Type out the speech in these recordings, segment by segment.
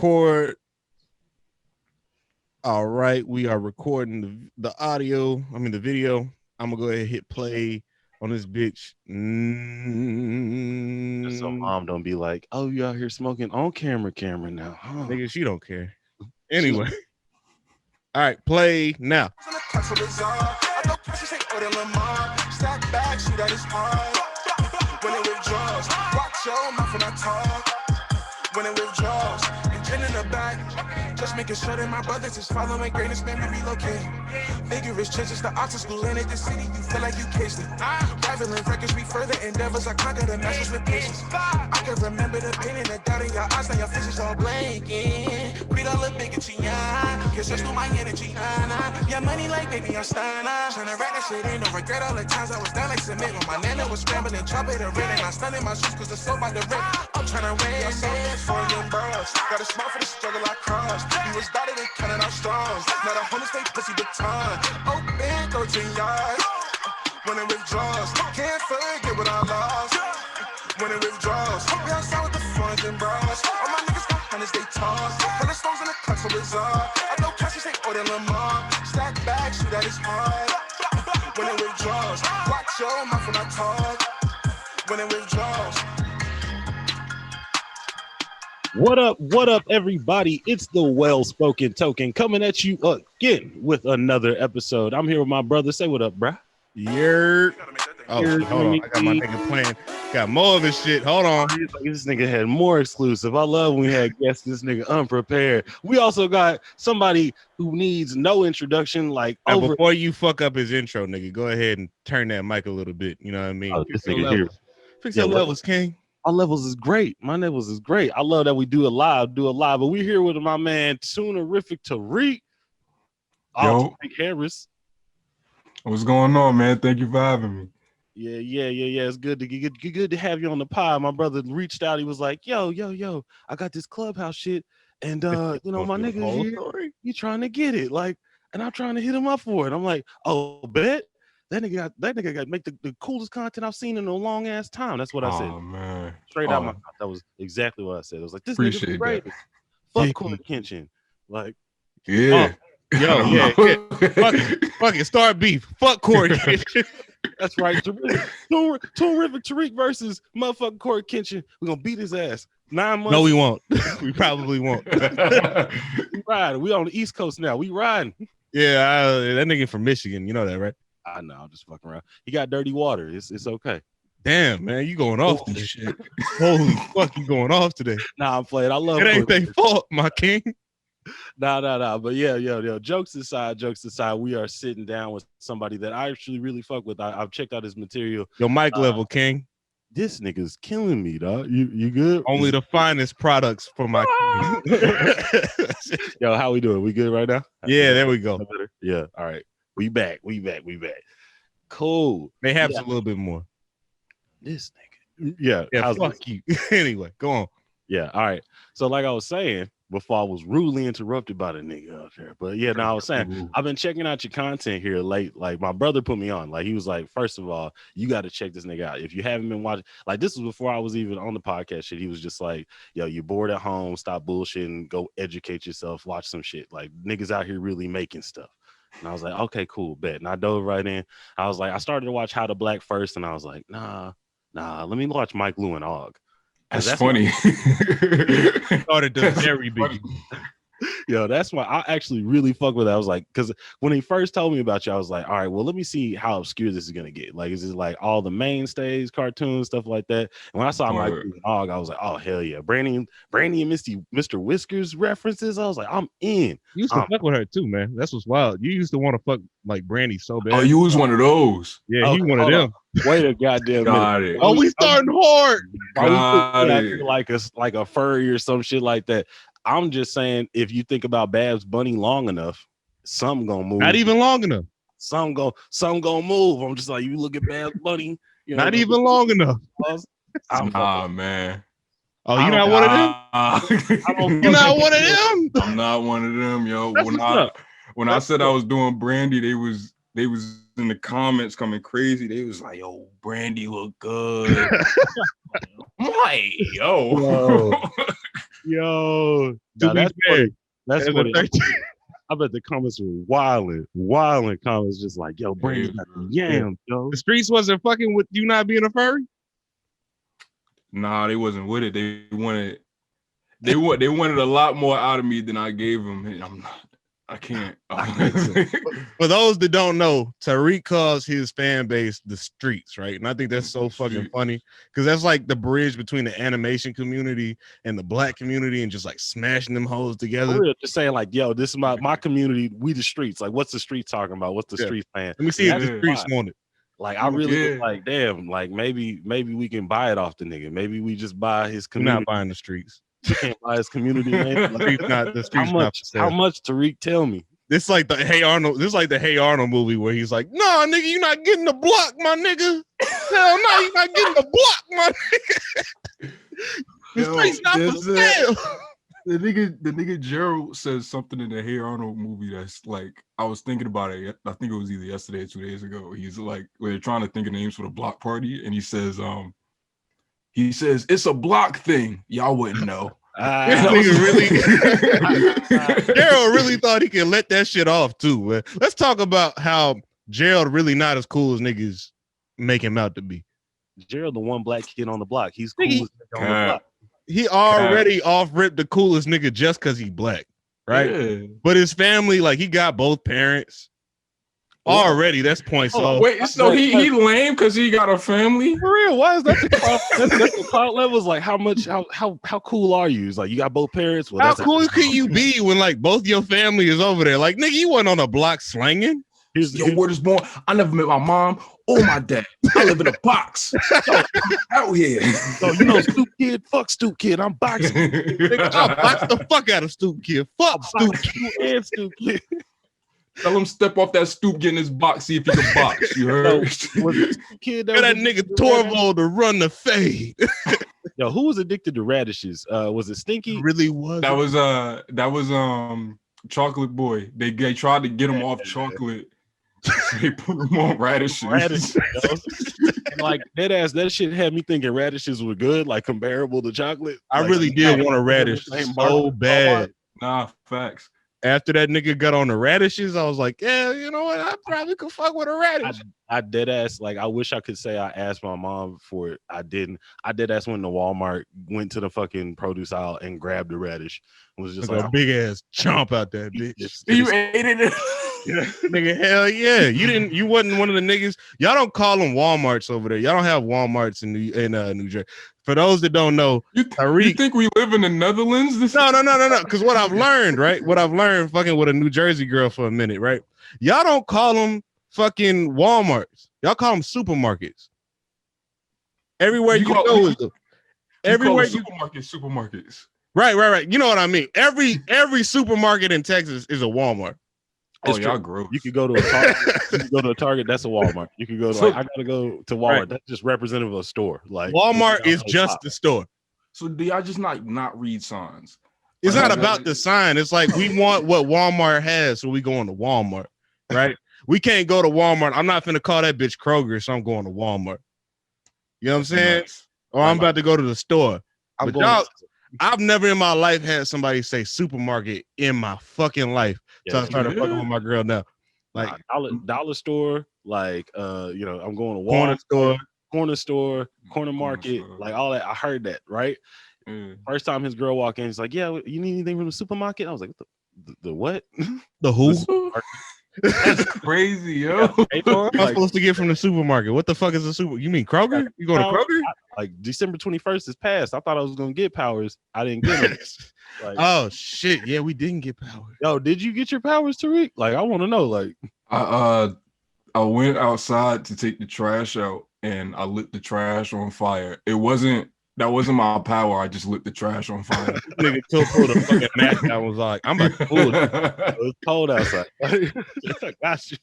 record. All right, we are recording the audio. I mean the video. I'm gonna go ahead and hit play on this bitch. Just so mom don't be like, "Oh, you out here smoking on camera now?" Huh? Nigga, she don't care. Anyway, all right, play now. When it withdraws, and in the back, just making sure that my brothers is following greatness, man, we relocate. Vigorous changes, the art of school in the city, you feel like you cased it. Rivaling records, we further endeavors, I conquer the masters with patience. I can remember the pain and the doubt in your eyes, now your faces all blanking. Breathe all the bigotry, cause just through my energy, yeah, money like baby, I'm stunning. Tryna write that shit in, don't regret all the times I was down like cement. When my nana was scrambling, chopping the red, and I stunned in my shoes cause the soap by the red. I'm tryna rain for young bros. Got a smile for the struggle I crossed. We was battered and counting our strongs. Now the homies stay pussy baton. Open 13 yards. When it withdraws, can't forget what I lost. When it withdraws, we outside with the funds and bras. All my niggas got hundreds, they toss. Put the stones in the cut so bizarre. I know Cassius ain't order Lamar. Stack back, shoot at his heart. When it withdraws, watch your mouth when I talk. When it withdraws. What up, everybody? It's the well-spoken token coming at you again with another episode. I'm here with my brother. Say what up, bruh. Oh, shit, hold on. I got my nigga playing. Got more of this shit. Hold on. This nigga had more exclusive. I love when we had guests. This nigga unprepared. We also got somebody who needs no introduction. Like, now, before you fuck up his intro, nigga, go ahead and turn that mic a little bit. You know what I mean? Oh, this nigga here. Fix your levels, King. Our levels is great. My levels is great. I love that we do it live. But we're here with my man Toonrific Tariq. Yo, Harris. What's going on, man? Thank you for having me. Yeah. It's good to have you on the pod. My brother reached out. He was like, yo, I got this clubhouse shit, and you know, my nigga here, he trying to get it, like, and I'm trying to hit him up for it. I'm like, oh, bet. That nigga got to make the coolest content I've seen in a long ass time. That's what I said. Oh man, straight out my mouth. That was exactly what I said. I was like, this nigga's the greatest. Fuck Corey Kenshin. Like, yeah. Yeah. Fuck it. Start beef. Fuck Corey Kenshin. That's right. Toonrific Tariq versus motherfucking Corey Kenshin. We're gonna beat his ass. 9 months. No, we won't. We probably won't. We riding. We on the East Coast now. We riding. Yeah, that nigga from Michigan. You know that, right? I know. I'm just fucking around. He got dirty water. It's okay. Damn, man, you going off this shit. Holy fuck, you going off today. Nah, I'm playing. I love it. Ain't their fault, my king. Nah. But yeah. Jokes aside, we are sitting down with somebody that I actually really fuck with. I've checked out his material. Your mic level, king. This nigga's killing me, dog. You good? Only the finest products for my king. Yo, how we doing? We good right now? Yeah, there we go. Yeah, all right. We back. Cool. They have a little bit more. This nigga. Yeah. Fuck you. Anyway, go on. Yeah. All right. So like I was saying before, I was rudely interrupted by the nigga out there. But yeah, now I was saying, I've been checking out your content here late. Like my brother put me on. Like he was like, first of all, you got to check this nigga out. If you haven't been watching, like this was before I was even on the podcast shit. He was just like, yo, you're bored at home. Stop bullshitting. Go educate yourself. Watch some shit. Like niggas out here really making stuff. And I was like, okay, cool, bet. And I dove right in. I was like, I started to watch How to Black first, and I was like, nah, let me watch Mike Lou and Og. That's funny. Started the very beginning. Yo, that's why I actually really fuck with it. I was like, because when he first told me about you, I was like, all right, well, let me see how obscure this is gonna get. Like, is it like all the mainstays, cartoons, stuff like that? And when I saw Mike and Og, I was like, oh hell yeah, Brandy and Mr. Whiskers references. I was like, I'm in. You used to fuck with her too, man. That's what's wild. You used to want to fuck like Brandy so bad. Oh, you was one of those. Yeah, he one of them. Wait a goddamn minute. Oh, we starting hard. Like a furry or some shit like that. I'm just saying, if you think about Babs Bunny long enough, something gonna move. Not even long enough. Some gonna move. I'm just like, you look at Babs Bunny. You know, not even long enough. Man. Oh, you're not one of them? You're not one of them? I'm not one of them, yo. When I said I was doing Brandy, they was in the comments coming crazy. They was like, yo, Brandy look good. I'm like, yo. Yo, To be that's fair, funny. That's as a funny. 13 I bet the comments were wilding comments, just like, yo, Brandon got the yams, yo. the streets wasn't fucking with you not being a furry. Nah, they wasn't with it. They wanted a lot more out of me than I gave them. I can't. For those that don't know, Tariq calls his fan base the streets, right? And I think that's so fucking funny because that's like the bridge between the animation community and the black community and just like smashing them hoes together. Just saying like, yo, this is my community. We the streets. Like, what's the street talking about? What's the street saying? Let me see if the streets want it. Like, I really was like, damn, like maybe we can buy it off the nigga. Maybe we just buy his community. You're not buying the streets. You can't buy his community name. Like, how much Tariq tell me? This like the Hey Arnold. This is like the Hey Arnold movie where he's like, "Nah, nigga, you not getting the block, my nigga. Hell no, you not getting the block, my nigga. The streets not for sale." The nigga Gerald says something in the Hey Arnold movie that's like, I was thinking about it. I think it was either yesterday or 2 days ago. He's like, we're trying to think of names for the block party, and he says, it's a block thing. Y'all wouldn't know. Gerald really thought he could let that shit off too. Man. Let's talk about how Gerald really not as cool as niggas make him out to be. Gerald, the one black kid on the block. He's cool as nigga on the block. He already off ripped the coolest nigga just because he black, right? Yeah. But his family, like, he got both parents. Already, that's points. So wait, so he lame because he got a family? For real? Why is that the clout? That's the clout levels. Like, how cool are you? It's like, you got both parents. Well, how cool can you be when like both your family is over there? Like, nigga, you wasn't on a block slanging. Yo, word is born. I never met my mom or my dad. I live in a box. Yo, out here. So you know, Stoop Kid, fuck Stoop Kid. I'm boxing. I'll box the fuck out of Stoop Kid. Fuck Stoop Kid and Stoop Kid. Tell him step off that stoop, get in his box, see if he can box. You heard? Get that nigga Torvald to run the fade. Yo, who was addicted to radishes? Was it Stinky? It really was. That was Chocolate Boy. They tried to get him off chocolate. They put him on radishes. Like that shit had me thinking radishes were good, like comparable to chocolate. I like, really did want a radish so bad. Nah, facts. After that nigga got on the radishes, I was like, yeah, you know what? I probably could fuck with a radish. I dead ass, like, I wish I could say I asked my mom for it. I didn't. I dead ass went to Walmart, went to the fucking produce aisle and grabbed the radish. It was just like a big ass chomp out that bitch. You ate it. Yeah. Nigga, hell yeah. You wasn't one of the niggas. Y'all don't call them Walmarts over there. Y'all don't have Walmarts in New Jersey. For those that don't know, Tariq, you think we live in the Netherlands? No. Because what I've learned, right? What I've learned fucking with a New Jersey girl for a minute, right? Y'all don't call them fucking Walmarts. Y'all call them supermarkets. Everywhere you go is everywhere supermarkets. Right. You know what I mean? Every supermarket in Texas is a Walmart. Oh, y'all gross. You could go to a Target. You can go to a Target. That's a Walmart. You could go to. I gotta go to Walmart. Right. That's just representative of a store. Like, Walmart is just the store. So do y'all just not read signs? It's not about the sign. It's like we want what Walmart has, so we going to Walmart, right? We can't go to Walmart. I'm not finna call that bitch Kroger, so I'm going to Walmart. You know what I'm saying? Nice. Or I'm about to go to the store. But y'all, I've never in my life had somebody say supermarket in my fucking life. So I started fucking with my girl now. Like dollar store, like I'm going to Walmart, corner store, corner market, like all that. I heard that, right? First time his girl walked in, he's like, "Yeah, you need anything from the supermarket?" I was like, "The what? The who?" That's crazy, yo. I'm supposed to get from the supermarket. What the fuck is a super? You mean Kroger? You going to Kroger? Like December 21st is passed. I thought I was gonna get powers. I didn't get them. Like, oh shit! Yeah, we didn't get powers. Yo, did you get your powers, Tariq? Like, I want to know. Like, I went outside to take the trash out, and I lit the trash on fire. That wasn't my power. I just lit the trash on fire. Nigga pulled a fucking mask. I was like, I'm about to pull it. It was cold outside. Got you.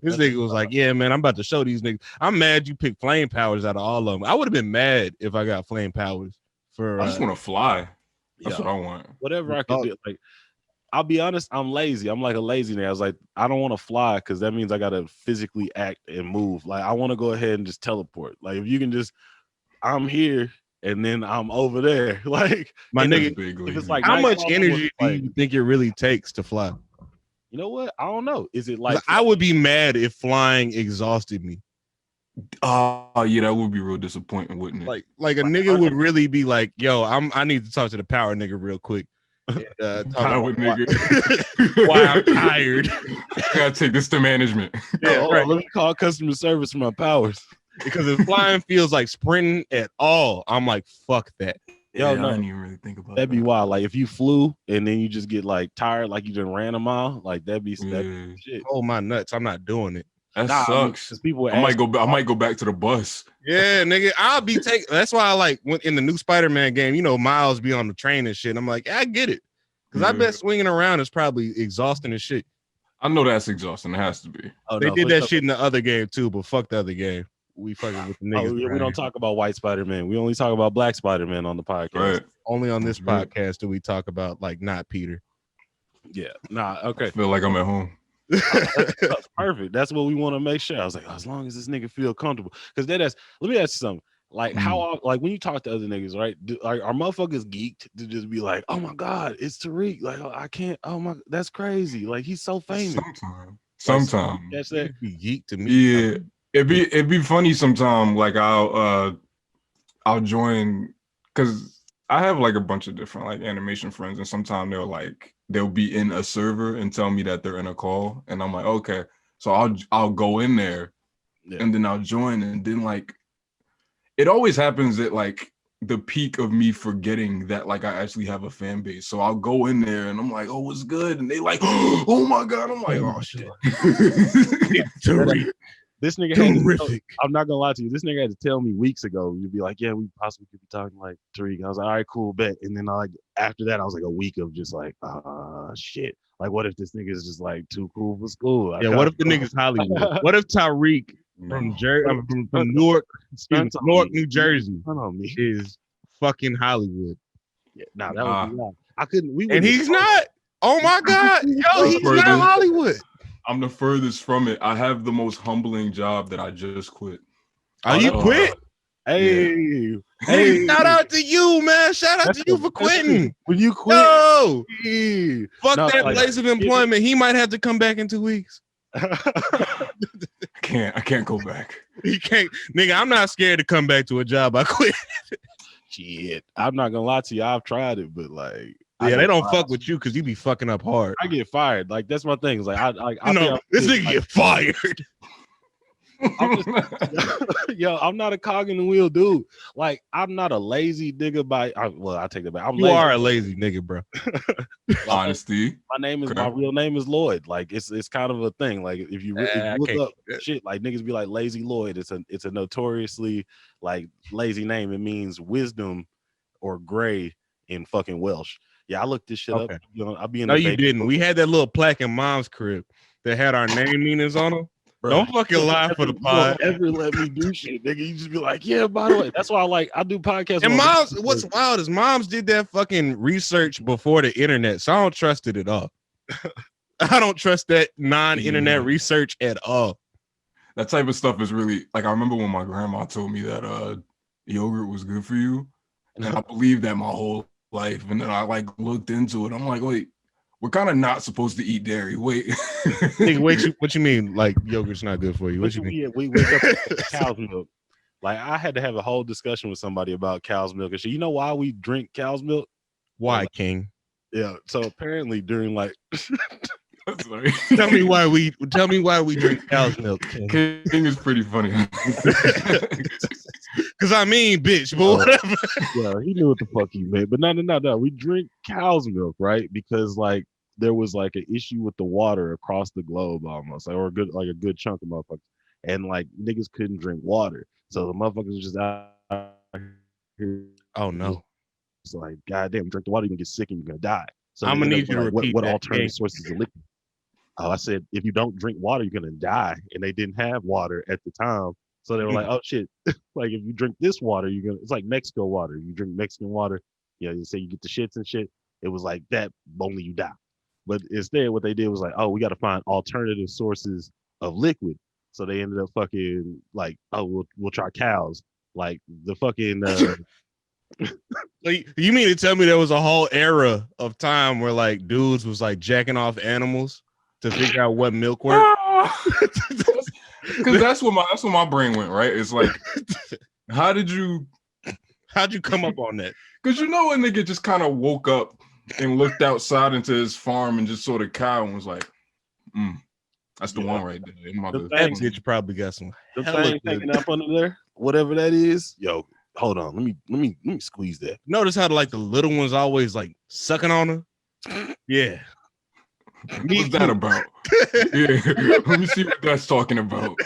This nigga was like, yeah, man, I'm about to show these niggas. I'm mad you picked flame powers out of all of them. I would have been mad if I got flame powers. I just want to fly. That's what I want. Whatever I could do. Like, I'll be honest, I'm lazy. I'm like a lazy man. I was like, I don't want to fly because that means I got to physically act and move. Like, I want to go ahead and just teleport. Like, if you can just, I'm here, and then I'm over there. Like My and nigga, if it's like how much nightfall, energy do like, you think it really takes to fly? you know what? I don't know. Is it 'Cause like I would be mad if flying exhausted me. Oh yeah, that would be real disappointing, wouldn't it? Like a nigga would really be like, yo, I need to talk to the power nigga real quick. And, talk Power about nigga. why I'm tired. I gotta take this to management. Yeah, right. Let me call customer service for my powers. Because if flying feels like sprinting at all, I'm like, fuck that. Yo, Yeah, no. I didn't even really think about That'd that. be wild. Like if you flew and then you just get like tired, like you just ran a mile, like that'd be Yeah. shit. Oh my nuts, I'm not doing it. That Nah, sucks. 'cause people I might go back to the bus. Yeah, nigga, I'll be taking. That's why I like when in the new Spider-Man game, you know, Miles be on the train and shit. And I'm like, I get it, because I bet swinging around is probably exhausting as shit. I know that's exhausting. It has to be. Oh, They no, did for that sure. shit in the other game too, but fuck the other game. We fucking with the niggas. Oh, yeah, we around don't here. talk about white Spider-Man. We only talk about black Spider-Man on the podcast. Right. Only on this That's right. podcast do we talk about like not Peter. Yeah. Nah. I Okay. feel like I'm at home. That's perfect. That's what we want to make sure. I was like, as long as this nigga feel comfortable, because let me ask you something. Like how, like when you talk to other niggas, right? Like are motherfuckers geeked to just be like, oh my god, it's Tariq. Like I can't. Oh my, that's crazy. Like he's so famous. Sometimes. Catch that? Be geek to me. Yeah. It'd be funny sometime. Like I'll join, because I have like a bunch of different like animation friends, and sometimes they'll be in a server and tell me that they're in a call, and I'm like, okay, so I'll go in there, and then I'll join, and then like it always happens at like the peak of me forgetting that like I actually have a fan base. So I'll go in there and I'm like, oh, what's good? And they like, oh my god. I'm like, oh shit. This nigga had I'm not gonna lie to you. This nigga had to tell me weeks ago. You'd be like, yeah, we possibly could be talking like Tariq. I was like, all right, cool, bet. And then after that, I was like a week of just like, shit. Like, what if this nigga is just like too cool for school? Yeah, what if the nigga's Hollywood? What if Tariq from Newark, New Jersey is fucking Hollywood? Yeah, nah, that would be wild. I couldn't. And he's not. Oh my god, yo, he's not Hollywood. I'm the furthest from it. I have the most humbling job that I just quit. Oh, you quit? Hey, hey, shout out to you, man. Shout out to you for quitting. When you quit, no, fuck no, that like, place of employment. He might have to come back in 2 weeks. I can't go back. He can't, nigga. I'm not scared to come back to a job I quit. Shit, I'm not gonna lie to you. I've tried it, but like, yeah, they don't fuck with you because you be fucking up hard. I get fired. Like that's my thing. It's like I know this nigga get fired. I'm not a cog in the wheel dude. Like I'm not a lazy nigga I take that back. You are a lazy nigga, bro. Honesty. My real name is Lloyd. Like it's kind of a thing. Like if you look up shit, like niggas be like Lazy Lloyd. It's a notoriously like lazy name. It means wisdom or gray in fucking Welsh. Yeah, I looked this shit up. You know, I'll be in. No, you didn't. We had that little plaque in mom's crib that had our name meanings on them. Bro, don't fucking lie for the pod. Don't ever let me do shit, nigga. You just be like, yeah, by the way. That's why I do podcasts. And moms, what's wild is moms did that fucking research before the internet, so I don't trust it at all. I don't trust that non-internet research at all. That type of stuff is really like, I remember when my grandma told me that yogurt was good for you, and I believed that my whole life. And then I like looked into it. I'm like, wait, we're kind of not supposed to eat dairy. Wait, what you mean? Like yogurt's not good for you? What you mean? We wake up with cow's milk. Like I had to have a whole discussion with somebody about cow's milk and shit. You know why we drink cow's milk? Why, King? Yeah. So apparently during like tell me why we drink cow's milk. King is pretty funny. Cause I mean, bitch, but whatever. Yeah, he knew what the fuck he meant. But no. We drink cow's milk, right? Because like there was like an issue with the water across the globe almost, like, or a good chunk of motherfuckers, and like niggas couldn't drink water, so the motherfuckers was just out here. Oh no! It's like, goddamn, drink the water, you can get sick and you're gonna die. So I'm gonna need you to repeat what alternative sources of liquid. I said, if you don't drink water, you're gonna die, and they didn't have water at the time, so they were like, oh shit, like if you drink this water, it's like Mexico water. You drink Mexican water, you say you get the shits and shit. It was like that, only you die. But instead, what they did was like, oh, we got to find alternative sources of liquid. So they ended up fucking like, oh, we'll try cows. Like the fucking Like, you mean to tell me there was a whole era of time where like dudes was like jacking off animals to figure out what milk worked? Because that's what my brain went, right? It's like, how'd you come up on that? Because a nigga just kind of woke up and looked outside into his farm and just saw the cow and was like, that's the one right there. That bitch probably got some hella taking up under there, whatever that is. Yo, hold on, let me squeeze that. Notice how like the little ones always like sucking on her. Yeah. What's that about? Yeah, let me see what that's talking about.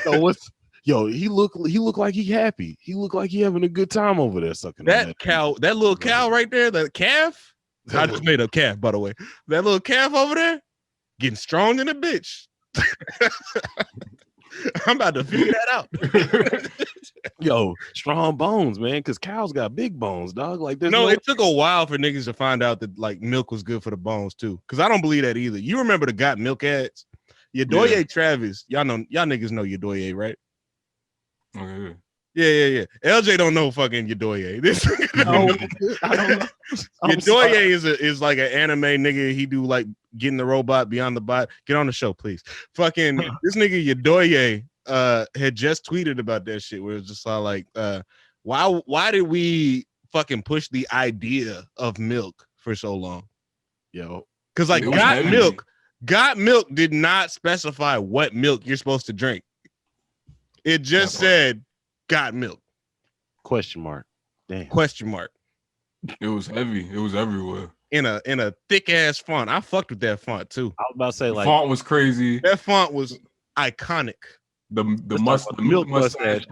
So he look like he happy. He look like he having a good time over there sucking that cow. That little cow right there, that calf. I just made a calf, by the way. That little calf over there, getting strong in a bitch. I'm about to figure that out. Yo, strong bones, man, because cows got big bones, dog. Like this. No, it took a while for niggas to find out that like milk was good for the bones too. Because I don't believe that either. You remember the Got Milk ads? Yadoye Travis, y'all niggas know Yadoye, right? Okay. Yeah. LJ don't know fucking Yadoye. I don't know. Yadoye is like an anime nigga. He do like Getting the Robot, Beyond the Bot. Get on the show, please. Fucking this nigga Yadoye had just tweeted about that shit where it's just like why did we fucking push the idea of milk for so long? Yo, because like Got Milk did not specify what milk you're supposed to drink. It just said Got Milk. Question mark. Damn. Question mark. It was heavy. It was everywhere. In a thick ass font. I fucked with that font too. I was about to say the font was crazy. That font was iconic. The milk mustache.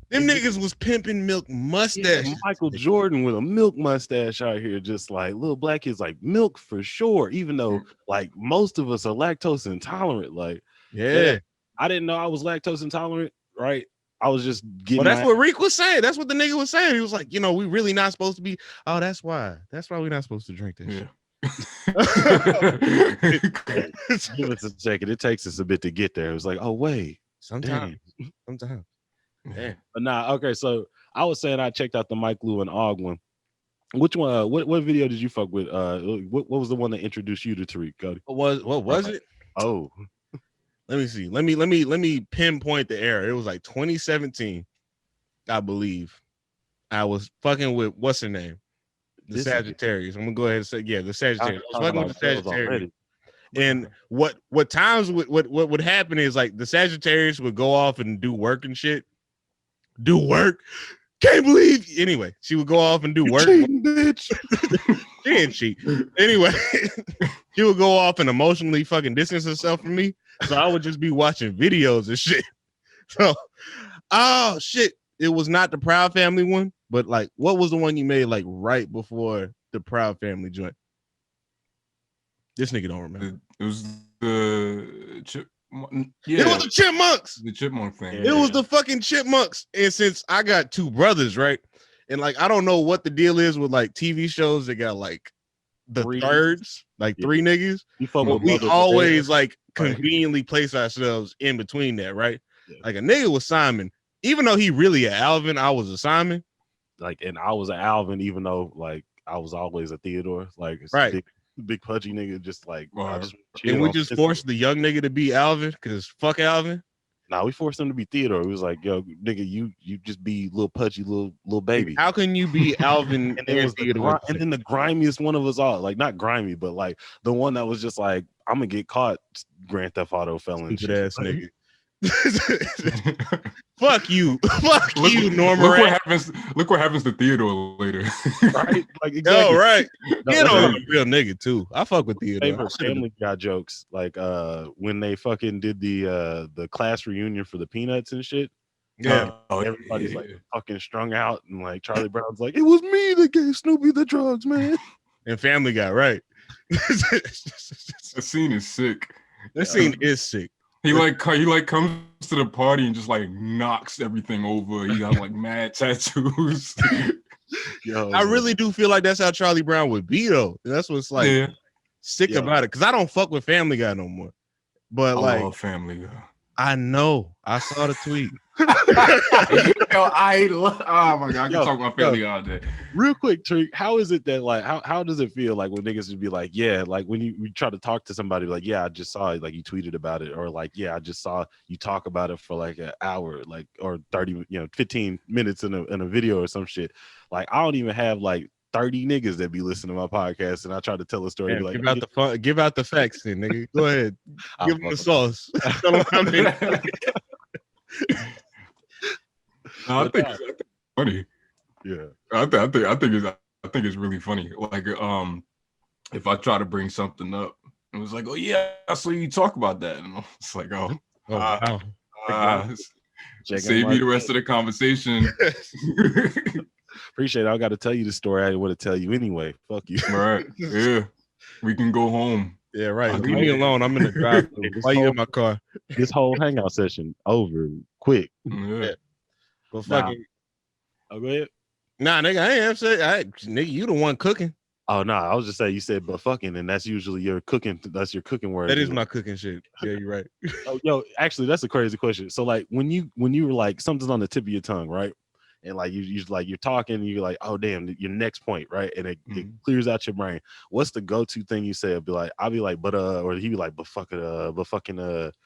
Them niggas was pimping milk mustache. Yeah, Michael Jordan with a milk mustache out here, just like little black kids, like milk for sure. Even though like most of us are lactose intolerant. Like, yeah. I didn't know I was lactose intolerant, right? I was just getting. Well, that's what Reek was saying. That's what the nigga was saying. He was like, we really not supposed to be. Oh, that's why. That's why we're not supposed to drink this. Yeah. Give us a second. It takes us a bit to get there. It was like, oh wait, sometimes. Yeah. But nah, okay. So I was saying I checked out the Mike Lou and Og one. Which one? What video did you fuck with? What was the one that introduced you to Tariq, Cody? What was it? Oh, let me see. Let me pinpoint the era. It was like 2017, I believe. I was fucking with what's her name? The Sagittarius. I'm gonna go ahead and say, the Sagittarius. I was fucking with the Sagittarius. And what times what would happen is like the Sagittarius would go off and do work and shit. Do work. Can't believe. Anyway, she would go off and do work. Cheating, bitch. She didn't cheat. Anyway, she would go off and emotionally fucking distance herself from me. So I would just be watching videos and shit. So, oh shit, it was not the Proud Family one, but like, what was the one you made like right before the Proud Family joint? This nigga don't remember. It was the It was the Chipmunks. The Chipmunk thing. It was the fucking Chipmunks. And since I got two brothers, right? And like, I don't know what the deal is with like TV shows that got like the thirds, like three niggas. We always like conveniently place ourselves in between that, right? Yeah. Like a nigga was Simon, even though he really a Alvin, I was a Simon. Like, and I was an Alvin, even though like I was always a Theodore. Like, right. Big pudgy nigga, just like and we just forced the young nigga to be Alvin because fuck Alvin. Nah, we forced him to be Theodore. It was like, yo, nigga, you just be little pudgy little baby. How can you be Alvin and then the grimiest one of us all, like not grimy, but like the one that was just like, I'm gonna get caught, Grand Theft Auto felon, stupid ass nigga. Fuck you, you, Norman. Look what happens to Theodore later. Right? Like exactly. Yo, right. Get on a real nigga too. I fuck with Theodore. Favorite Family Guy jokes, like when they fucking did the class reunion for the Peanuts and shit. Yeah, everybody's like fucking strung out, and like Charlie Brown's like, it was me that gave Snoopy the drugs, man. And Family Guy, right? That scene is sick. That scene is sick. He comes to the party and just like knocks everything over. He got like mad tattoos. Yo, I really do feel like that's how Charlie Brown would be though. That's what's like sick about it. Cause I don't fuck with Family Guy no more. But I love Family Guy. I know. I saw the tweet. Yo, oh my god, I can talk about Philly all day. Real quick, Tariq, how is it that like how does it feel like when niggas would be like, yeah, like when you try to talk to somebody like, yeah, I just saw it, like you tweeted about it, or like, yeah, I just saw you talk about it for like an hour, like or 30, 15 minutes in a video or some shit. Like I don't even have like 30 niggas that be listening to my podcast, and I try to tell a story. Yeah, be like, give out the facts, then, nigga. Go ahead, give them the sauce. Tell them how many. No, I think it's funny. Yeah, I think it's really funny. Like, if I try to bring something up, it was like, oh yeah, I saw you talk about that, and it's like, Wow. Save me the rest of the conversation. Appreciate it. I got to tell you the story I didn't want to tell you anyway. Fuck you. Right? Yeah, we can go home. Yeah, right. Leave me alone. I'm in the drive-thru. Why you in my car? This whole hangout session over quick. Yeah. But fucking. Oh, go ahead. Nah, nigga, I ain't saying. Nigga, you the one cooking. Oh no, I was just saying you said but fucking, and that's usually your cooking. That's your cooking word. That is my cooking shit. Yeah, you're right. Oh, yo, actually, that's a crazy question. So, like, when you were like something's on the tip of your tongue, right? And like you're talking, and you're like, oh damn, your next point, right? And it clears out your brain. What's the go-to thing you say? I'll be like, but or he be like, but fucking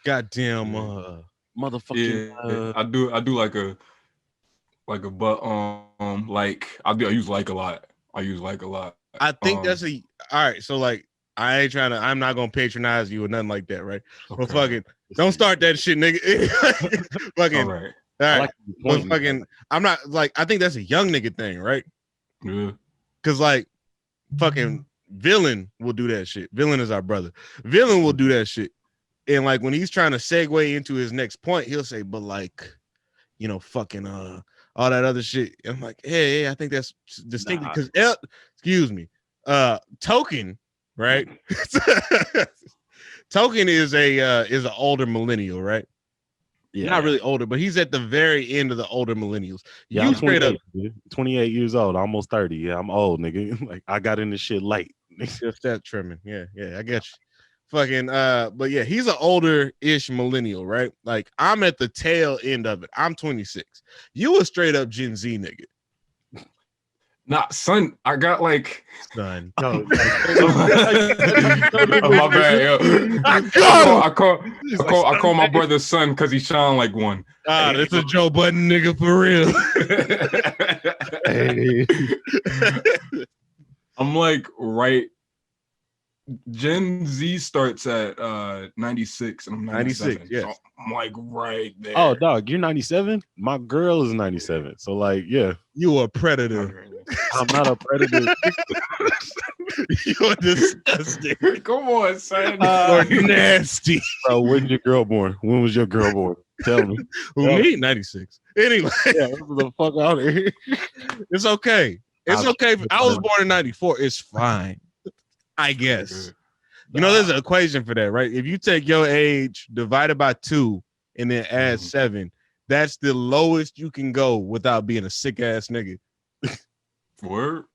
goddamn motherfucking. Yeah, I do like a but like I use like a lot. I use like a lot. I think that's all right. So like, I'm not gonna patronize you or nothing like that, right? Okay. But fucking, don't start that shit, nigga. Fucking, all right. But fucking, I'm not like, I think that's a young nigga thing, right? Yeah. Cause like, fucking Villain will do that shit. Villain is our brother. Villain will do that shit, and like when he's trying to segue into his next point, he'll say, "But like, fucking all that other shit." And I'm like, hey, I think that's distinct because excuse me, Token, right? Token is an older millennial, right? Yeah, not really older, but he's at the very end of the older millennials. Yeah, I'm 28 years old, almost 30. Yeah, I'm old, nigga. Like I got in this shit late. Just that trimming. Yeah, I get you. Fucking but yeah, he's an older-ish millennial, right? Like I'm at the tail end of it. I'm 26. You a straight up Gen Z nigga. Nah, son, I got like son. No. My bad, yo. I call my brother son because he shine like one. That's a Joe Budden nigga for real. Hey. I'm like right. Gen Z starts at 96 and I'm 96. Yes. So I'm like right there. Oh, dog, you're 97? My girl is 97. So like, yeah. You a predator. I'm not a predator. You're disgusting. Come on, son. You're nasty. Bro, when's your girl born? When was your girl born? Tell me. Who me? 96. Anyway. Yeah, the fuck out of here. It's okay. It's okay. I was born in 94. It's fine. I guess. There's an equation for that, right? If you take your age divided by 2 and then add 7, that's the lowest you can go without being a sick ass nigga. Word?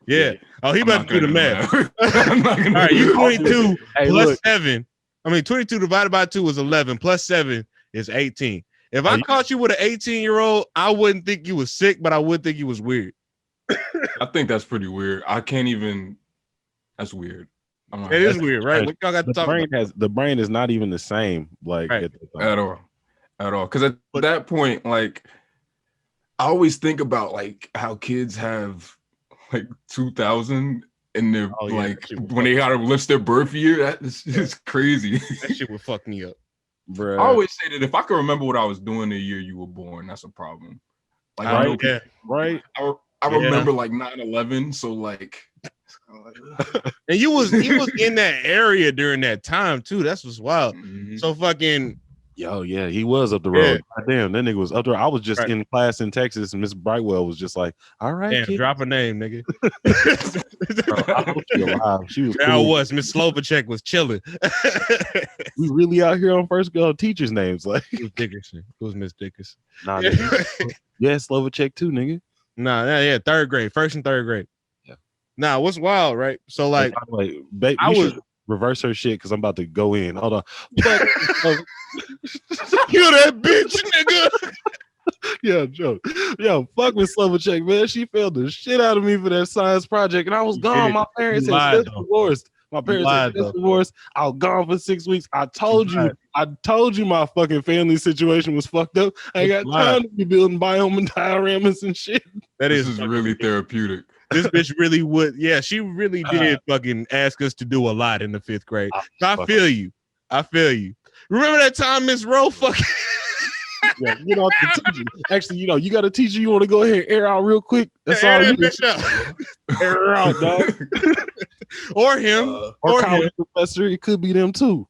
Yeah. Oh, he about to do the math. All right, you 22 plus 7. I mean, 22 divided by 2 is 11 plus 7 is 18. If I caught you with an 18-year-old, I wouldn't think you was sick, but I would think you was weird. I think that's pretty weird. I can't even. That's weird. It is weird, right? What y'all got to talk about? The brain is not even the same, like right. at all. Because at that point, like I always think about like how kids have like 2000 and they're like when they gotta list their birth year. That's just crazy. That shit would fuck me up, bro. I always say that if I can remember what I was doing the year you were born, that's a problem. Like right. I remember like 9/11, so like. And he was in that area during that time too. That's what's wild. Mm-hmm. So fucking yeah, he was up the road. God damn, that nigga was up there. I was just in class in Texas, and Miss Brightwell was just like, "All right, drop a name, nigga." Bro, I hope she alive. She was. Cool. I was. Miss Slovacek was chilling. We really out here on first teachers' names, like it was Dickerson. It was Miss Dickerson. Nah, yeah, Slovacek too, nigga. Nah, yeah, 3rd grade, 1st and 3rd grade. Now, what's wild, right? So, like, I was reverse her shit because I'm about to go in. Hold on. But, You that bitch, nigga. yeah, Joe. Yo, fuck Miss Slovacheck, man. She failed the shit out of me for that science project, and I was gone. My parents had just divorced. My parents had just divorced. I was gone for 6 weeks. I told you my fucking family situation was fucked up. I ain't got time to be building biome and dioramas and shit. This is really therapeutic. This bitch really would. Yeah, she really did fucking ask us to do a lot in the 5th grade. I feel you. I feel you. Remember that time Miss Rowe fucking. Yeah, you know, actually, you know, you got a teacher you want to go ahead and air out real quick. That's all you air her out, dog. Or him, or college professor. It could be them too.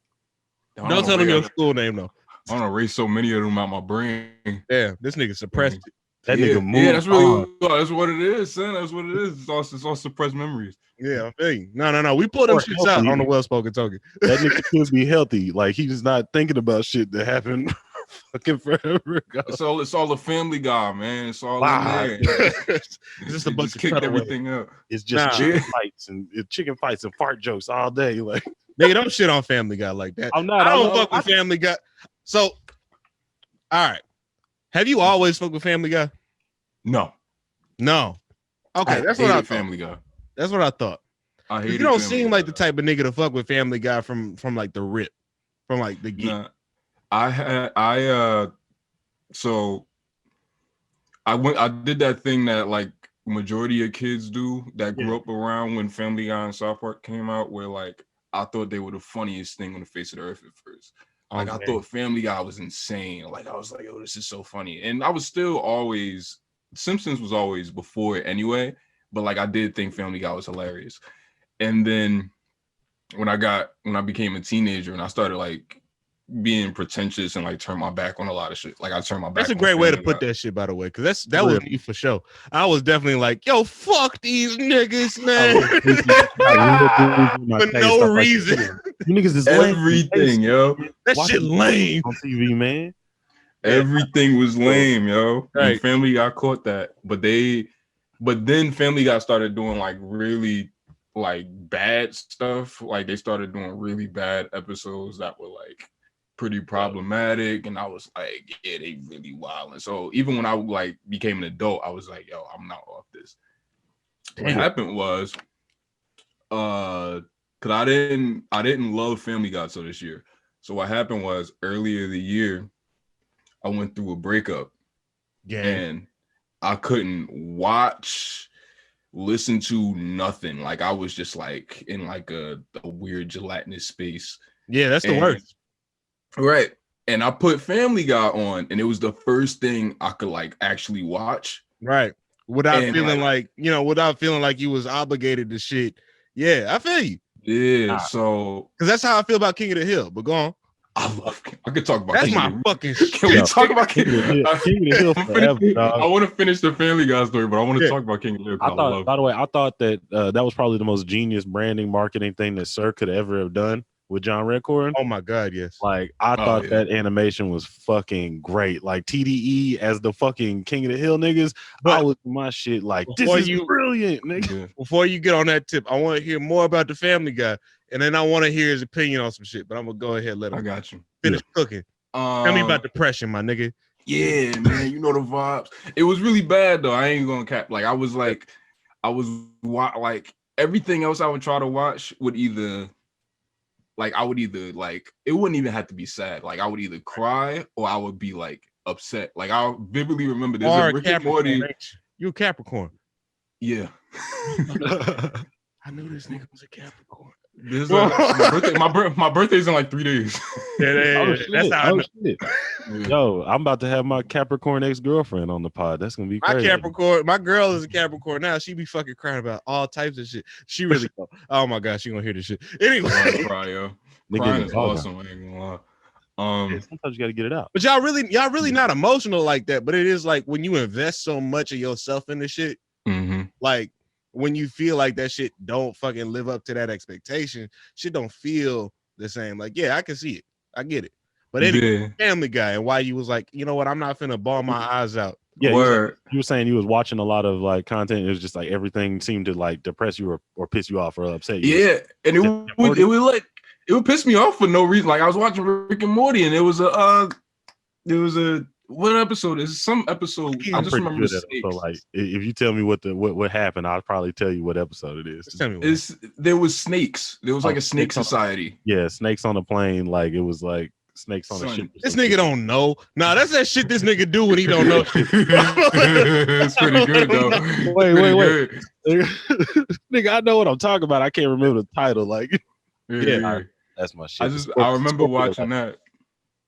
Don't tell them your school name though. I don't erase so many of them out my brain. Yeah, this nigga suppressed it. That nigga moved. Yeah, that's really that's what it is, son. That's what it is. It's all suppressed memories. Yeah, I feel you. No. We pull them shits out on the well-spoken token. That nigga could be healthy. Like he's just not thinking about shit that happened fucking forever ago. It's all a Family Guy, man. It's all in there. It's just a bunch of kicked everything up. It's just chicken fights and fart jokes all day. Like nigga, don't shit on Family Guy like that. I'm not. I don't fuck with Family Guy. So, all right. Have you always fucked with Family Guy? No. Okay, that's what I thought. Family Guy. That's what I thought. You don't seem like the type of nigga to fuck with Family Guy from like the rip, from like the geek. Nah, I did that thing that like majority of kids do that grew up around when Family Guy and South Park came out, where like I thought they were the funniest thing on the face of the earth at first. Like I thought Family Guy was insane. Like I was like, oh, this is so funny. And I was still always, Simpsons was always before it anyway, but like I did think Family Guy was hilarious. And then when I became a teenager and I started like being pretentious and like turn my back on a lot of shit. Like I turned my back. That's a great way to put that shit, by the way, because that was me for sure. I was definitely like, yo, fuck these niggas, man. For no reason. You niggas is everything, yo. That shit lame on TV, man. Everything was lame, yo. Right. And Family Guy caught that, but then Family Guy started doing like really like bad stuff. Like they started doing really bad episodes that were like pretty problematic, and I was like, yeah, they really wild. And so even when I like became an adult, I was like, yo, I'm not off this. What happened was, because I didn't love Family Guy till this year. So what happened was earlier the year, I went through a breakup, and I couldn't watch, listen to nothing. Like I was just like in like a weird gelatinous space. Yeah, that's the worst. Right. And I put Family Guy on, and it was the first thing I could like actually watch. Right. Without feeling like you was obligated to shit. Yeah, I feel you. Yeah. So because that's how I feel about King of the Hill. But go on. I could talk about that's King my of fucking Can we talk about King of the Hill? Forever, I want to finish the Family Guy story, but I want to talk about King of the Hill. By the way, I thought that that was probably the most genius branding marketing thing that Sir could ever have done with John Redcorn. Oh my god, yes. Like I thought that animation was fucking great. Like TDE as the fucking King of the Hill niggas, I was my shit like this is brilliant, nigga. Before you get on that tip, I want to hear more about the Family Guy, and then I want to hear his opinion on some shit. But I'm gonna go ahead and let him. I got you. Finish cooking. Tell me about depression, my nigga. Yeah, man, you know the vibes. It was really bad though. I ain't gonna cap. Like I was like everything else I would try to watch would either. Like I would either like it wouldn't even have to be sad. Like I would either cry or I would be like upset. Like I vividly remember there's a Rick and Morty. You a Capricorn? Yeah. I knew this nigga was a Capricorn. My birthday's in like 3 days. That's how I know. Shit. Yo, I'm about to have my Capricorn ex-girlfriend on the pod. That's gonna be crazy. My girl is a Capricorn now. She be fucking crying about all types of shit. She really oh my god, she gonna hear this shit. Anyway, crying is awesome. I ain't gonna lie. Sometimes you gotta get it out. But y'all really not emotional like that. But it is like when you invest so much of yourself in the shit, like when you feel like that shit don't fucking live up to that expectation, shit don't feel the same. Like, yeah, I can see it. I get it. But anyway, Family Guy, and why you was like, you know what, I'm not finna bawl my eyes out Yeah, Word. you were saying you was watching a lot of like content. It was just like everything seemed to like depress you or piss you off or upset you. Yeah, and it would piss me off for no reason. Like I was watching Rick and Morty, and there was a what episode? Is some episode? I just remember the snakes. So like, if you tell me what happened, I'll probably tell you what episode it is. Just tell me There was snakes. There was like a snake society. Yeah, snakes on a plane. Like it was like snakes on a ship. This nigga don't know. Nah, that's that shit this nigga do when he don't know shit. It's pretty good though. Wait. Nigga, I know what I'm talking about. I can't remember the title. Like, yeah. That's my shit. I remember watching that.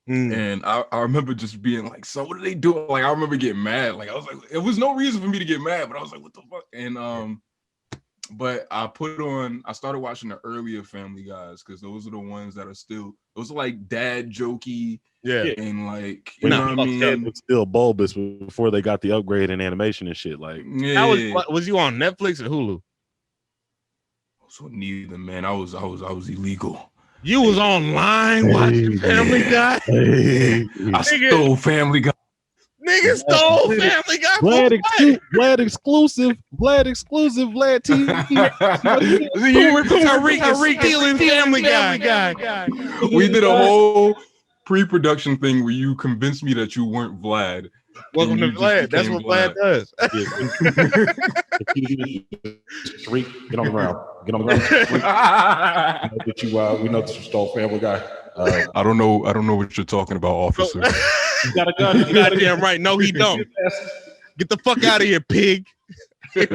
And I remember just being like, so what are they doing? Like, I remember getting mad. Like, I was like, it was no reason for me to get mad, but I was like, what the fuck? And but I started watching the earlier Family Guys because those are the ones that are those are like dad jokey. Yeah. And like, you know what I mean? It was still bulbous before they got the upgrade in animation and shit. Like, was you on Netflix or Hulu? So neither, man. I was illegal. You was online watching Family Guy. I stole Family Guy. Nigga stole Family Guy. Vlad exclusive, Vlad TV. Tariq stealing Family Guy. We did a whole pre-production thing where you convinced me that you weren't Vlad. Welcome to Vlad. That's what Vlad does. Tariq, get on the ground. We know that you stole Family Guy. I don't know what you're talking about, officer. You got a gun. You goddamn right. No, he don't. Get the fuck out of here, pig. This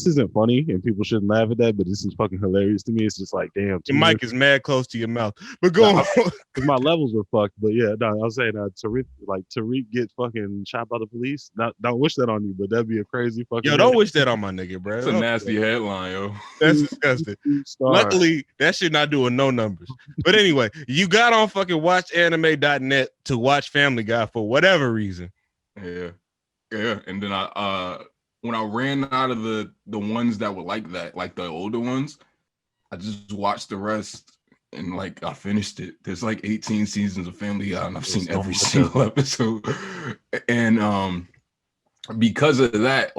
isn't funny, and people shouldn't laugh at that, but this is fucking hilarious to me. It's just like, damn, your mic is mad close to your mouth. But go on. Because my levels were fucked. But yeah, no, I was saying Tariq get fucking shot by the police. Don't wish that on you, but that'd be a crazy fucking. Yo, don't wish that on my nigga, bro. That's a nasty headline, yo. That's disgusting. Luckily, that shit not doing no numbers. But anyway, you got on fucking watchanime.net to watch Family Guy for whatever reason. Yeah, and then when I ran out of the ones that were like that, like the older ones, I just watched the rest and like I finished it. There's like 18 seasons of Family Guy, and I've seen every single episode. And because of that,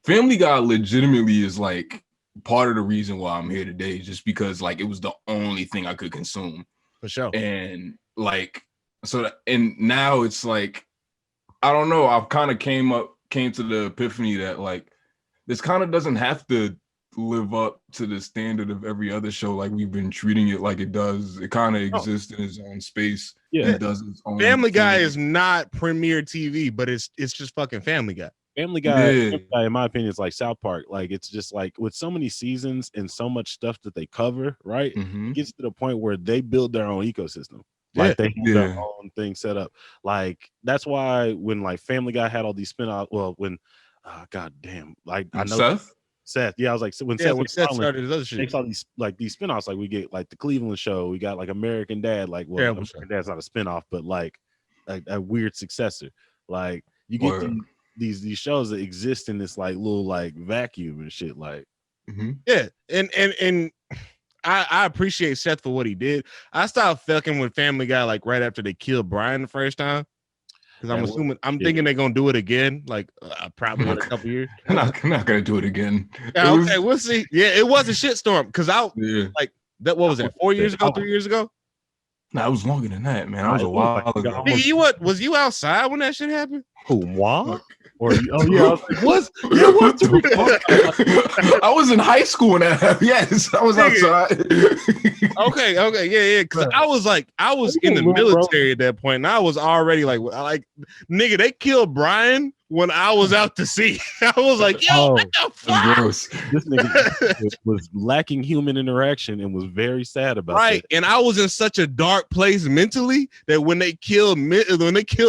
Family Guy legitimately is like part of the reason why I'm here today, just because like it was the only thing I could consume. For sure. And like and now it's like, I don't know. I've kind of came to the epiphany that like this kind of doesn't have to live up to the standard of every other show. Like we've been treating it like it does. It kind of exists in its own space. Yeah, it does its own. Family Guy is not premiere TV, but it's just fucking Family Guy. Family Guy, in my opinion, is like South Park. Like it's just like with so many seasons and so much stuff that they cover, right? It gets to the point where they build their own ecosystem. Like they have their own thing set up. Like that's why when like Family Guy had all these spin-offs, I know Seth. Yeah, I was like, when Seth started his other shit, makes all these spin-offs. Like we get like the Cleveland Show, we got like American Dad. Like, well, American Dad's not a spin-off, but like a weird successor. Like you get these shows that exist in this like little like vacuum and shit. Like, yeah, and I appreciate Seth for what he did. I stopped fucking with Family Guy like right after they killed Brian the first time, because I'm thinking they're gonna do it again, like probably in a couple years. I'm not gonna do it again. Yeah, okay, we'll see. Yeah, it was a shitstorm because like that. What was that? 4 years ago? 3 years ago? No, it was longer than that, man. I was a while ago. Nigga, was you outside when that shit happened? Who, what? Or I was like, what? Yeah, what? I was in high school when that happened. Yes, I was outside. Okay, yeah. Because I was in the military at that point, and I was already like, nigga, they killed Brian when I was out to sea. I was like, yo, what the fuck? Gross. This nigga was lacking human interaction and was very sad about it. Right, and I was in such a dark place mentally that when they killed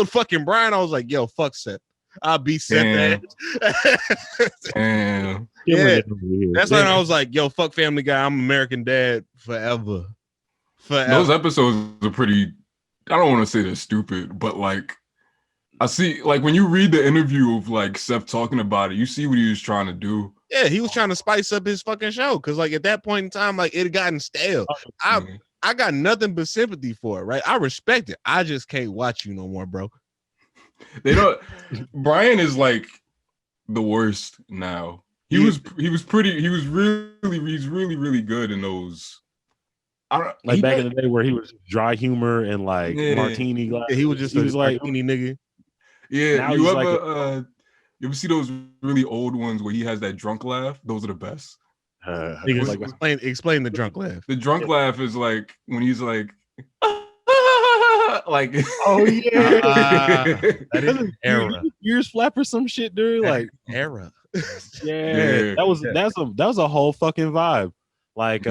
fucking Brian, I was like, yo, fuck Seth. I'll be Seth. Damn. Yeah, that's when I was like, yo, fuck Family Guy. I'm American Dad forever. Those episodes are pretty, I don't want to say they're stupid, but like I see, like when you read the interview of like Seth talking about it, you see what he was trying to do. Yeah, he was trying to spice up his fucking show because like at that point in time, like it had gotten stale. I got nothing but sympathy for it, right? I respect it. I just can't watch you no more, bro. They don't. Brian is like the worst now. He's really good in those. Like back in the day where he was dry humor and like martini glass. Yeah, he was just a like martini nigga. Yeah, you ever see those really old ones where he has that drunk laugh? Those are the best. Explain the drunk laugh. The drunk laugh is like when he's like, like, oh yeah, that is era. Ears flap or some shit, dude. Like era. Yeah, that was a whole fucking vibe. Like,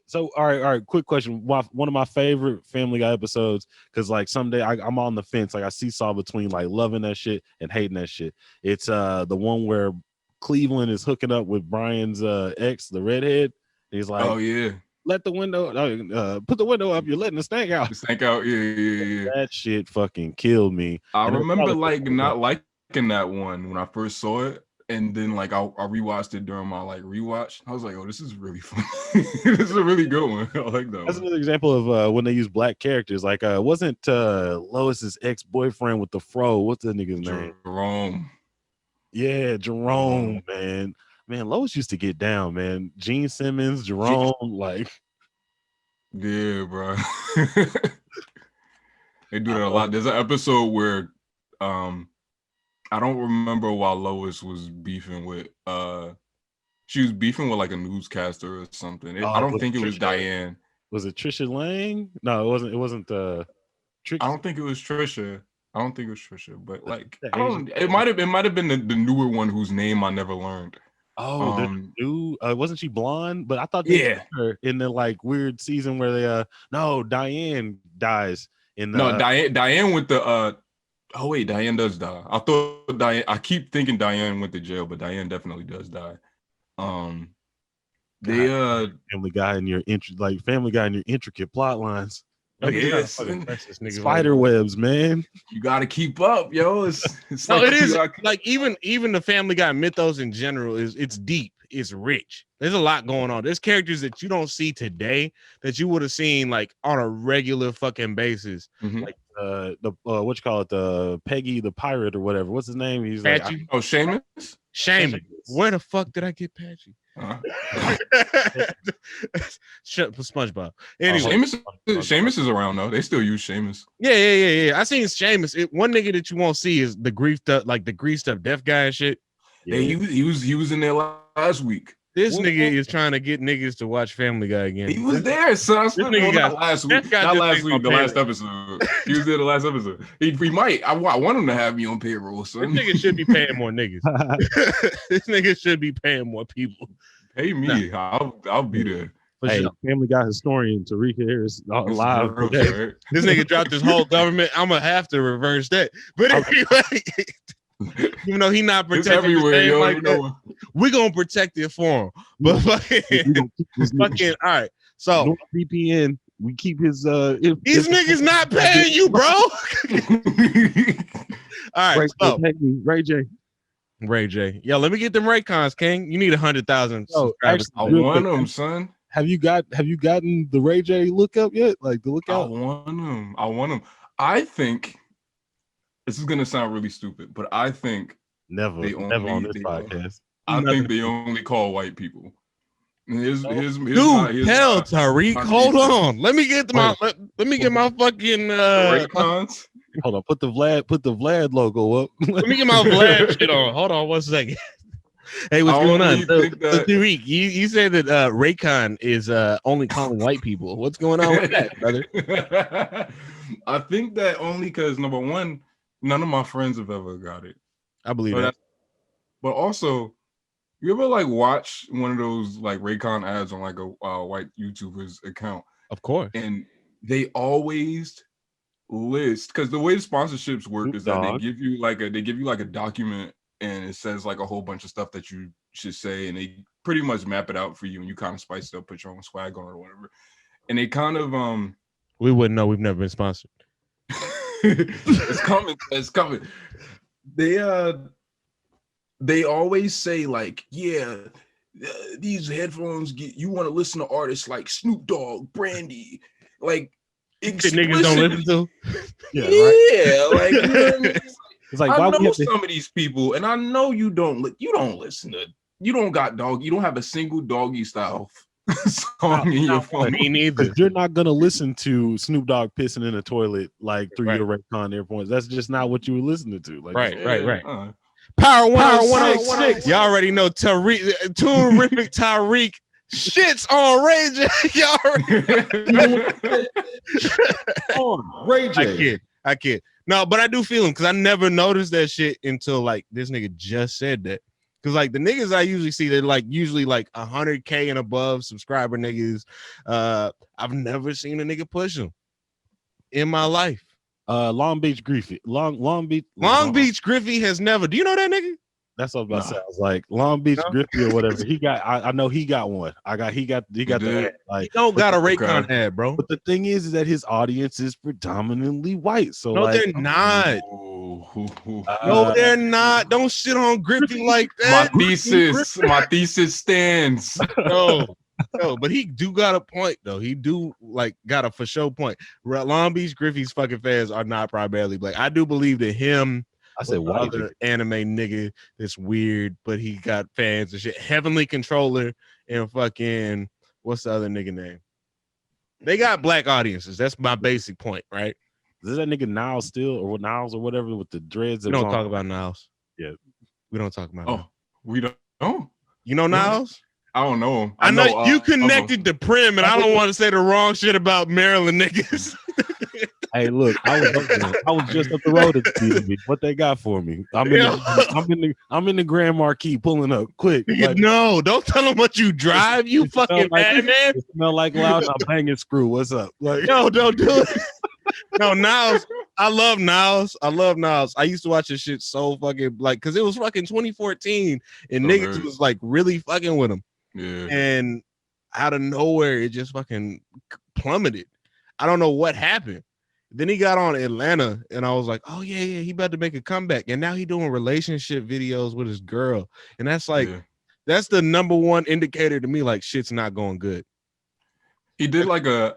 so all right. Quick question. One of my favorite Family Guy episodes, because like someday I'm on the fence. Like I seesaw between like loving that shit and hating that shit. It's the one where Cleveland is hooking up with Brian's ex, the redhead. He's like, oh yeah, let the window, put the window up. You're letting the stank out. The stank out. Yeah. That shit fucking killed me. I remember like not liking that one when I first saw it. And then like I rewatched it during my like rewatch. I was like, oh, this is really fun. This is a really good one. I like that. That's another example of when they use black characters. Like wasn't Lois's ex-boyfriend with the fro? What's the nigga's name? Jerome. Yeah, Jerome, man. Man, Lois used to get down, man. Gene Simmons, Jerome, like. Yeah, bro. They do that a lot. There's an episode where I don't remember why Lois was beefing with she was beefing with like a newscaster or something. I don't think it was Diane. Was it Trisha Lang? No, it wasn't I don't think it was Trisha. But like it might have been the newer one whose name I never learned. Oh, the new wasn't she blonde? But I thought her in the like weird season where they Diane dies in the Diane with the oh wait, Diane does die. I keep thinking Diane went to jail, but Diane definitely does die. Family Guy in your intricate plot lines. Yes. Spider webs, man. You got to keep up, yo. It's no, it is like even the Family Guy mythos in general it's deep, it's rich. There's a lot going on. There's characters that you don't see today that you would have seen like on a regular fucking basis. Mm-hmm. Like what you call it, the Peggy the pirate or whatever. What's his name? He's Patchy. Like, Seamus. Where the fuck did I get Patchy? Shut for SpongeBob. Anyway, Seamus is around though. They still use Seamus. Yeah. I seen Seamus. One nigga that you won't see is the greased up deaf guy and shit. Yeah, he was in there last week. This nigga is trying to get niggas to watch Family Guy again. He was there, son. Not last week. The last episode. He was there the last episode. He might. I want him to have me on payroll, son. This nigga should be paying more niggas. This nigga should be paying more people. Pay me. Nah. I'll be there. Hey, Family Guy historian Tariq here is live. Right? This nigga dropped his whole government. I'm gonna have to reverse that. But anyway. Even though he not protecting like that, we're gonna protect it for him. But fucking all right. So VPN, we keep his these niggas not paying you, bro. All right, so Ray J. Yo, let me get them Raycons, King. You need 100,000 subscribers. I want them, son. Have you gotten the Ray J lookup yet? Like the lookout? I want them. I think this is gonna sound really stupid, but I think never on this podcast. I think they only call white people. Here's Tariq, hold on. Let me get my fucking Raycons. Hold on, put the Vlad logo up. Let me get my Vlad shit on. Hold on 1 second. Hey, what's going on? Tariq, you said that Raycon is only calling white people. What's going on with that, brother? I think that only because number one, none of my friends have ever got it. I believe that. But also, you ever like watch one of those like Raycon ads on like a white YouTuber's account? Of course. And they always list, because the way the sponsorships work is that they give you like a document and it says like a whole bunch of stuff that you should say, and they pretty much map it out for you, and you kind of spice it up, put your own swag on it or whatever. And they kind of we wouldn't know. We've never been sponsored. It's coming. They always say like, yeah, these headphones you want to listen to artists like Snoop Dogg, Brandy, like niggas don't listen to. Yeah, right? Like, you know what I mean? It's like, I why know some of these people, and I know you don't listen to. You don't have a single doggy style song in your phone. Me neither. Because you're not gonna listen to Snoop Dogg pissing in a toilet like through your Raycon earphones. That's just not what you were listening to. Like, right. Power 106. You already know Tariq, Toonrific Tariq shits on Ray J. Y'all already. Ray J. I kid. No, but I do feel him because I never noticed that shit until like this nigga just said that. Because like the niggas I usually see, they're like usually like 100K and above subscriber niggas. I've never seen a nigga push them in my life. Long Beach Griffey. Long Beach Griffey has never. Do you know that nigga? That's what I was about to say. I was like Long Beach Griffey or whatever. He got. I know he got one. He got the ad. Like he don't got a Raycon ad, bro. But the thing is that his audience is predominantly white. So no, like, they're not. No, they're not. Don't shit on Griffey like that. My thesis stands. No, but he do got a point though. He do like got a for sure point. Long Beach Griffey's fucking fans are not primarily black. I do believe that him. I said white anime nigga that's weird, but he got fans and shit. Heavenly Controller and fucking what's the other nigga name? They got black audiences. That's my basic point, right? Is that nigga Niles still or Niles or whatever with the dreads? We don't talk about Niles. Yeah, we don't talk about. Oh, we don't. Oh, you know Niles? I don't know him. I know you connected to Prim, and I don't want to say the wrong shit about Maryland niggas. Hey, look, I was just up the road at the BDB. What they got for me? I'm in the Grand Marquis pulling up quick. Like, no, don't tell them what you drive. You fucking madman. It smell like loud. I'm banging screw. What's up? Like, no, don't do it. No, Niles. I love Niles. I used to watch this shit so fucking like because it was fucking 2014 and niggas was like really fucking with him. Yeah. And out of nowhere, it just fucking plummeted. I don't know what happened. Then he got on Atlanta, and I was like, "Oh yeah, he about to make a comeback." And now he doing relationship videos with his girl, and that's like, that's the number one indicator to me, like shit's not going good. He did like I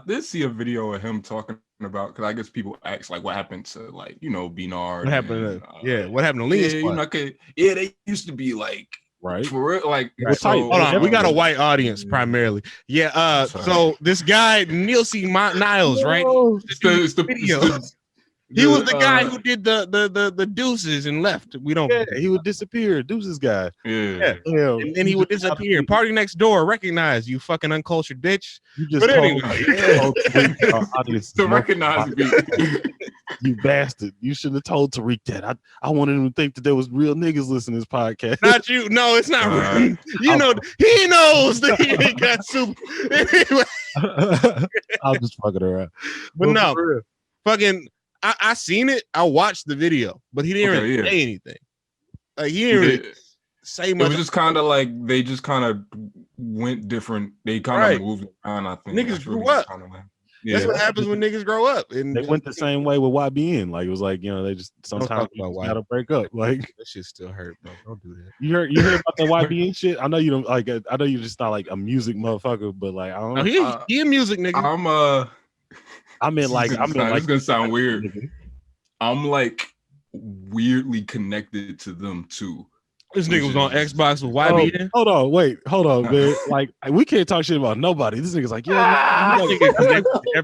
did see a video of him talking about because I guess people ask like, what happened to like Beanard? What happened? What happened to Lean? They used to be like. Right. For real, like so, hold on, we got a white audience primarily. Yeah. So this guy Neil C. Niles, right? It's the video. He was the guy who did the deuces and left. We don't. Yeah, he would disappear. Deuces guy. Yeah. And then he would disappear. Party next door. Recognize you, fucking uncultured bitch. You just to recognize me. You bastard. You should have told Tariq that. I wanted him to think that there was real niggas listening to this podcast. Not you. No, it's not real. You know, he knows that he ain't got super. Anyway. I'll just fucking around. But no, fucking. I seen it. I watched the video, but he didn't really say anything. Like he didn't really say much. It was just kind of like they just kind of went different. They kind of moved around. I think niggas grew up. That's what happens when niggas grow up. And they went the same way with YBN. Like it was like they just sometimes gotta break up. Like that shit still hurt, bro. Don't do that. You heard about the YBN shit? I know you don't like. I know you're just not like a music motherfucker, but like I don't know. He a music nigga. I mean, it's gonna sound weird. I'm like weirdly connected to them too. This nigga was on Xbox with YB. Hold on, man. Like we can't talk shit about nobody. This nigga's like,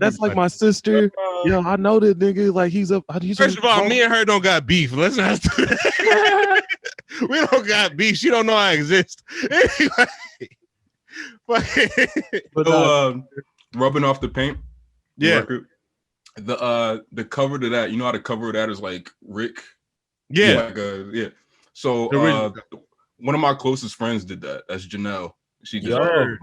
that's like my sister. I know that nigga. Like he's up. First of all, me and her don't got beef. Let's not. We don't got beef. She don't know I exist. Anyway, but rubbing off the paint. Yeah. The cover to that, you know how the cover of that is like Rick? Yeah. So one of my closest friends did that. That's Janelle. She does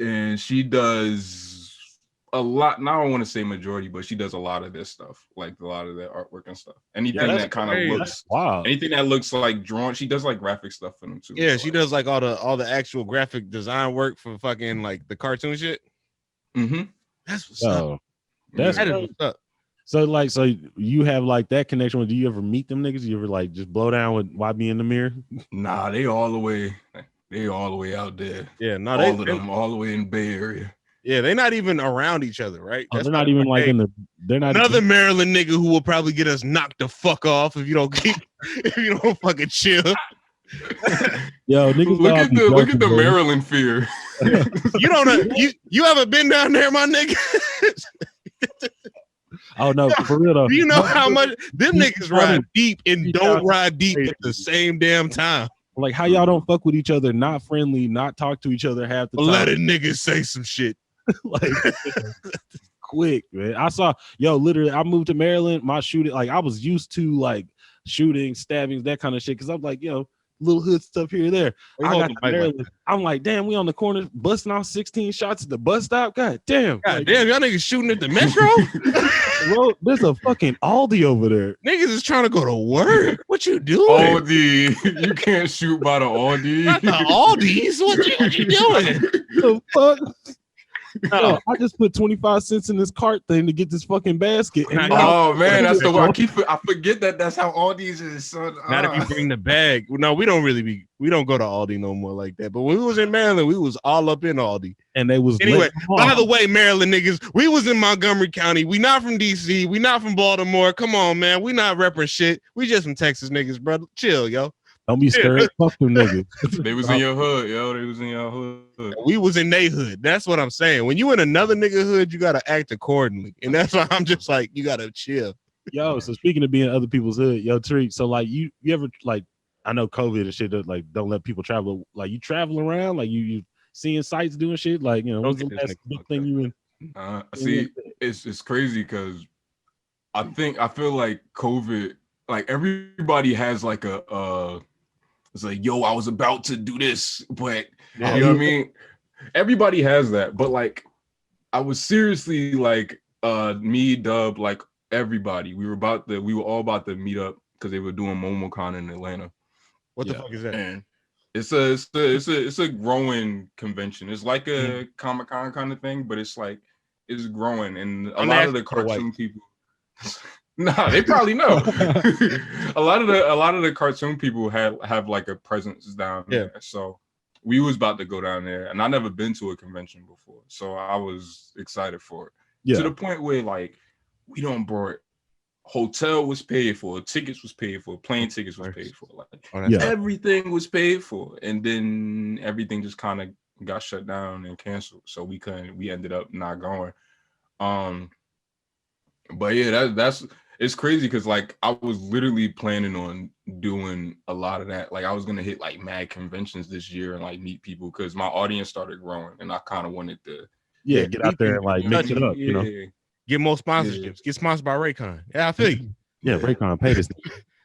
and she does a lot. Now I don't want to say majority, but she does a lot of this stuff, like a lot of that artwork and stuff. Anything that kind of looks anything that looks like drawn, she does like graphic stuff for them too. Yeah, she does like all the actual graphic design work for fucking like the cartoon shit. Mm-hmm. That's what's up. That is what's up. So you have like that connection with, do you ever meet them niggas? You ever like just blow down with YB in the mirror? Nah, they all the way out there. Yeah, all of them all the way in Bay Area. Yeah, they're not even around each other, right? They're not even like in the. They're not another Maryland nigga who will probably get us knocked the fuck off if you don't fucking chill. Yo, niggas look at the Maryland fear. You don't know, you ever been down there, my nigga? Oh no, for real though. Do you know how much them niggas ride deep and don't ride deep at the same damn time? Like how y'all don't fuck with each other, not friendly, not talk to each other half the time. Let a nigga say some shit. Like quick, man. I saw literally I moved to Maryland. My shooting, like I was used to like shooting, stabbings, that kind of shit. Cause I'm like, little hood stuff here and there. I got to Maryland. I'm like, damn, we on the corner busting off 16 shots at the bus stop. God damn. God damn, y'all niggas shooting at the metro? Bro, there's a fucking Aldi over there. Niggas is trying to go to work. What you doing? Aldi. You can't shoot by the Aldi. Not the Aldis. What you doing? The fuck? No, I just put 25 cents in this cart thing to get this fucking basket. And man, that's the one. I forget that's how Aldi's is, son. Not if you bring the bag. No, we don't go to Aldi no more like that. But when we was in Maryland, we was all up in Aldi. And they was anyway. By the way, Maryland niggas, we was in Montgomery County. We not from DC. We not from Baltimore. Come on, man. We not repping shit. We just from Texas niggas, brother. Chill, yo. Don't be scared. Fuck them niggas. They was in your hood, yo. They was in your hood. We was in they hood. That's what I'm saying. When you in another nigga hood, you gotta act accordingly. And that's why I'm just like, you gotta chill. Yo, so speaking of being other people's hood, Tariq, so like you ever like, I know COVID and shit like don't let people travel. Like you travel around, like you seeing sites, doing shit, like what's the last big thing you in? See, it's crazy because I feel like COVID, like everybody has like it's like, yo, I was about to do this, but you know what I mean? Everybody has that, but like I was seriously like me, Dub, like everybody. We were all about to meet up because they were doing MomoCon in Atlanta. What the fuck is that? And it's a growing convention. It's like a Comic-Con kind of thing, but it's growing, and a lot of the cartoon people. Nah, they probably know. a lot of the cartoon people have like a presence down there. So we was about to go down there, and I never been to a convention before, so I was excited for it. Yeah. To the point where like we don't brought hotel was paid for, tickets was paid for, plane tickets was paid for, like everything was paid for, and then everything just kind of got shut down and canceled, so we ended up not going. But yeah, that's it's crazy because like I was literally planning on doing a lot of that. Like I was gonna hit like mad conventions this year and like meet people because my audience started growing, and I kind of wanted to get out there and like mix it up, Get more sponsorships. Get sponsored by Raycon. Yeah, I feel you. Yeah, Raycon pay this.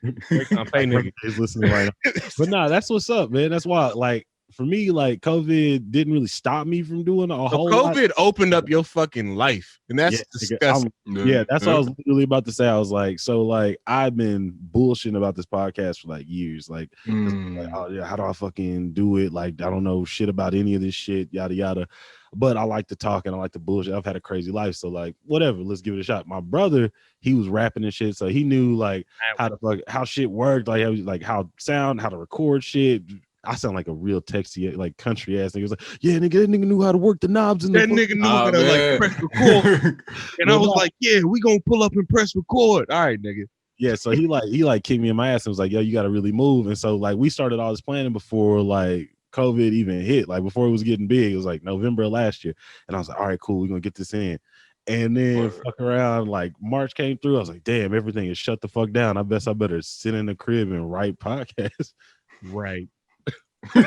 Raycon pay nigga is listening right now. But nah, that's what's up, man. That's why like for me, like COVID didn't really stop me from doing a whole lot. COVID opened up your fucking life, and that's disgusting. That's what I was literally about to say. I was like, so like I've been bullshitting about this podcast for like years. Like, oh yeah, how do I fucking do it? Like, I don't know shit about any of this shit, yada yada. But I like to talk and I like to bullshit. I've had a crazy life, so like whatever, let's give it a shot. My brother, he was rapping and shit, so he knew like how shit worked, like how to record shit. I sound like a real texty, like country ass nigga. He was like, yeah, nigga, that nigga knew how to work the knobs and that nigga knew how to like press record. And I was like, yeah, we gonna pull up and press record. All right, nigga. Yeah, so he kicked me in my ass and was like, yo, you gotta really move. And so like we started all this planning before like COVID even hit, like before it was getting big. It was like November of last year. And I was like, all right, cool, we're gonna get this in. And then fuck around, like March came through. I was like, damn, everything is shut the fuck down. I better sit in the crib and write podcasts. Right. Why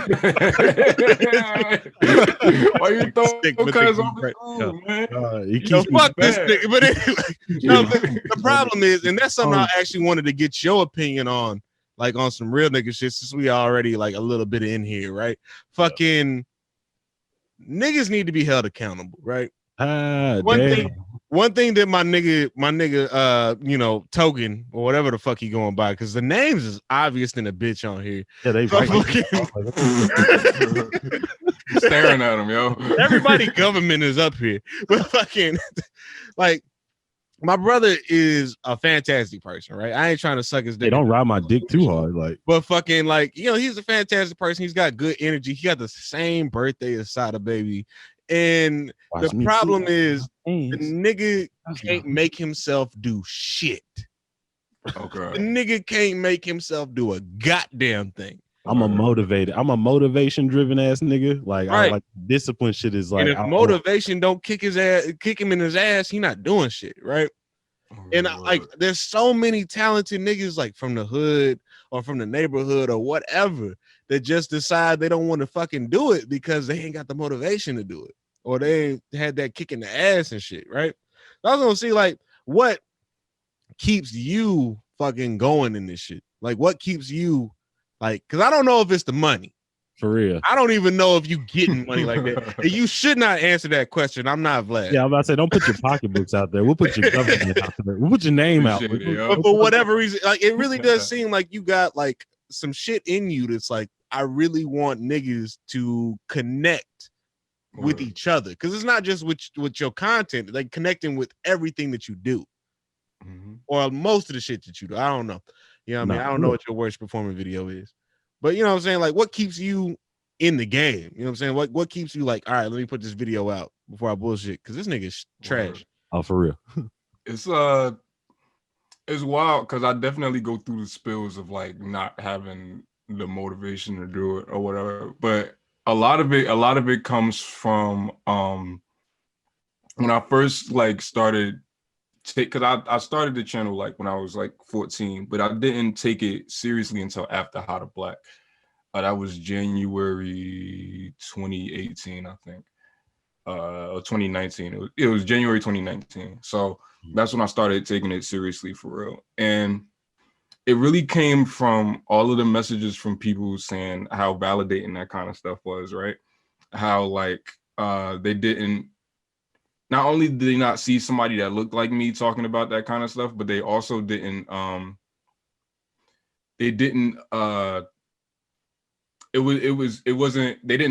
you throwing cuz on the school, man? Fuck this nigga. But anyway, the problem is, and that's something I actually wanted to get your opinion on, like on some real nigga shit, since we already like a little bit in here, right? Fucking niggas need to be held accountable, right? One thing that my nigga, Token or whatever the fuck he going by, because the names is obvious than a bitch on here. Yeah, they staring at him, yo. Everybody government is up here, but fucking like my brother is a fantastic person, right? I ain't trying to suck his dick. They don't ride my dick too hard, like. But fucking like, he's a fantastic person. He's got good energy. He got the same birthday as Sada Baby. And Watch the me problem see is the hands. nigga can't make himself do shit. The Okay. nigga can't make himself do a goddamn thing. I'm a motivation driven ass nigga. Like I Right. like discipline shit is like And if motivation don't kick him in his ass, he not doing shit, right? And like, there's so many talented niggas like from the hood or from the neighborhood or whatever that just decide they don't want to fucking do it because they ain't got the motivation to do it, or they ain't had that kick in the ass and shit, right? So I was gonna see like what keeps you fucking going in this shit. Like what keeps you like, because I don't know if it's the money. for real. I don't even know if you getting money like that. And you should not answer that question. I'm not Vlad. Yeah, I'm about to say, don't put your pocketbooks out there. We'll put your government out there. We'll put your name out. But for whatever reason, like it really does seem like you got like some shit in you that's like, I really want niggas to connect with each other. Because it's not just with your content, like connecting with everything that you do. Or most of the shit that you do. I don't know. You know what I mean? I don't know what your worst performing video is. But you know what I'm saying? Like what keeps you in the game? You know what I'm saying? What keeps you like, all right, let me put this video out before I bullshit, because this nigga's trash. Oh, for real. It's wild because I definitely go through the spills of like not having the motivation to do it or whatever. But a lot of it comes from when I first like started because I started the channel like when I was like 14, but I didn't take it seriously until after How to Black. That was January 2018, I think, or 2019. It was January 2019. So that's when I started taking it seriously for real. And it really came from all of the messages from people saying how validating that kind of stuff was, right? How like they didn't, not only did they not see somebody that looked like me talking about that kind of stuff, but they also didn't they didn't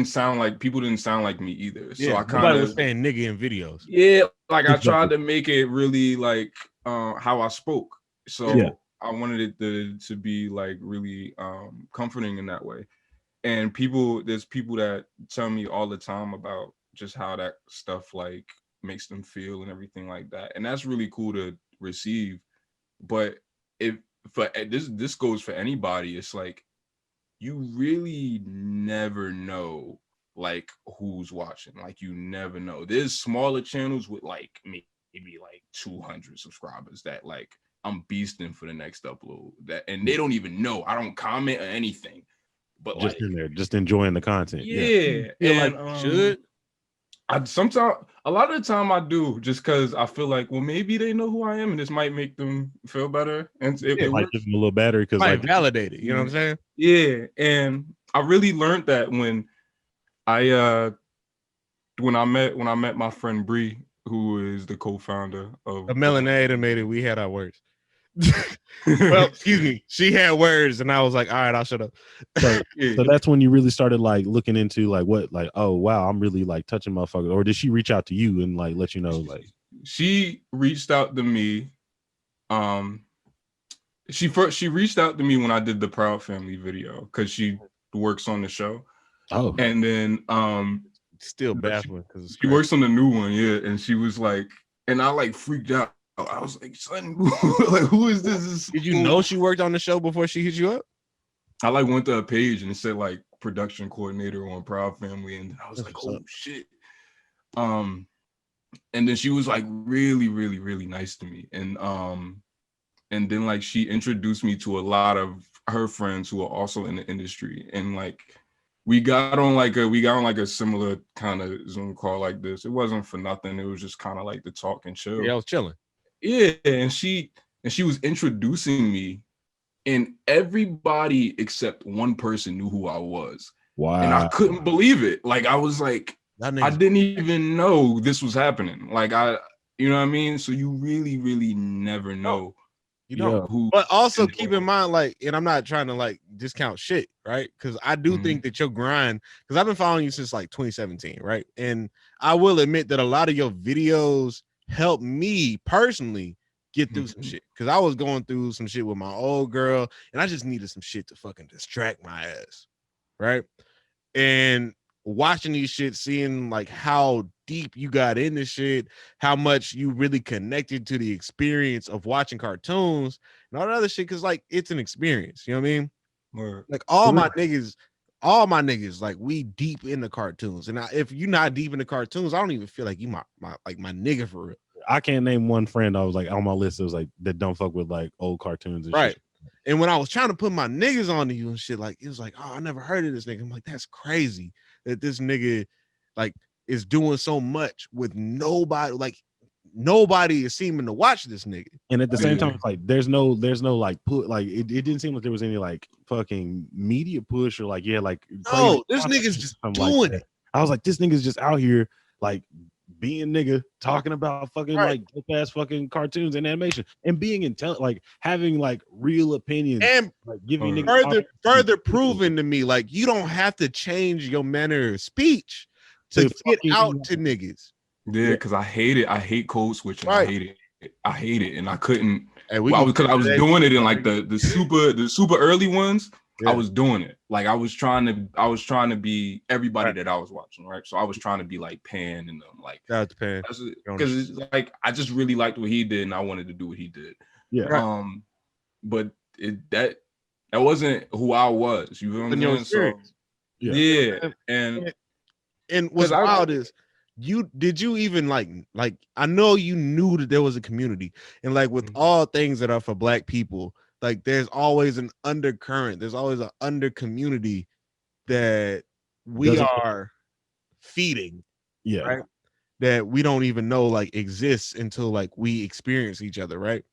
sound like, people didn't sound like me either. So I kind of was saying nigga in videos. Yeah, like I tried to make it really like how I spoke. So I wanted it to be like really comforting in that way. And there's people that tell me all the time about just how that stuff like makes them feel and everything like that. And that's really cool to receive. But if for this goes for anybody, it's like you really never know like who's watching. Like you never know. There's smaller channels with like maybe like 200 subscribers that like I'm beasting for the next upload, that and they don't even know. I don't comment or anything, but just like in there, just enjoying the content. Yeah, and like should I a lot of the time I do, just because I feel like, well, maybe they know who I am and this might make them feel better, and it might give them a little battery because like validate it. You know what I'm saying? Yeah, and I really learned that when I met my friend Bree, who is the co-founder of The Melanated, we had our words. Well, excuse me. She had words, and I was like, all right, I'll shut up. So that's when you really started like looking into like what, like, oh wow, I'm really like touching motherfuckers. Or did she reach out to you and like let you know? Like she reached out to me. She reached out to me when I did the Proud Family video because she works on the show. Oh, and then still baffling because she works on the new one, and she was like, and I like freaked out. I was like, son, like who is this? Did you know she worked on the show before she hit you up? I like went to a page and it said like production coordinator on Proud Family, and I was like, oh shit. And then she was like really, really, really nice to me, and then like she introduced me to a lot of her friends who are also in the industry, and like we got on like a similar kind of Zoom call like this. It wasn't for nothing. It was just kind of like the talk and chill. Yeah, I was chilling. Yeah, and she was introducing me, and everybody except one person knew who I was. Wow. And I couldn't believe it. Like I was like, I didn't even know this was happening. Like you know what I mean? So you really, really never know. You know, but also keep in mind, like, and I'm not trying to like discount shit, right? Because I do think that your grind, because I've been following you since like 2017, right? And I will admit that a lot of your videos helped me personally get through some shit, because I was going through some shit with my old girl, and I just needed some shit to fucking distract my ass, right? And watching these shit, seeing like how deep you got into shit, how much you really connected to the experience of watching cartoons and all that other shit, because like it's an experience, you know what I mean? Word. Like all my niggas, like we deep into cartoons. And if you're not deep into cartoons, I don't even feel like you my nigga for real. I can't name one friend I was like on my list that was like that don't fuck with like old cartoons and right. shit. And when I was trying to put my niggas on to you and shit, like it was like, oh, I never heard of this nigga. I'm like, that's crazy that this nigga like is doing so much with nobody. Like nobody is seeming to watch this nigga. And at the same time, it's like there's no like put like it didn't seem like there was any like fucking media push or like like no, this nigga's just doing it. I was like, this nigga's just out here like being nigga talking about fucking like dope ass fucking cartoons and animation and being intelligent, like having like real opinions and like giving niggas further proven to me like you don't have to change your manner of speech to get out to niggas. Yeah, because I hate it. I hate code switching. Right. I hate it, and I couldn't. Because I was doing it in like the super early ones. Yeah. I was doing it like I was trying to be everybody that I was watching, right? So I was trying to be like Pan and them, like that's Pan, because it's like I just really liked what he did and I wanted to do what he did. Yeah. But that wasn't who I was. You know what I'm saying? So yeah, and what's wild is did you even like I know you knew that there was a community, and like with all things that are for Black people. Like there's always an undercurrent. There's always an under community that we are feeding. Yeah. Right. That we don't even know like exists until like we experience each other. Right.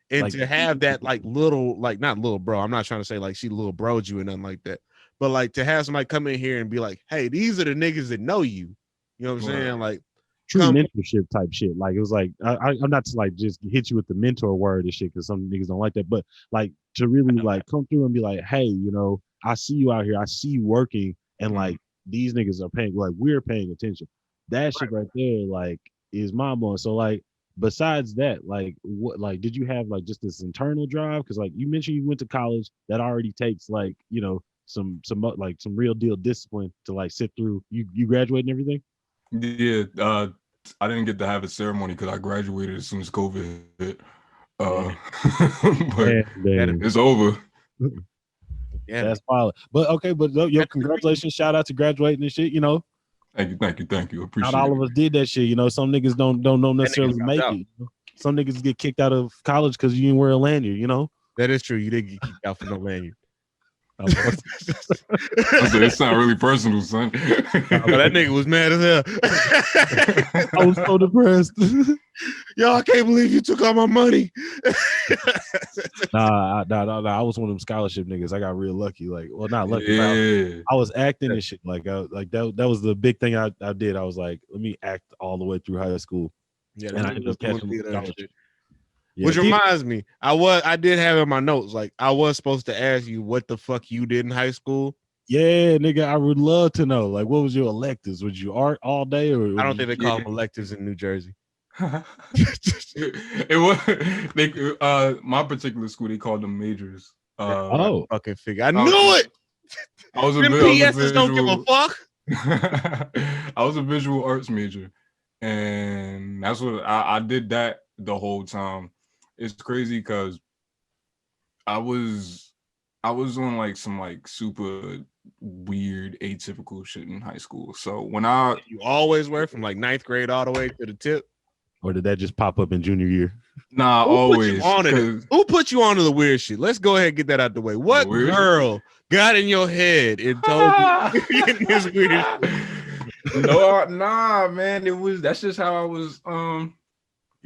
And like, to have that like little, like not little bro. I'm not trying to say like she little broed you and nothing like that. But like to have somebody come in here and be like, hey, these are the niggas that know you. You know what I'm saying? Like true mentorship type shit. Like it was like I'm not to like just hit you with the mentor word and shit because some niggas don't like that, but like to really like come through and be like, hey, you know, I see you out here, I see you working, and like these niggas are paying, like we're paying attention. That shit right there, like, is mind blowing. So like, besides that, like, what, like, did you have like just this internal drive? Because like you mentioned you went to college, that already takes like, you know, some like some real deal discipline to like sit through. You graduate and everything. Yeah, I didn't get to have a ceremony because I graduated as soon as COVID hit. But it's over. Yeah, that's wild. But okay, but yo, congratulations! Shout out to graduating and shit. You know. Thank you. Appreciate it. Not all of us did that shit. You know, some niggas don't necessarily make it. You know? Some niggas get kicked out of college because you didn't wear a lanyard. You know. That is true. You didn't get kicked out for no lanyard. It sounds really personal, son. That nigga was mad as hell. I was so depressed. Yo, I can't believe you took all my money. Nah. I was one of them scholarship niggas. I got real lucky. Like, well, not lucky. Yeah. I was acting and shit. Like, that was the big thing I did. I was like, let me act all the way through high school. Yeah, and I ended up catching scholarship. Yeah. Which reminds me, I did have in my notes, like I was supposed to ask you what the fuck you did in high school. Yeah, nigga, I would love to know. Like, what was your electives? Was you art all day, or I don't think they call them electives in New Jersey. It was my particular school. They called them majors. Fucking figure. I knew it. I was a PSs don't give a fuck. I was a visual arts major, and that's what I did that the whole time. It's crazy because I was on like some like super weird atypical shit in high school. So when you always were from like 9th grade all the way to the tip, or did that just pop up in junior year? Nah, always. Who put you on to the weird shit? Let's go ahead and get that out the way. What girl got in your head and told you getting this weird shit? Nah, man. That's just how I was.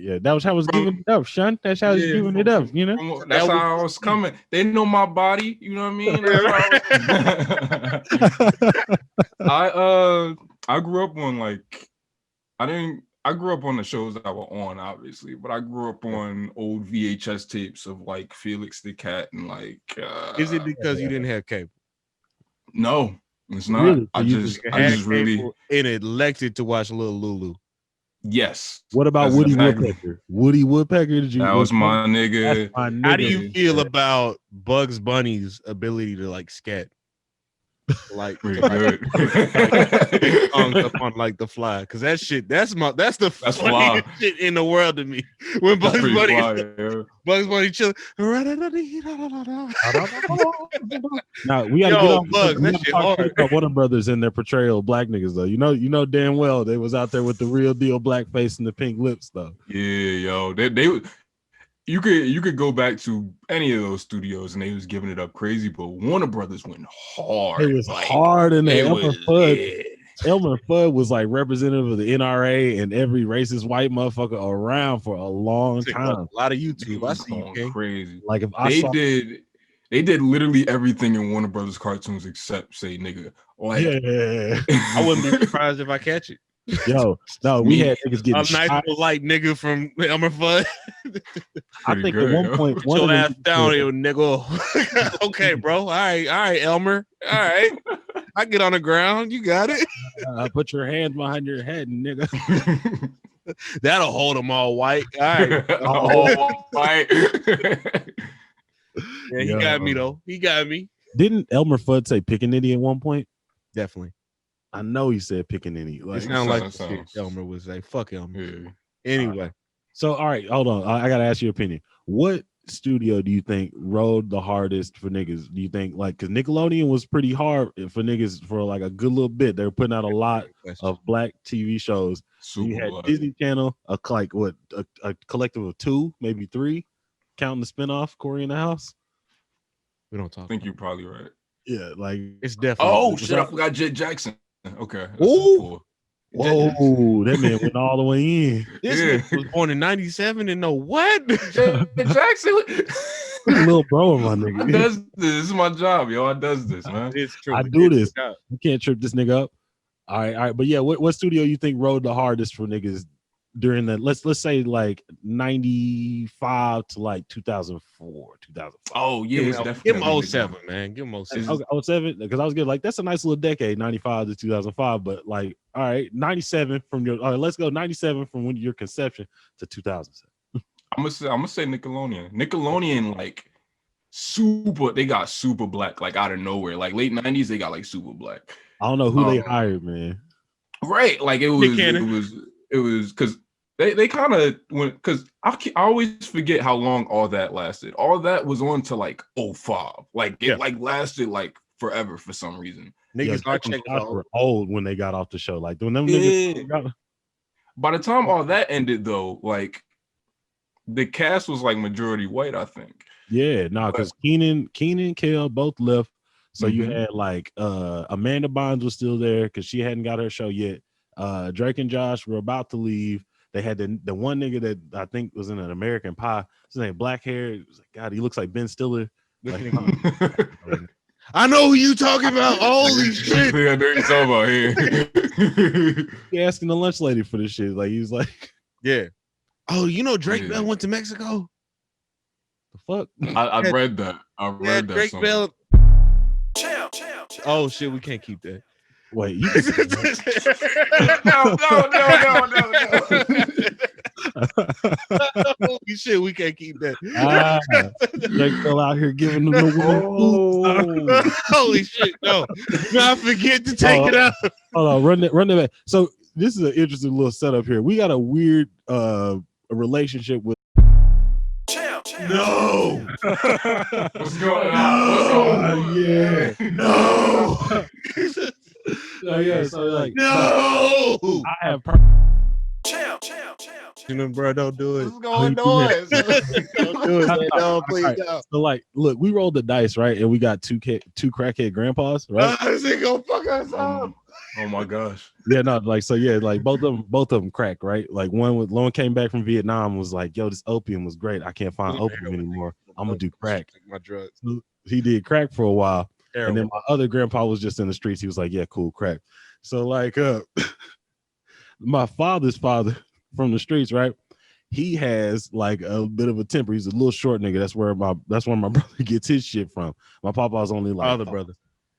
Yeah, that was how I was giving it up, son. That's how I was giving it up, you know. That's how I was coming. They know my body, you know what I mean? I grew up on like I grew up on the shows that were on, obviously, but I grew up on old VHS tapes of like Felix the Cat and like. Is it because you didn't have cable? No, it's not. Really? I just really and elected to watch Little Lulu. Yes. What about Woody Woodpecker? Woody Woodpecker? That was my nigga. How do you feel about Bugs Bunny's ability to like scat? like, Pretty like, good. songs up on like the fly, because that shit, that's the That's funniest fly. shit in the world to me. When That's Bugs pretty Bunny, fly, yeah. Bugs Bunny chilling. Now we gotta get Yo, off. Bugs, We that gotta shit talk hard. about Warner Brothers and their portrayal of black niggas though. You know damn well they was out there with the real deal blackface and the pink lips though. Yeah, yo, they you could go back to any of those studios and they was giving it up crazy, but Warner Brothers went hard. It was like, hard in there. it Elmer was, Fudd, yeah. Elmer Fudd was like representative of the NRA and every racist white motherfucker around for a long Took time. a lot of They YouTube. I was see you, going King. crazy. Like if I They saw, did literally everything in Warner Brothers cartoons except say nigga. Like, yeah, I wouldn't be surprised if I catch it. yo, no, we had niggas getting A nice shot. little light nigga from Elmer Fudd. I pretty think good, at one yo. point, Put one your of ass them down here, nigga. Okay, bro. All right, Elmer. All right. I get on the ground. You got it. put your hands behind your head, nigga. That'll hold them all white. All right. Oh, right. Yeah, he got me though. He got me. Didn't Elmer Fudd say pickaninny at one point? Definitely. I know he said pickaninny. Like, It sounds like the sounds- shit Elmer would say. Fuck Elmer. Yeah. Anyway, so all right, hold on. I gotta ask your opinion. What studio do you think rode the hardest for niggas? Do you think like because Nickelodeon was pretty hard for niggas for like a good little bit? They were putting out a lot of black TV shows. Super You had black. Disney Channel, a collective of 2, maybe 3, counting the spinoff Corey in the House. we don't talk. I think you're probably right. Yeah, like It's definitely. Oh shit, I forgot Jet Jackson. Okay. that's Ooh. 4. whoa, that man went all the way in. This Yeah. nigga was born in '97 and know what? Jet Jackson. Little bro, my I nigga. does this. This is my job, yo. I does this, man. It's true. I We do did this. good job. You can't trip this nigga up. All right. But yeah, what studio you think rode the hardest for niggas during that? Let's say like 95 to like 2004, 2005. Oh yeah, it's Give him definitely 07, man. Give him 07. Okay, 07, because I was good. Like that's a nice little decade, 95 to 2005. But like, all right, 97 from your. All right, let's go 97 from when your conception to 2007. I'm gonna say Nickelodeon. Nickelodeon, like super. They got super black, like out of nowhere. Like late 90s, they got like super black. I don't know who they hired, man. Right, like it was because they kind of went because I always forget how long all that lasted. All that was on to like 05. Like it like lasted like forever for some reason. Niggas Yeah, are checking out. were old when they got off the show. Like when them Yeah. niggas got, By the time all that ended, though, like the cast was like majority white, I think. yeah, no, because Keenan and Kel both left. So you Mhm. had like Amanda Bynes was still there because she hadn't got her show yet. Drake and Josh were about to leave. They had the one nigga that I think was in an American Pie. His name black hair. It was like, God, he looks like Ben Stiller. Like, I know who you talking about. Holy shit. I know you're talking about here. he asking the lunch lady for this shit. Like he's like, Yeah. Oh, you know Drake Yeah. Bell went to Mexico? the fuck? I read that. I Yeah, read that. Drake somewhere. Bell. Oh shit, we can't keep that. Wait, you No. Holy shit, we can't keep that. Drake fell out here giving them the Holy shit, no. I forget to take it out. Hold on, run that back. So this is an interesting little setup here. We got a weird a relationship with No. What's going on? yeah. No. Yeah, so like No. I have You know, bro, don't do it. What's going on? Don't do it, man. No, please Alright. don't. so like look, we rolled the dice, right? And we got two crackhead grandpas, right? This ain't gonna fuck us up. Oh my gosh. Yeah, no, like so yeah, like both of them crack, right? Like one came back from Vietnam, was like, yo, this opium was great. I can't find opium anymore. I'm gonna do crack. Take my drugs. He did crack for a while. Terrible. And then my other grandpa was just in the streets. He was like, yeah, cool, crack. So like my father's father from the streets, right? He has like a bit of a temper. He's a little short nigga. That's where my brother gets his shit from. My papa's only like Other brother.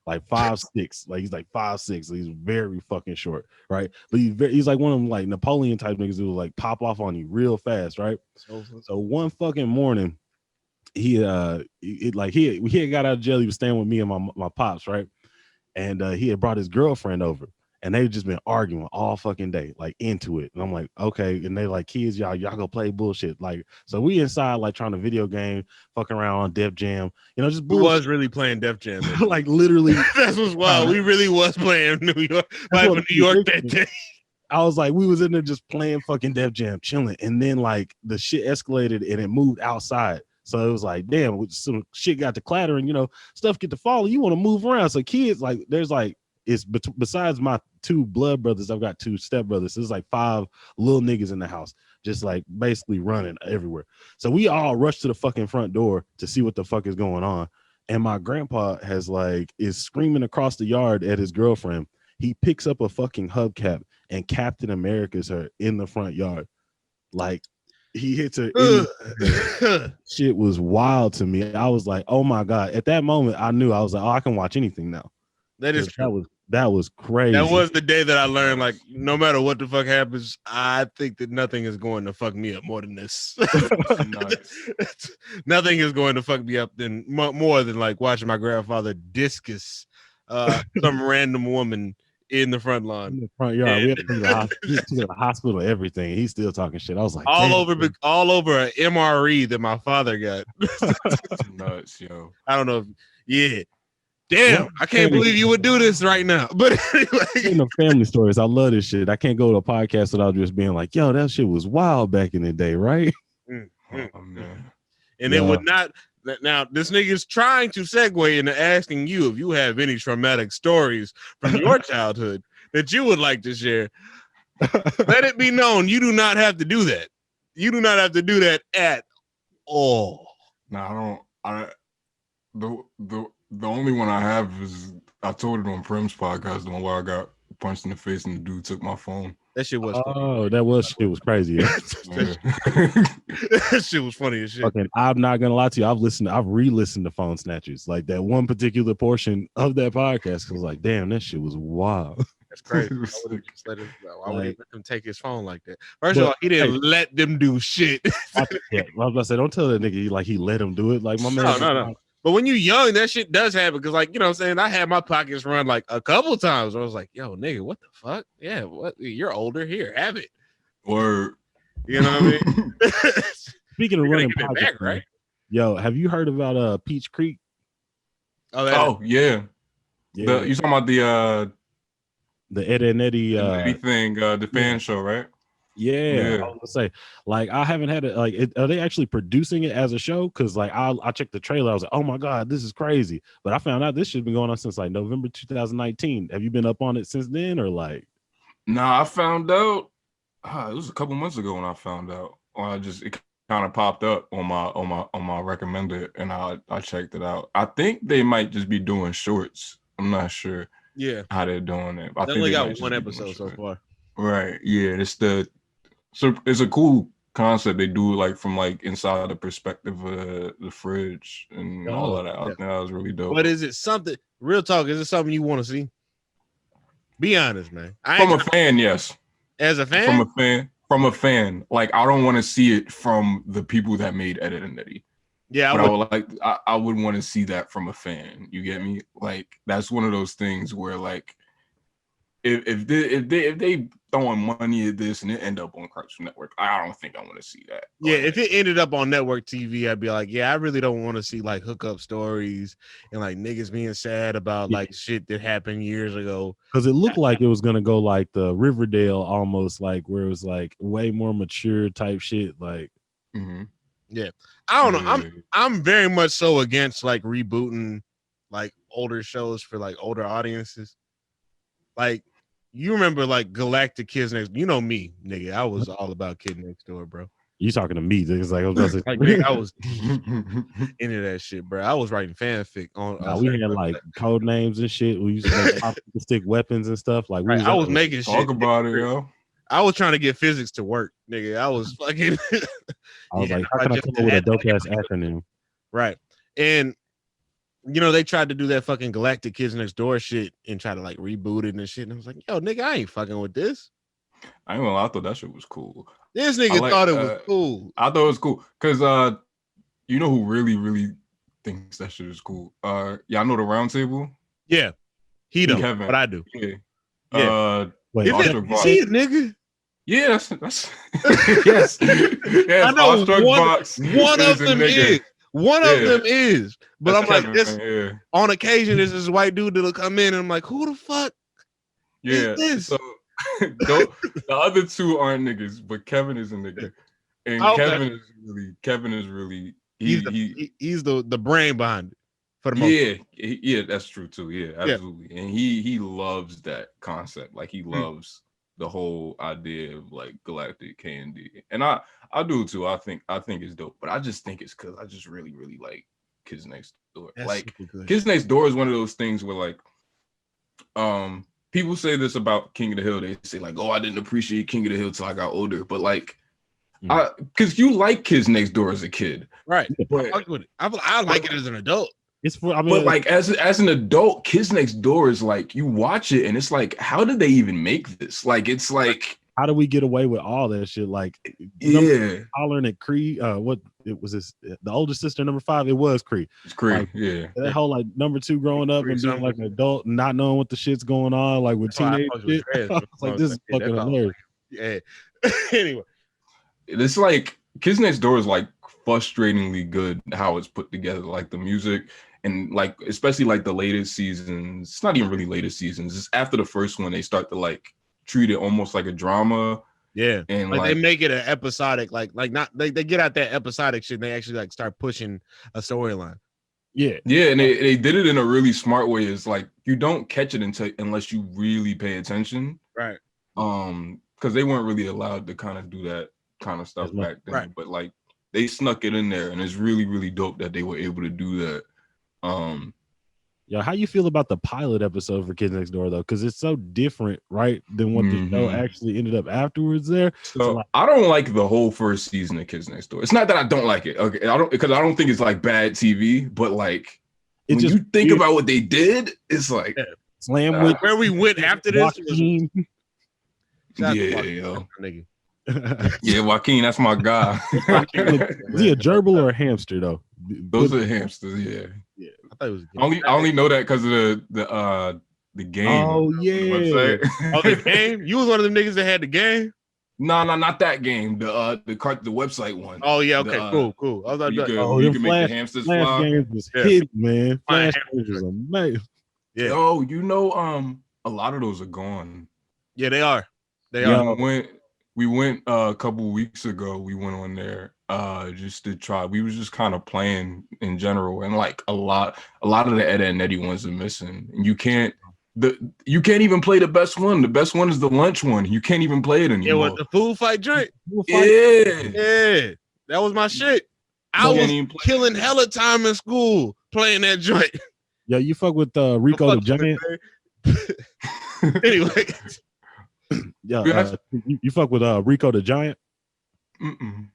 like 5'6". Like he's like 5'6". So he's very fucking short, right? But he's like one of them like Napoleon type niggas who will like pop off on you real fast, right? So one fucking morning, he had got out of jail. He was staying with me and my pops, right? and he had brought his girlfriend over. And they've just been arguing all fucking day, like into it. And I'm like, okay. And they like, kids, y'all go play bullshit. Like, so we inside like trying to video game, fucking around on Def Jam, just bullshit. We was really playing Def Jam. Like literally. That's what's wild. We really was playing New York that day. I was like, we was in there just playing fucking Def Jam, chilling. And then like the shit escalated and it moved outside. So it was like, damn, some shit got to clattering, stuff get to falling. You want to move around. So kids, like, there's like, it's besides my 2 blood brothers, I've got 2 step brothers. There's like 5 little niggas in the house, just like basically running everywhere. So we all rushed to the fucking front door to see what the fuck is going on. And my grandpa is screaming across the yard at his girlfriend. He picks up a fucking hubcap and Captain America's her in the front yard. Like he hits her. Shit was wild to me. I was like, oh my God. At that moment, I knew. I was like, oh, I can watch anything now. That is true. That was crazy. That was the day that I learned, like, no matter what the fuck happens, I think that nothing is going to fuck me up more than this. Nothing is going to fuck me up more than like watching my grandfather discus some random woman in the front lawn. In the front yard. We had to go to the hospital, everything. He's still talking shit. I was like, all over an MRE that my father got. Nuts, yo. I don't know if, damn, I can't believe you would do this right now. But anyway. The family stories, I love this shit. I can't go to a podcast without just being like, yo, that shit was wild back in the day, right? Oh, man. And it would not. Now, this nigga is trying to segue into asking you if you have any traumatic stories from your childhood that you would like to share. Let it be known, you do not have to do that. You do not have to do that at all. No, I don't. The only one I have is I told it on Prim's podcast, the one where I got punched in the face and the dude took my phone. That shit was funny. Oh, that was crazy. Yeah. That shit was funny as shit. Okay, I'm not gonna lie to you. I've re-listened to Phone Snatchers, like that one particular portion of that podcast. I was like, damn, that shit was wild. That's crazy. Why would he let them take his phone like that? First of all, he didn't let them do shit. I was about to say, don't tell that nigga like he let him do it. Like my man. No. But when you young, that shit does happen because, like, you know what I'm saying? I had my pockets run like a couple times. I was like, yo, nigga, what the fuck? Yeah, what? You're older. Here, have it. Or, you know what I mean? Speaking of running pockets, back, right? Yo, have you heard about Peach Creek? Oh yeah. You talking about the Ed and Eddie thing, the fan show, right? Yeah, I was gonna say, like, I haven't had it. Like, are they actually producing it as a show? Because, like, I checked the trailer. I was like, oh my God, this is crazy. But I found out this shit's been going on since like November 2019. Have you been up on it since then, or like? Nah, I found out. It was a couple months ago when I found out. Or it kind of popped up on my recommended, and I checked it out. I think they might just be doing shorts. I'm not sure. Yeah, how they're doing it. I they only got one episode so far. Right. Yeah. So it's a cool concept. They do like from like inside the perspective of the fridge and all of that. I think that was really dope. But is it something? Real talk. Is it something you want to see? Be honest, man. From a fan, yes. As a fan? From a fan. Like, I don't want to see it from the people that made Ed and Eddie. Yeah, I would want to see that from a fan. You get me? Like, that's one of those things where, like, if they throwing money at this and it end up on Cartoon Network, I don't think I want to see that. Yeah, if it ended up on network TV, I'd be like, yeah, I really don't want to see like hookup stories and like niggas being sad about like shit that happened years ago. Because it looked like it was gonna go like the Riverdale, almost like where it was like way more mature type shit. Like, yeah, I don't know. I'm very much so against like rebooting like older shows for like older audiences. Like, you remember like Galactic Kids Next? You know me, nigga. I was all about Kid Next Door, bro. You talking to me? It's like I was into that shit, bro. I was writing fanfic on. We had like code names and shit. We used to make popsicle stick weapons and stuff. Like, I was making shit. Talk about it, yo. I was trying to get physics to work, nigga. I was fucking. I was like, how can I come up with a dope ass acronym? Right, and. You know, they tried to do that fucking Galactic Kids Next Door shit and try to like reboot it and shit. And I was like, yo, nigga, I ain't fucking with this. I ain't gonna lie, I thought that shit was cool. This nigga thought it was cool. I thought it was cool. Cause you know who really, really thinks that shit is cool? Y'all know the Round Table? Yeah. He don't, Kevin. but I do. Yeah. Yeah. Wait, Is Awestruck it Box. he, nigga? Yeah, that's yes. Yes, I know Awestruck Box one of is a them nigga. is. One of them is. But That's I'm like, Kevin, this yeah. on occasion, there's this white dude that'll come in and I'm like, who the fuck Yeah. is this? So the other two aren't niggas, but Kevin is a nigga. And Okay. Kevin is really he's the brain behind it for the most part. yeah, that's true too. Yeah, absolutely. And he loves that concept. Like he loves the whole idea of like galactic candy. And I do too. I think it's dope. But I just think it's because I just really, really like Kids Next Door. That's like super good. Kids Next Door is one of those things where like people say this about King of the Hill. They say like, oh, I didn't appreciate King of the Hill till I got older. But like because you like Kids Next Door as a kid. Right. But, I like it as an adult. It's for, I mean, but like as an adult, Kids Next Door is like you watch it and it's like, how did they even make this? Like it's like, how do we get away with all that shit? Like, hollering at Cree. What it was this? The older sister, number 5. It was Cree. It's Cree. Like, yeah. That whole like number 2 growing up and being like an adult, not knowing what the shit's going on, like with teenage shit. Like this is fucking hilarious. Yeah. Anyway, it's like Kids Next Door is like frustratingly good how it's put together, like the music and like especially like the latest seasons. It's not even really latest seasons. It's after the first one they start to like treat it almost like a drama. Yeah, and like they make it an episodic, like not they get out that episodic shit. And they actually like start pushing a storyline. Yeah, and they did it in a really smart way. It's like you don't catch it unless you really pay attention, right? Because they weren't really allowed to kind of do that kind of stuff back then. Right. But like they snuck it in there, and it's really, really dope that they were able to do that. Yeah, how you feel about the pilot episode for Kids Next Door though? Because it's so different, right, than what the show actually ended up afterwards. There, so like, I don't like the whole first season of Kids Next Door. It's not that I don't like it. Okay, I don't think it's like bad TV, but like when you think about what they did, it's like Slam with where we went after this. Yeah, yo. Yeah, Joaquin, that's my guy. Is he a gerbil or a hamster though? Those are hamsters. Yeah. I thought it was. I only know that because of the game. Oh yeah. Oh, the game. You was one of them niggas that had the game. No, not that game. The website one. Oh yeah. Okay. Cool. I was like, you can make the hamsters fly. Games was hidden, man. Flash games was amazing. Yeah. Oh, a lot of those are gone. Yeah, they are. They are. We went a couple weeks ago. We went on there just to try. We was just kind of playing in general, and like a lot of the Ed and Eddie ones are missing. And you can't even play the best one. The best one is the lunch one. You can't even play it anymore. Yeah, with the food fight joint. Yeah, that was my shit. I was killing hella time in school playing that joint. Yeah, you fuck with Rico the Giant. Anyway. Yeah, you fuck with Rico the Giant. Mm-mm.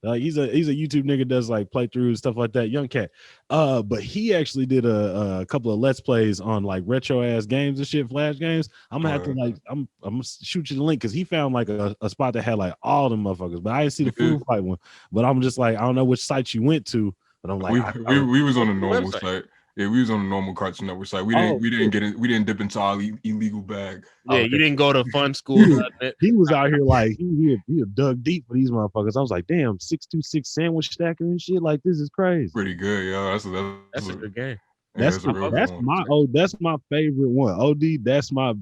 He's a YouTube nigga, does like playthroughs, stuff like that. Young cat. But he actually did a couple of let's plays on like retro ass games and shit, flash games. I'm gonna have to like I'm gonna shoot you the link because he found like a spot that had like all them motherfuckers. But I didn't see the food fight one. But I'm just like, I don't know which site you went to. But I'm like, we was on a normal site. Yeah, we was on a normal Cartoon Network site. We didn't dip into our illegal bag. Yeah, you didn't go to fun school. He was out here like he dug deep for these motherfuckers. I was like, damn, 626 sandwich stacker and shit. Like this is crazy. Pretty good, yo. That's a good game. Yeah, that's my favorite one. OD, that's my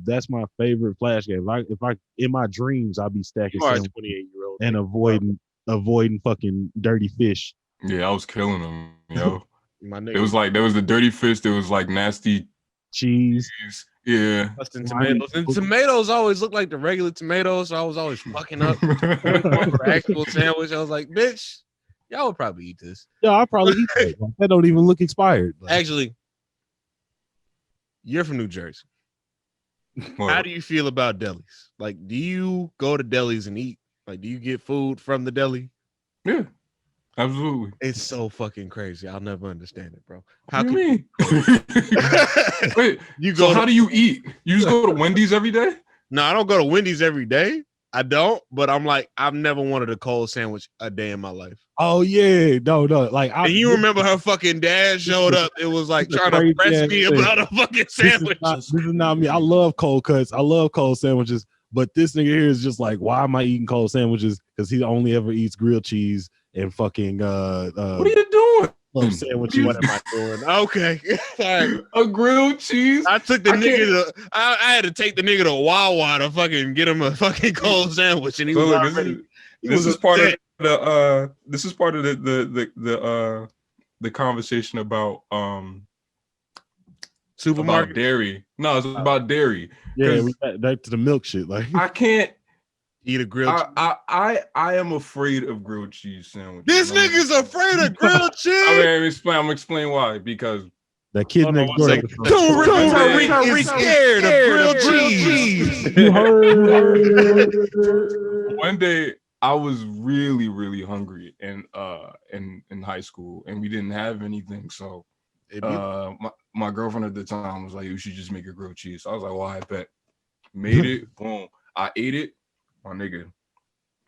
favorite flash game. Like if I in my dreams I'll be stacking 28-year-old and avoiding fucking dirty fish. Yeah, I was killing them, yo. It was like there was the dirty fish. There was like nasty cheese. Yeah, busting tomatoes. And tomatoes always look like the regular tomatoes. So I was always fucking up. For actual sandwich, I was like, bitch, y'all would probably eat this. Yeah, I'll probably eat that. Like, that don't even look expired. Like, actually, you're from New Jersey. How do you feel about delis? Like, do you go to delis and eat? Like, do you get food from the deli? Yeah. Absolutely. It's so fucking crazy. I'll never understand it, bro. How do you mean? Wait, how do you eat? You just go to Wendy's every day? No, I don't go to Wendy's every day. I don't, but I'm like, I've never wanted a cold sandwich a day in my life. Oh yeah, no. Like, And you remember her fucking dad showed up. It was like trying to press me about a fucking sandwich. This is not me. I love cold cuts. I love cold sandwiches. But this nigga here is just like, why am I eating cold sandwiches? Because he only ever eats grilled cheese and fucking what are you doing? Sandwiches. What am I doing? Okay. All right. A grilled cheese. I took the nigga to I had to take the nigga to Wawa to fucking get him a fucking cold sandwich, and he was already. This is part of the this is part of the conversation about supermarket about dairy. No, it's about dairy. Yeah, we got back to the milk shit. Like, I can't eat a grilled cheese. I am afraid of grilled cheese sandwiches. This nigga's afraid of grilled cheese. I'm gonna explain why. Because that kid next door. Toonrific is scared of grilled cheese. You heard? One day I was really hungry in high school, and we didn't have anything. So my girlfriend at the time was like, "You should just make a grilled cheese." So I was like, "Well, I bet." Made it. Boom. I ate it. My nigga,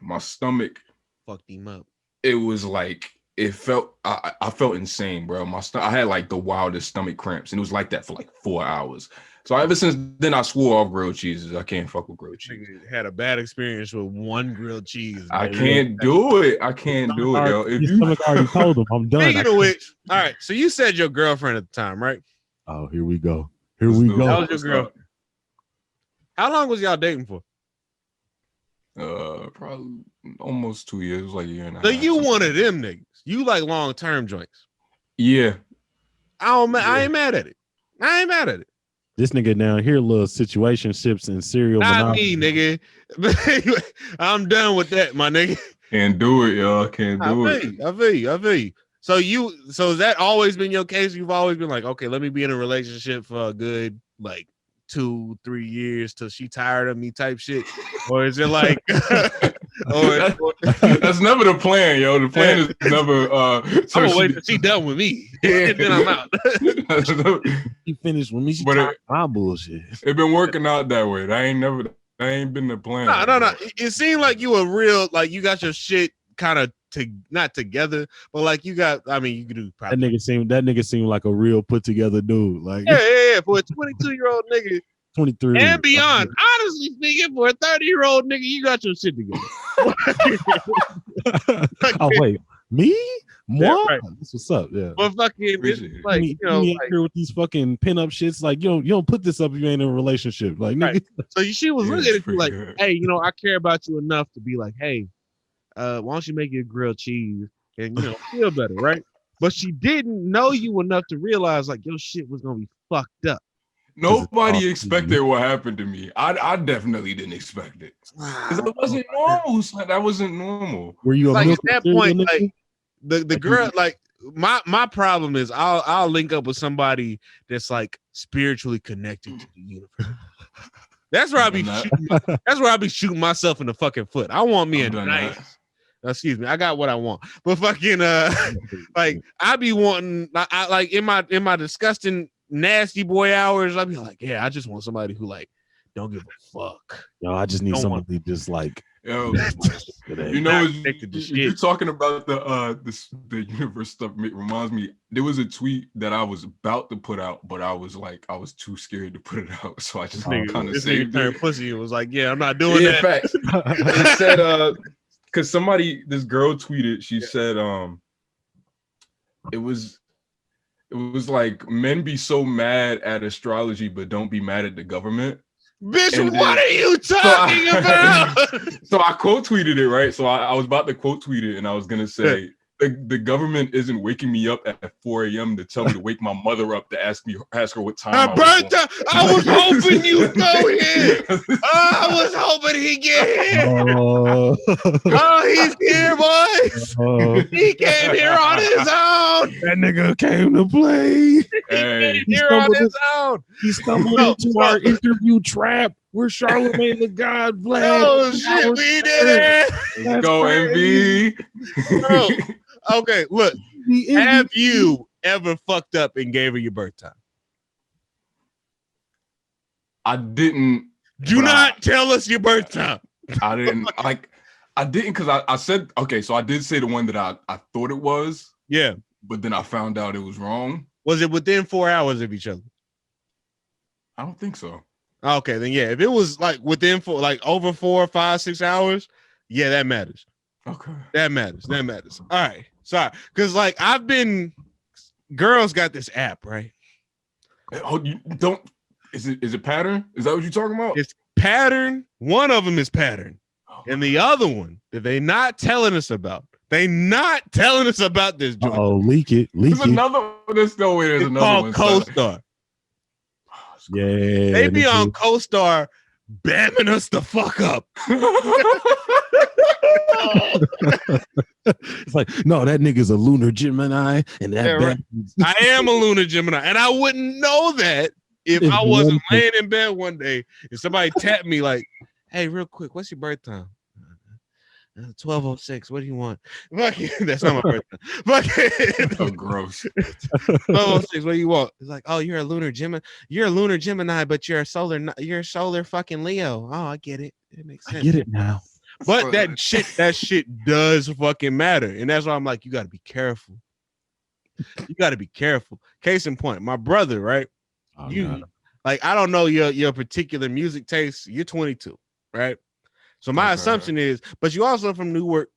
my stomach fucked him up. It was like I felt insane, bro. I had like the wildest stomach cramps, and it was like that for like 4 hours. So ever since then, I swore off grilled cheeses. I can't fuck with grilled cheese. Had a bad experience with one grilled cheese. I can't do it. I can't do it, yo. If you already told him, I'm done. Speaking of which, all right. So you said your girlfriend at the time, right? Oh, here we go. Here we go. That was your girl. How long was y'all dating for? Probably almost 2 years, like a year and a half. So you one of them niggas. You like long-term joints. Yeah. I ain't mad at it. I ain't mad at it. This nigga down here, little situationships and serial. Not me, nigga. I'm done with that, my nigga. Can't do it, y'all. Can't do it. I feel you. So has that always been your case? You've always been like, okay, let me be in a relationship for a good like 2-3 years till she tired of me type shit? Or is it like that's never the plan, yo. The plan is never I'm gonna wait till she done with me. And then I'm out. He finished with me. She my bullshit. It been working out that way. That ain't been the plan. No. It seemed like you were real, like you got your shit kind of not together, but like you got, I mean, you could do probably. That nigga seemed like a real put together dude. Like yeah, for a 22-year-old nigga, 23 and beyond. Honestly speaking, for a 30-year-old nigga, you got your shit together. Oh wait, me? What? Yeah, right. That's what's up. Yeah. But fucking like you know, like, here with these fucking pinup shits. Like you don't put this up if you ain't in a relationship. Like nigga. Right. So she was looking at you like, hey, you know, I care about you enough to be like, hey, why don't you make you a grilled cheese and you know feel better, right? But she didn't know you enough to realize like your shit was gonna be fucked up. Nobody expected what happened to me. I definitely didn't expect it. Because that wasn't normal. Son. That wasn't normal. Were you like at that point, like the girl, like my problem is I'll link up with somebody that's like spiritually connected to the universe. That's where I be shooting myself in the fucking foot. I want me a nice. Excuse me, I got what I want, but fucking like I be wanting, I like in my disgusting nasty boy hours, I'd be like, yeah, I just want somebody who like don't give a fuck. Yo, I just need somebody just like, yo, you know, you're talking about the universe stuff. Reminds me, there was a tweet that I was about to put out, but I was too scared to put it out, so I just kind of saved it. Pussy was like, yeah, I'm not doing that. Facts. It said because this girl tweeted, she said it was like men be so mad at astrology but don't be mad at the government. Bitch, what are you talking about? So I quote tweeted it, right? So I was about to quote tweet it, and I was gonna say the government isn't waking me up at 4 a.m. to tell me to wake my mother up to ask her what time. I was hoping you'd go here. I was hoping he'd get here. Oh, he's here, boys. He came here on his own. That nigga came to play. He came here on his own. He stumbled into our interview trap. We're Charlemagne the God Vlad. Oh shit, we did it. Let's go, MV. Okay, look. Have you ever fucked up and gave her your birth time? I didn't. Do not tell us your birth time. I didn't because I said okay, so I did say the one that I thought it was, Yeah. but then I found out it was wrong. Was it within 4 hours of each other? I don't think so. Okay, then yeah. If it was like within over 4, 5, 6 hours, yeah, that matters. Okay. That matters. All right. Sorry. Because like girls got this app, right? Oh, you don't is it pattern? Is that what you're talking about? It's pattern. One of them is pattern. And the other one that they not telling us about. They not telling us about this joint. Oh, leak it. There's another there's no way there's it's another called one. CoStar. Yeah. They be on CoStar bamming us the fuck up. It's like, no, that nigga's a lunar Gemini, and that right. I am a lunar Gemini, and I wouldn't know that if I wasn't laying in bed one day and somebody tapped me like, "Hey, real quick, what's your birth time?" 12:06. What do you want? That's not my birthday. So gross. 12:06. What do you want? It's like, oh, you're a lunar Gemini. You're a lunar Gemini, but you're a solar fucking Leo. Oh, I get it. It makes sense. I get it now. But that shit does fucking matter, and that's why I'm like, you got to be careful. You got to be careful. Case in point, my brother, right? Oh, like, I don't know your particular music taste. You're 22, right? So my assumption is, but you also from Newark,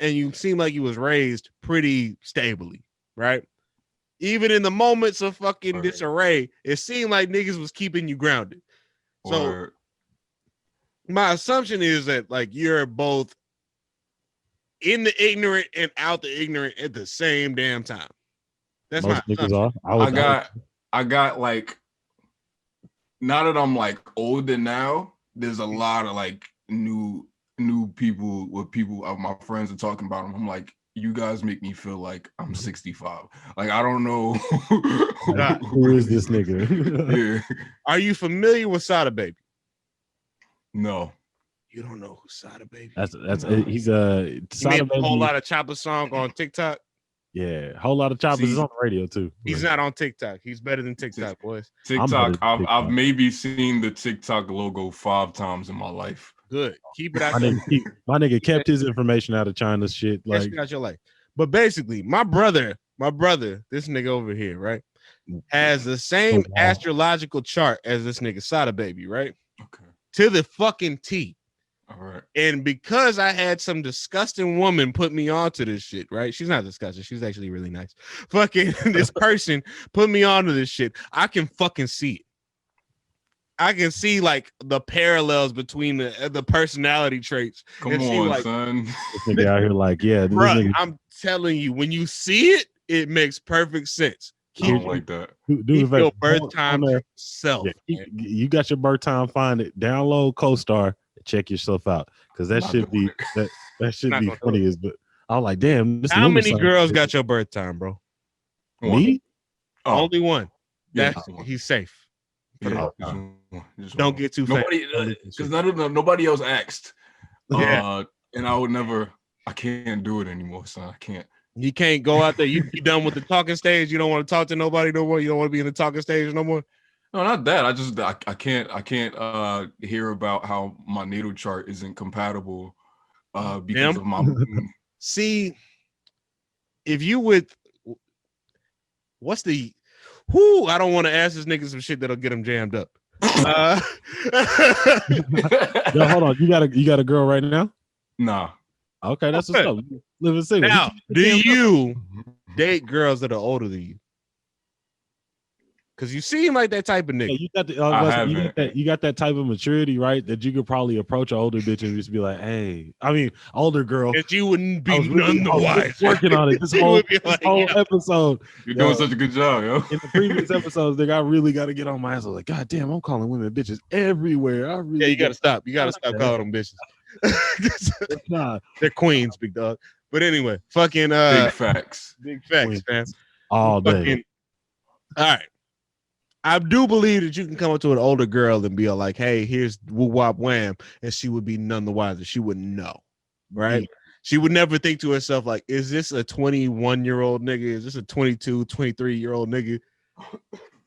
and you seem like you was raised pretty stably, right? Even in the moments of fucking disarray, it seemed like niggas was keeping you grounded. So my assumption is that like you're both in the ignorant and out the ignorant at the same damn time. That's most my niggas assumption. I got like, now that I'm like older now, there's a lot of like new people with people my friends are talking about them. I'm like, you guys make me feel like I'm 65. Like, I don't know who is this nigga. Yeah. Are you familiar with Sada Baby? No. You don't know who Sada Baby that's he's a whole lot of Chopper song on TikTok. Yeah, whole lot of Choppers is on the radio too. He's not on TikTok. He's better than TikTok, boys. TikTok. I've maybe seen the TikTok logo 5 times in my life. Good. Keep it out. My nigga kept his information out of China's shit. Like, out your life. But basically, my brother, this nigga over here, right, has the same astrological chart as this nigga Sada Baby, right? Okay. To the fucking T. All right. And because I had some disgusting woman put me onto this shit, right? She's not disgusting. She's actually really nice. Fucking this person put me onto this shit. I can fucking see it. I can see like the parallels between the personality traits. Come on, like, son. This nigga out here like, yeah, bro, I'm telling you, when you see it, it makes perfect sense. I don't like that. Do your birth time yourself. Yeah, you got your birth time. Find it. Download CoStar. Check yourself out, because that should be that should be funny. But I'm like, damn. How many girls got your birth time, bro? Me? Only one. Yeah, he's safe. Yeah, don't get too fast. Because nobody else asked. And I would never. I can't do it anymore, son. I can't. You can't go out there. You done with the talking stage. You don't want to talk to nobody no more. You don't want to be in the talking stage no more. No, not that. I can't hear about how my natal chart isn't compatible because of my moon. See, if you would, I don't want to ask this nigga some shit that'll get him jammed up. Yo, hold on. You got a girl right now? Nah. Okay, that's what's up. Living single. Now, do you date girls that are older than you? Because you seem like that type of nigga. Yeah, you got that type of maturity, right? That you could probably approach an older bitch and just be like, "Hey," I mean, older girl. That you wouldn't be none the wiser. Working on it this whole episode. You're doing such a good job, yo. In the previous episodes, I really got to get on my ass. I was like, God damn, I'm calling women bitches everywhere. You got to stop. You got to stop calling them bitches. Nah, they're queens, big dog. But anyway, fucking big facts, man. All day. All right. I do believe that you can come up to an older girl and be like, hey, here's woo wop wham, and she would be none the wiser. She wouldn't know, right? Yeah. She would never think to herself, like, is this a 21-year-old nigga? Is this a 22, 23-year-old nigga?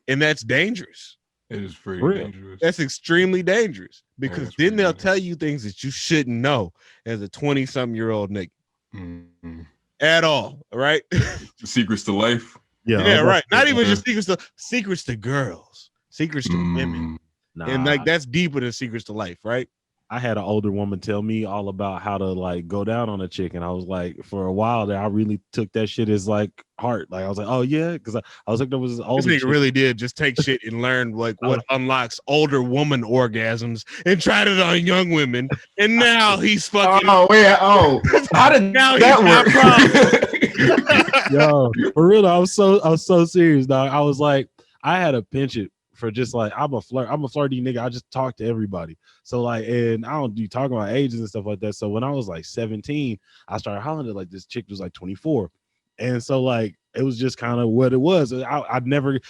And that's dangerous. It is pretty Real. dangerous. That's extremely dangerous because that's then pretty they'll dangerous. tell you things that you shouldn't know as a 20-something-year-old nigga Mhm. at all, right? Secrets to life. Yeah, right. Not even just secrets to girls, secrets to women, Nah, and like that's deeper than secrets to life, right? I had an older woman tell me all about how to like go down on a chick, and I was like, for a while there, I really took that shit as like heart. Like I was like, oh yeah, because I was like, there was this This older nigga chick. really did just take shit and learn like what unlocks older woman orgasms and tried it on young women, and now he's fucking. Oh wait, how did Now that work? Yo, for real, I was so serious, dog. I was like, I had a penchant for just like I'm a flirty nigga. I just talk to everybody. So like, and I don't do talking about ages and stuff like that. So when I was like 17, I started hollering at like this chick was like 24. And so like it was just kind of what it was.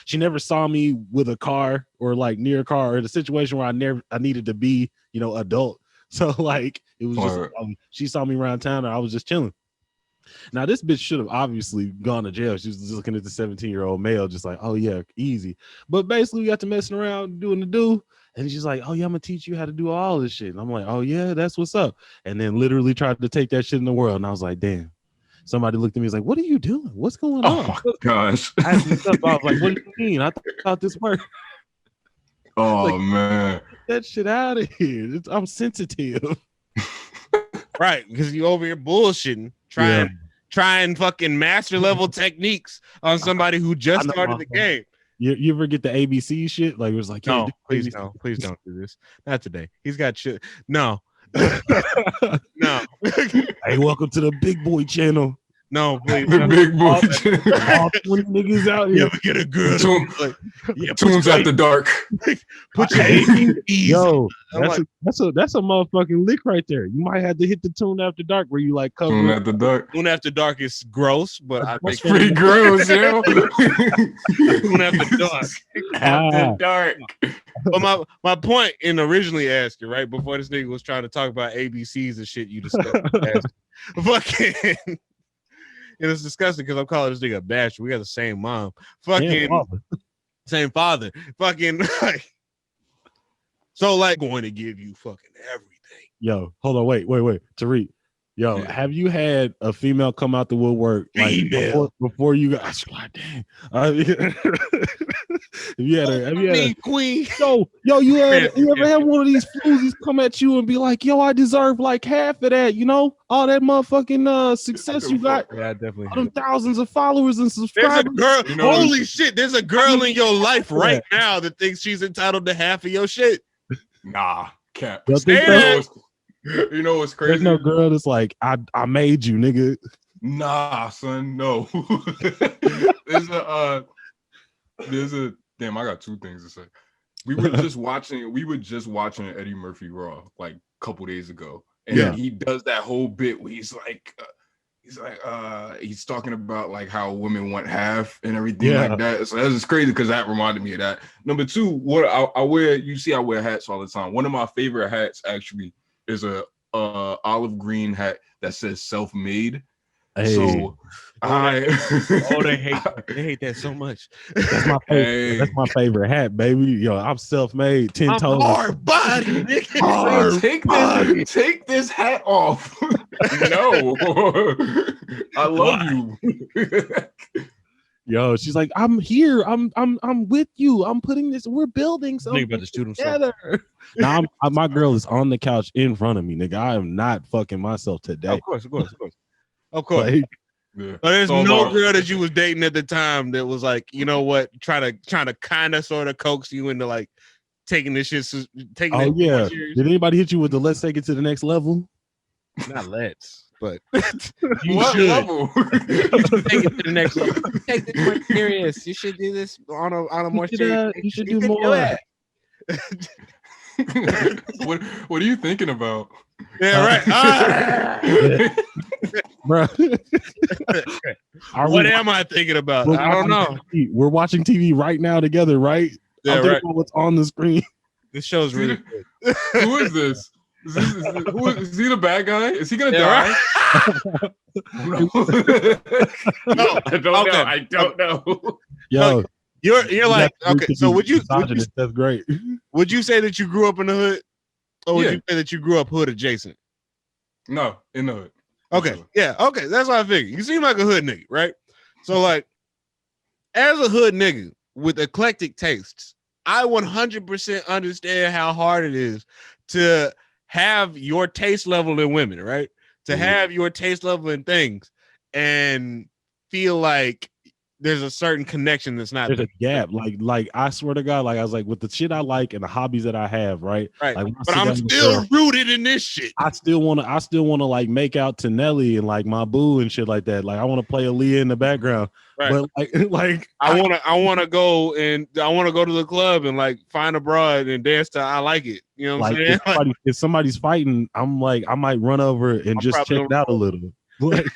She never saw me with a car or like near a car or in a situation where I needed to be, adult. So like it was just she saw me around town and I was just chilling. Now this bitch should have obviously gone to jail. She was just looking at the 17-year-old male, just like, oh yeah, easy. But basically we got to messing around, doing the do. And she's like, oh yeah, I'm gonna teach you how to do all this shit. And I'm like, oh yeah, that's what's up. And then literally tried to take that shit in the world. And I was like, damn. Somebody looked at me and was like, what are you doing? What's going on? Oh my gosh. I was like, what do you mean? I thought this worked. Oh like, man. Get that shit out of here. I'm sensitive. Right, because you over here bullshitting, trying fucking master level techniques on somebody who just started the game. You ever get the ABC shit? Like it was like, no, please don't do this. Not today. He's got shit. No. No. Hey, welcome to the big boy channel. No, please. The big boy. All 20 niggas out here. You ever get a girl? Toons after dark. Put your easy. Yo, that's a motherfucking lick right there. You might have to hit the Toon after dark where you like cover. Toon after dark. Toon after dark is gross, but I think it's pretty gross, yo. Toon after dark. After dark. But my point in originally asking, right before this nigga was trying to talk about ABCs and shit you discussed, fucking. It was disgusting because I'm calling this nigga a bastard. We got the same mom. Fucking same father. Fucking like, so like going to give you fucking everything. Yo, hold on, wait. Tariq. Yo, have you had a female come out the woodwork like before you got God damn. Have you had a queen? Yo, you ever had one of these floozies come at you and be like, yo, I deserve like half of that, all that motherfucking success you got. Yeah, I definitely all them thousands of followers and subscribers. There's a girl, holy shit, there's a girl in your life right now that thinks she's entitled to half of your shit. Nah, cap. You know what's crazy? There's no girl that's like, I made you, nigga. Nah, son, no. There's a damn, I got two things to say. We were just watching Eddie Murphy Raw like a couple days ago. And he does that whole bit where he's talking about like how women want half and everything like that. So that's just crazy because that reminded me of that. Number two, what I wear, I wear hats all the time. One of my favorite hats actually is a olive green hat that says self-made. Hey. So they hate that so much. That's my favorite. That's my favorite hat, baby. Yo, I'm self-made, 10 toes. Hard body, nigga. Take this hat off. No, I love you. Yo, she's like, I'm here. I'm with you. I'm putting this. We're building something together. Now, my girl is on the couch in front of me, nigga. I am not fucking myself today. Of course. Like, there's no girl that you was dating at the time that was like, you know what, trying to kind of sort of coax you into like taking this shit. Oh yeah. Did anybody hit you with the let's take it to the next level? Not let's. But you should take it to the next level. Take this more serious. You should do this on a more serious. You should do more. What are you thinking about? Yeah, right. Bro. What am I thinking about? I don't know. We're watching TV right now together, right? Yeah, right. What's on the screen? This show's really good. Who is this? Is he the bad guy? Is he gonna die? No, I don't know. Yo, You're like, okay. So that's great. Would you say that you grew up in the hood, or would Yeah. you say that you grew up hood adjacent? No, in the hood. Okay, Sure. yeah, okay. That's what I figured. You seem like a hood nigga, right? So like, as a hood nigga with eclectic tastes, I 100% understand how hard it is to have your taste level in women, right? To have your taste level in things and feel like there's a certain connection that's not There's a gap. Like I swear to God, like I was like, with the shit I like and the hobbies that I have, right? right. Like, when I But sit I'm down with still her, rooted in this shit. I still wanna like make out to Nelly and like my boo and shit like that. Like I want to play Aaliyah in the background. Right. But like I wanna go to the club and like find a broad and dance to I Like It. You know what I'm like saying? if somebody's fighting, I'm like, I might run over and just probably check it out a little. Like,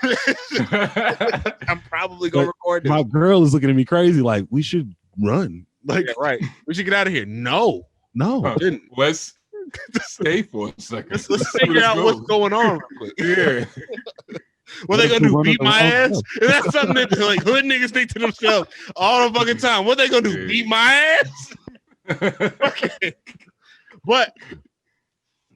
I'm probably gonna record this. my girl is looking at me crazy, like we should run. Like, Yeah, right. We should get out of here. No. no. Let's stay for a second. Let's figure out what's going on real quick. Yeah. What they What gonna if do? we run Beat up my the wrong ass? stuff? Is that something that like hood niggas think to themselves all the fucking time? What they gonna do? Yeah. Beat my ass? Okay. But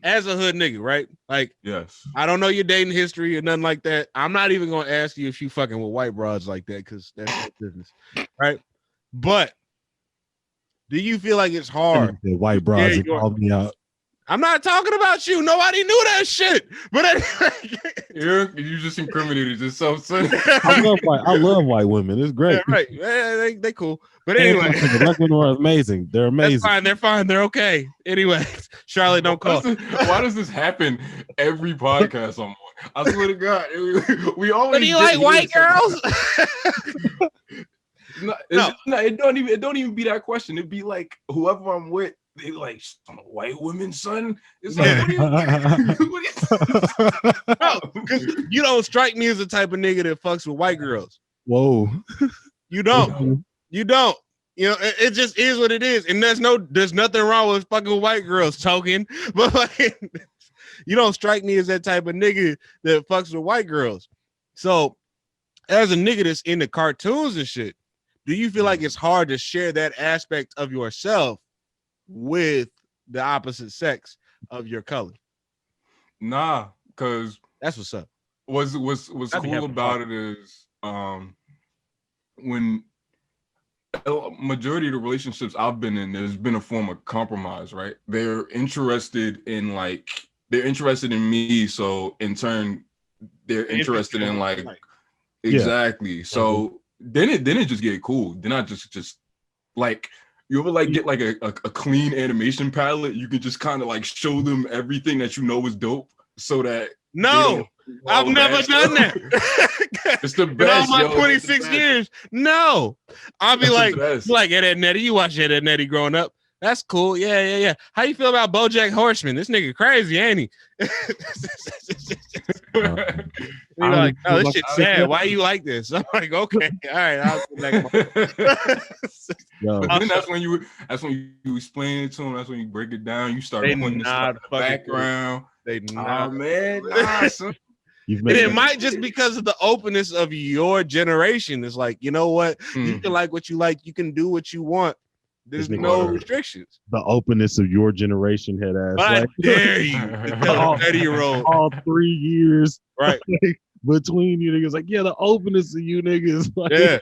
as a hood nigga, right? Like, Yes. I don't know your dating history or nothing like that. I'm not even gonna ask you if you fucking with white broads like that because that's your business, right? But do you feel like it's hard? The white bras Yeah, that called me out. I'm not talking about you. Nobody knew that shit. But You just incriminated yourself, son. I love white women. It's great. yeah, right. Yeah, they cool. But anyway, Black women are amazing. They're amazing. that's fine. They're fine. They're okay. Anyway, Charlotte, don't call. Why does this happen every podcast I'm on? I swear to God, we always. But do you like white girls? It don't even be that question. It'd be like whoever I'm with. They like white women, son. It's like, No, because you don't strike me as the type of nigga that fucks with white girls. Whoa. You don't. You don't. You know, it just is what it is. And there's nothing wrong with fucking with white girls, token. But like, you don't strike me as that type of nigga that fucks with white girls. So, as a nigga that's into cartoons and shit, do you feel like it's hard to share that aspect of yourself with the opposite sex of your color? Nah, because That's what's up. what's I'd be cool having about fun. it is when a majority of the relationships I've been in, there's been a form of compromise, right? They're interested in me, so in turn they're interested in like exactly. So then it just get cool. Then I just like, you ever like get like a clean animation palette? You can just kind of like show them everything that you know is dope, so that No, I've never done that. It's the In all best. my yo. It's the 26 best. years, no. I'll be It's the like, best. Ed, Ed, Nettie. You watch Ed, Ed, Nettie growing up. That's cool. Yeah. How you feel about BoJack Horseman? This nigga crazy, ain't he? You're like, oh, this shit's sad. Why you like this? I'm like, okay, all right. I'll go back. Yo. But then that's when you explain it to them. That's when you break it down. You start They putting this not stuff in the fucking background. They Oh not. man, nah, son. You've And made it might just because of the openness of your generation. It's like, you know what? You can like what you like. You can do what you want. There's This nigga no word. restrictions. the openness of your generation, head ass. I Like, dare you to tell a 30-year-old. all 3 years Right. between you niggas, like, yeah, the openness of you niggas. Like, Yeah.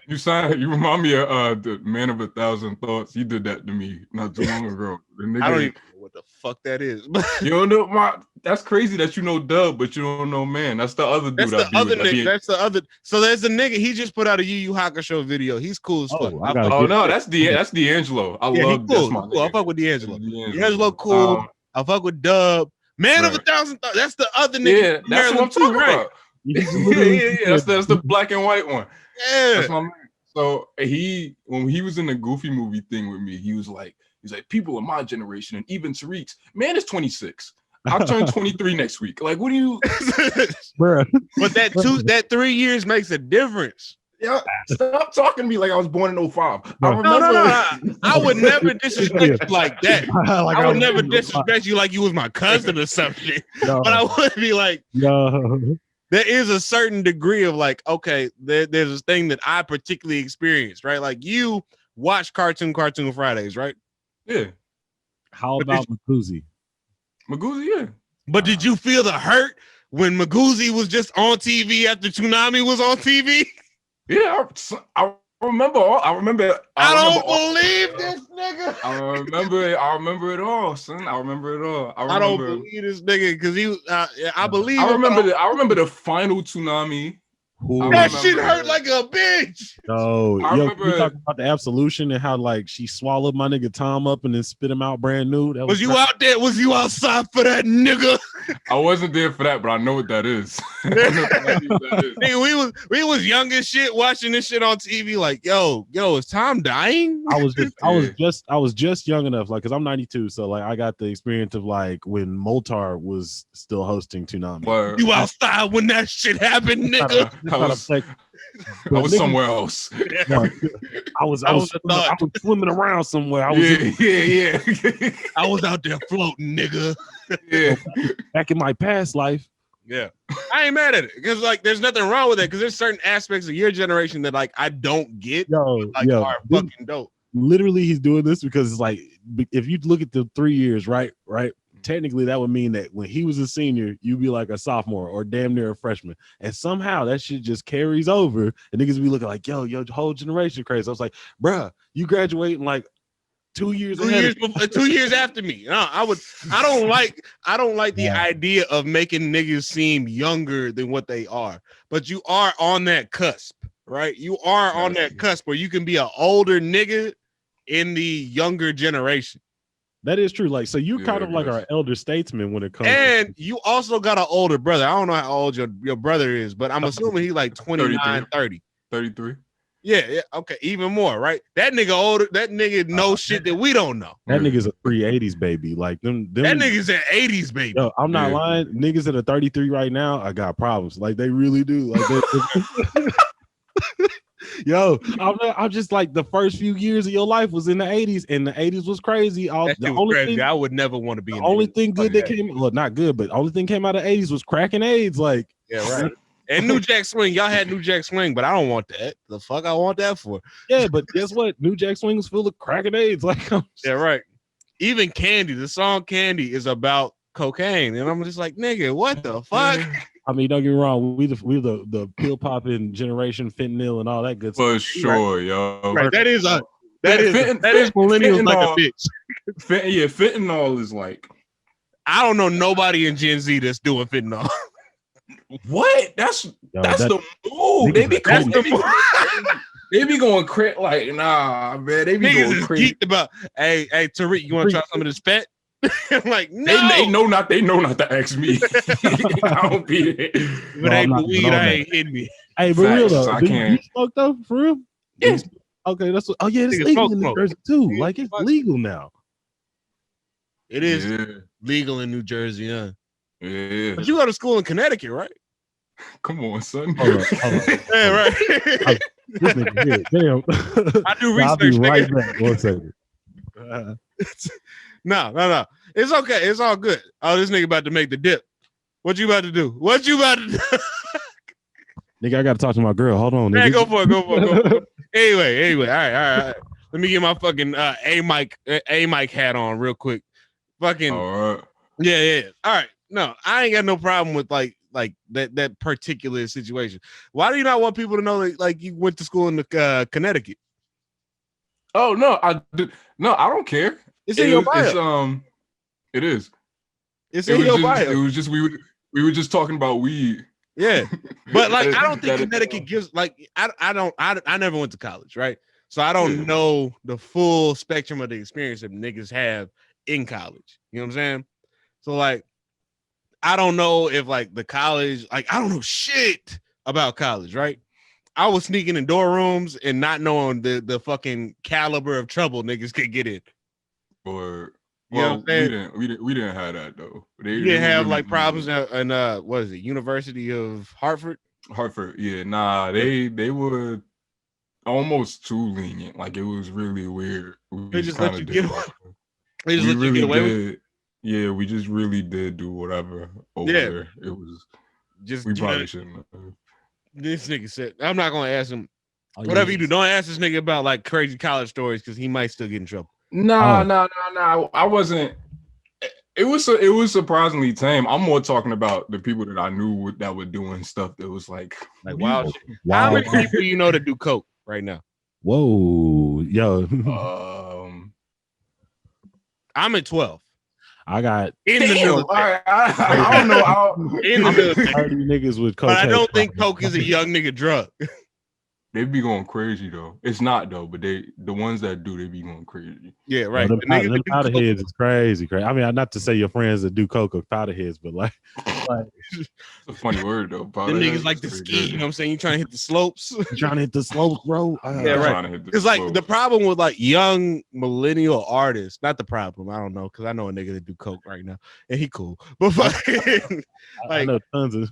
You remind me of the Man of 1,000 Thoughts. He did that to me not too long ago. The nigga, I don't even know what the fuck that is. you don't know that's crazy that you know Dub, but you don't know Man. That's the other dude. That's the other nigga. That's the other. So there's a nigga. He just put out a Yu Yu Hakusho video. He's cool as fuck. I gotta Oh get- no, that's D'Angelo. I Yeah, he love that's cool. my He cool. I nigga. fuck with D'Angelo. D'Angelo. D'Angelo cool. I fuck with Dub. Man of Right. 1,000 Thoughts. That's the other nigga. Yeah, that's what I'm talking about. Yeah. That's the black and white one. Yeah. That's my man. So when he was in the Goofy movie thing with me, he's like, people in my generation and even Tariqs, man is 26. I'll turn 23 next week. Like, what do you, Bruh. But that 3 years makes a difference. yeah, stop talking to me like I was born in 05. I No, remember. No. I would never disrespect you like that. Like, I would never disrespect you like you was my cousin or something. No, But I would be like, no. there is a certain degree of like, okay, there's this thing that I particularly experienced, right? Like you watch Cartoon Fridays, right? Yeah. How But about Makuzi? Magoozy, yeah. But did you feel the hurt when Magoozy was just on TV after Toonami was on TV? Yeah, I remember. I remember. I don't all- believe this nigga. I remember it all, son. I remember it all. I don't believe this nigga because he. I believe. I remember the final Toonami. That shit hurt like a bitch. No, I yo, remember- you talking about the absolution and how like she swallowed my nigga Tom up and then spit him out brand new. That Was you out there? Was you outside for that nigga? I wasn't there for that, but I know what that is. I know exactly what that is. Nigga, we was young as shit watching this shit on TV. Like, yo, is Tom dying? I was just young enough, like, cause I'm 92, so like I got the experience of like when Moltar was still hosting Toonami. Word. You outside when that shit happened, nigga? I was somewhere else. I was swimming around somewhere. Yeah. I was out there floating, nigga. Yeah. Back in my past life. Yeah, I ain't mad at it because like there's nothing wrong with it because there's certain aspects of your generation that like I don't get, are fucking dope. Literally, he's doing this because it's like if you look at the 3 years, right, technically that would mean that when he was a senior, you'd be like a sophomore or damn near a freshman, and somehow that shit just carries over, and niggas be looking like, yo, whole generation crazy. I was like, bruh, you graduating like 2 years 2 years after me. No, I don't like the idea of making niggas seem younger than what they are. But you are on that cusp, right? You are on that cusp where you can be an older nigga in the younger generation. That is true. Like, so you're kind of like our elder statesman when it comes. And you also got an older brother. I don't know how old your brother is, but I'm assuming he's like 29, 30. 33. Yeah, okay, even more, right? That nigga older, that nigga knows shit that we don't know. That nigga's a 380s baby. Like them that nigga's an 80s baby. Yo, I'm not lying. Niggas that are 33 right now, I got problems. Like they really do. Like yo, I'm just like the first few years of your life was in the 80s, and the 80s was crazy. Crazy. I would never want to be in the only thing good that came, well, not good, but the only thing came out of the 80s was crack and AIDS. Like, yeah, right. And New Jack Swing, y'all had New Jack Swing, but I don't want that. The fuck I want that for? Yeah, but guess what? New Jack Swing was full of crack and AIDS. Like, yeah, right. Even Candy, the song Candy is about cocaine, and I'm just like, nigga, what the fuck? I mean, don't get me wrong, we the pill popping generation, fentanyl and all that good stuff. For sure, yo. Right, that is millennials like a bitch. Fentanyl is like, I don't know nobody in Gen Z that's doing fentanyl. What? That's the move. They be going crazy. Like, nah, man. They be niggas going is crazy. geeked about. Hey, Tariq, you want to try some of this fat? I'm like, no. They know not to ask me. I don't be there. But ain't the weed, I ain't hitting me. Hey, but real though, I can't. You smoke though, for real? Yeah. Okay, that's what. Oh yeah, it's Nigga, legal in New smoke. Jersey too. Yeah, Like it's legal now. It is legal in New Jersey, huh? Yeah. But you go to school in Connecticut, right? Come on, son. Hold on. Yeah, right. This nigga here. Damn. I do I'll be research, right nigga. back. 1 second. No. It's okay. It's all good. Oh, this nigga about to make the dip. What you about to do? Nigga, I gotta talk to my girl. Hold on. Hey, Nigga. go for it. Anyway. All right. Let me get my fucking A mic hat on real quick. Fucking All right. yeah. All right. No, I ain't got no problem with like that particular situation. Why do you not want people to know that like you went to school in the Connecticut? Oh no, I don't care. It's in your bio. It is. It's in your bio. It was just we were just talking about weed. Yeah, but like I don't think Connecticut gives like I never went to college, right? So I don't know the full spectrum of the experience that niggas have in college. You know what I'm saying? So like I don't know if like the college, like I don't know shit about college, right? I was sneaking in dorm rooms and not knowing the fucking caliber of trouble niggas could get in. Or You know what I'm saying? we didn't have that though. You didn't have like problems in what is it, University of Hartford? Hartford, yeah, nah, they were almost too lenient. Like it was really weird. They just let you get away. They just let you get away with it. Yeah, we just really did do whatever over there. It was just we probably shouldn't have. This nigga said, I'm not gonna ask him Whatever you do, don't ask this nigga about like crazy college stories because he might still get in trouble. Nah. I wasn't. It was surprisingly tame. I'm more talking about the people that I knew that were doing stuff that was like wild shit. How many people you know that do coke right now? Whoa, yo. I'm at 12. I got in the military. I don't know. In the military. 30 niggas with coke. But I don't think coke is a young nigga drug. They be going crazy though. It's not though, but the ones that do, they be going crazy. Yeah, right. Them powder heads is crazy. I mean, not to say your friends that do coke are powder heads, but like it's a funny word though. The niggas like to ski. You know what I'm saying? You trying to hit the slopes? Trying to hit the slopes, bro. Yeah, right. It's like the problem with like young millennial artists. Not the problem. I don't know because I know a nigga that do coke right now, and he cool. But fucking, like, I know tons of.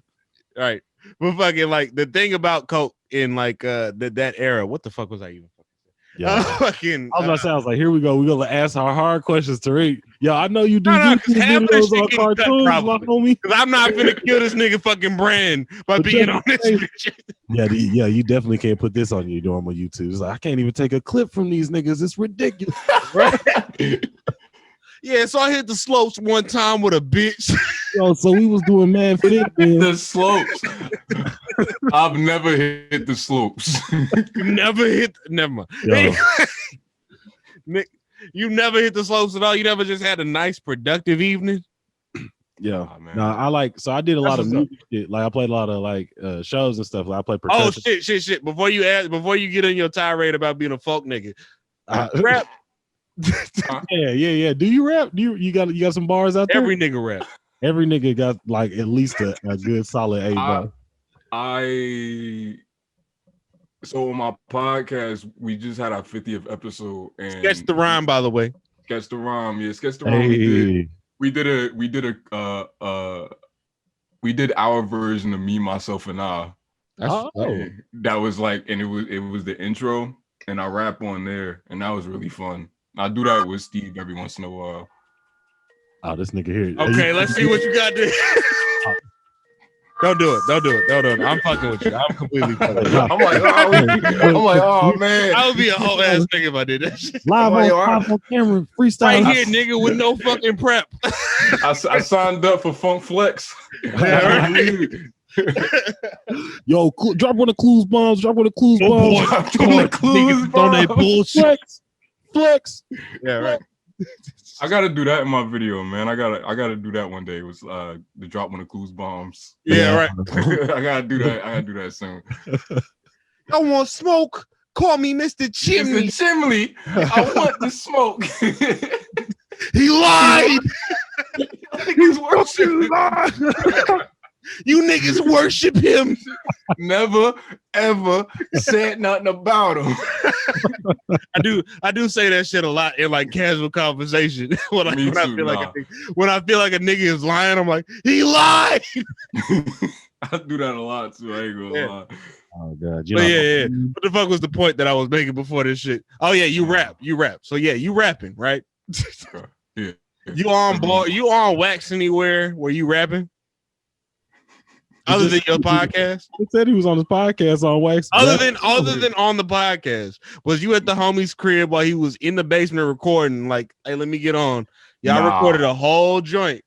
Right. But fucking like the thing about coke in like that era, what the fuck was I even I was about to say, I was like, here we go. We're gonna ask our hard questions, Tariq. Yeah, I know you do videos on cartoons, my homie. Because I'm not gonna kill this nigga fucking brand by being on this bitch. Yeah, you definitely can't put this on your normal YouTube. It's like I can't even take a clip from these niggas. It's ridiculous. Right? Yeah, so I hit the slopes one time with a bitch. Yo, so we was doing mad fit. The slopes. I've never hit the slopes. Never mind. Nick, you never hit the slopes at all. You never just had a nice productive evening. Yeah, no, I did a lot of music shit. Like I played a lot of like shows and stuff. Like I played percussion. Oh shit. Before you get in your tirade about being a folk nigga, rap. Yeah. Do you rap? Do you got some bars out there? Every nigga rap. Every nigga got like at least a good solid A bar. So on my podcast, we just had our 50th episode, and Sketch the Rhyme, by the way. Sketch the Rhyme, yeah. Sketch the Rhyme. Hey. We did our version of Me, Myself, and I. That was like, and it was the intro, and I rap on there, and that was really fun. I do that with Steve every once in a while. Oh, this nigga here. Okay, let's see what you got to. Don't do it. I'm fucking with you. I'm completely fucking with you. I'm like, oh man. I would be a whole ass nigga if I did that shit. Live on camera, freestyle. Right here, nigga, with no fucking prep. I signed up for Funk Flex. Yo, drop one of Clues bombs. Drop one of Clues bombs. On that bullshit. Flex. Yeah, right. I gotta do that in my video, man. I gotta do that one day. It was the drop one of Clues bombs. Yeah, right. I gotta do that. I gotta do that soon. I want smoke. Call me Mr. Chimney. Mr. Chimney. I want the smoke. He lied. He's worshiping. You niggas worship him. Never ever said nothing about him. I do say that shit a lot in like casual conversation. when I feel like a nigga is lying, I'm like, he lied. I do that a lot too. I ain't gonna lie. Oh god. Yeah. What the fuck was the point that I was making before this shit? Oh yeah, you rap. So yeah, you rapping, right? Yeah. You on Wax Anywhere where you rapping? Other than your podcast? He said he was on his podcast on Wax. Other than on the podcast, was you at the homie's crib while he was in the basement recording? Like, hey, let me get on. Y'all recorded a whole joint.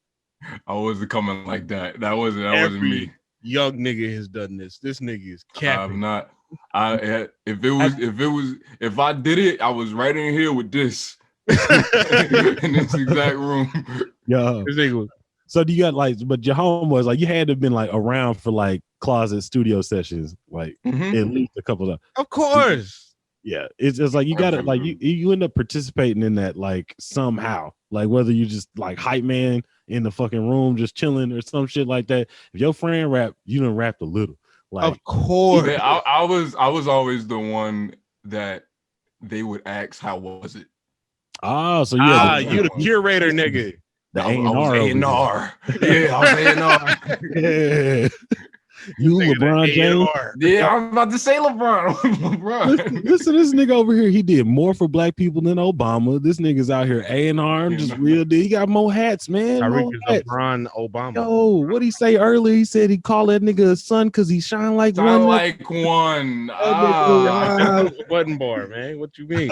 I wasn't coming like that. That wasn't me. Young nigga has done this. This nigga is capping. I'm not. If I did it, I was right in here with this in this exact room. Yeah. This nigga was. So do you got like, but your home was like, you had to have been like around for like closet studio sessions, like at least a couple of. Of course. Yeah. It's just like, you got to like, you end up participating in that like somehow, like whether you just like hype man in the fucking room, just chilling or some shit like that. If your friend rap, you done rapped a little. Like, of course. Yeah, I was always the one that they would ask, how was it? Oh, so you the curator nigga. The A&R. Yeah, I was A&R. Yeah. You Nigga, LeBron the James. AR. Yeah, I was about to say LeBron. Listen to this nigga over here. He did more for black people than Obama. This nigga's out here A&R, Yeah, just no. real deal. He got more hats, man. Tariq More is hats. LeBron Obama. Yo, what'd he say earlier? He said he called that nigga a son because he shine like Sound one. like one. nigga, Button bar, man. What you mean?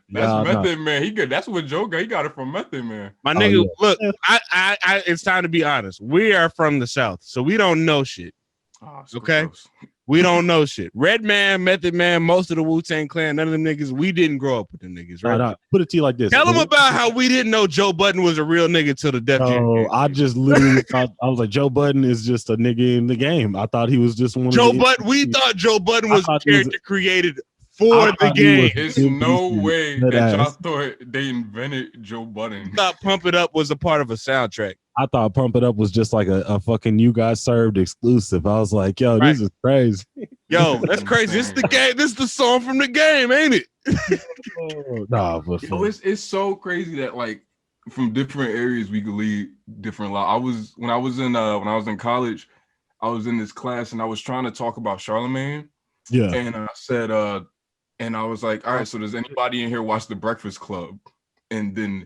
That's Nah, nah. Method Man. He good. That's what Joe got. He got it from Method Man. My Oh, nigga, yeah. look, I it's time to be honest. We are from the South, so we don't know shit. Oh, Okay. gross. We don't know shit. Red Man, Method Man, most of the Wu-Tang Clan, none of them niggas, we didn't grow up with them niggas, right? Nah, put it to you like this. Tell them about how we didn't know Joe Budden was a real nigga till the Def Jam. Oh, I just literally thought, I was like, Joe Budden is just a nigga in the game. I thought he was just one Joe of the Budden, we thought Joe Budden was a thought he was character created for I the thought he was- game. It's no NBC, way dead that y'all ass. thought they invented Joe Budden. Thought Pump It Up was a part of a soundtrack. I thought Pump It Up was just like a fucking You Guys Served exclusive. I was like, yo, Right. this is crazy. Yo, that's crazy. This is the game. This is the song from the game, ain't it? Nah, but Yo, it's so crazy that like from different areas we could lead different lives. When I was in college, I was in this class and I was trying to talk about Charlemagne, yeah. and I said and I was like, all right, so does anybody in here watch The Breakfast Club? And then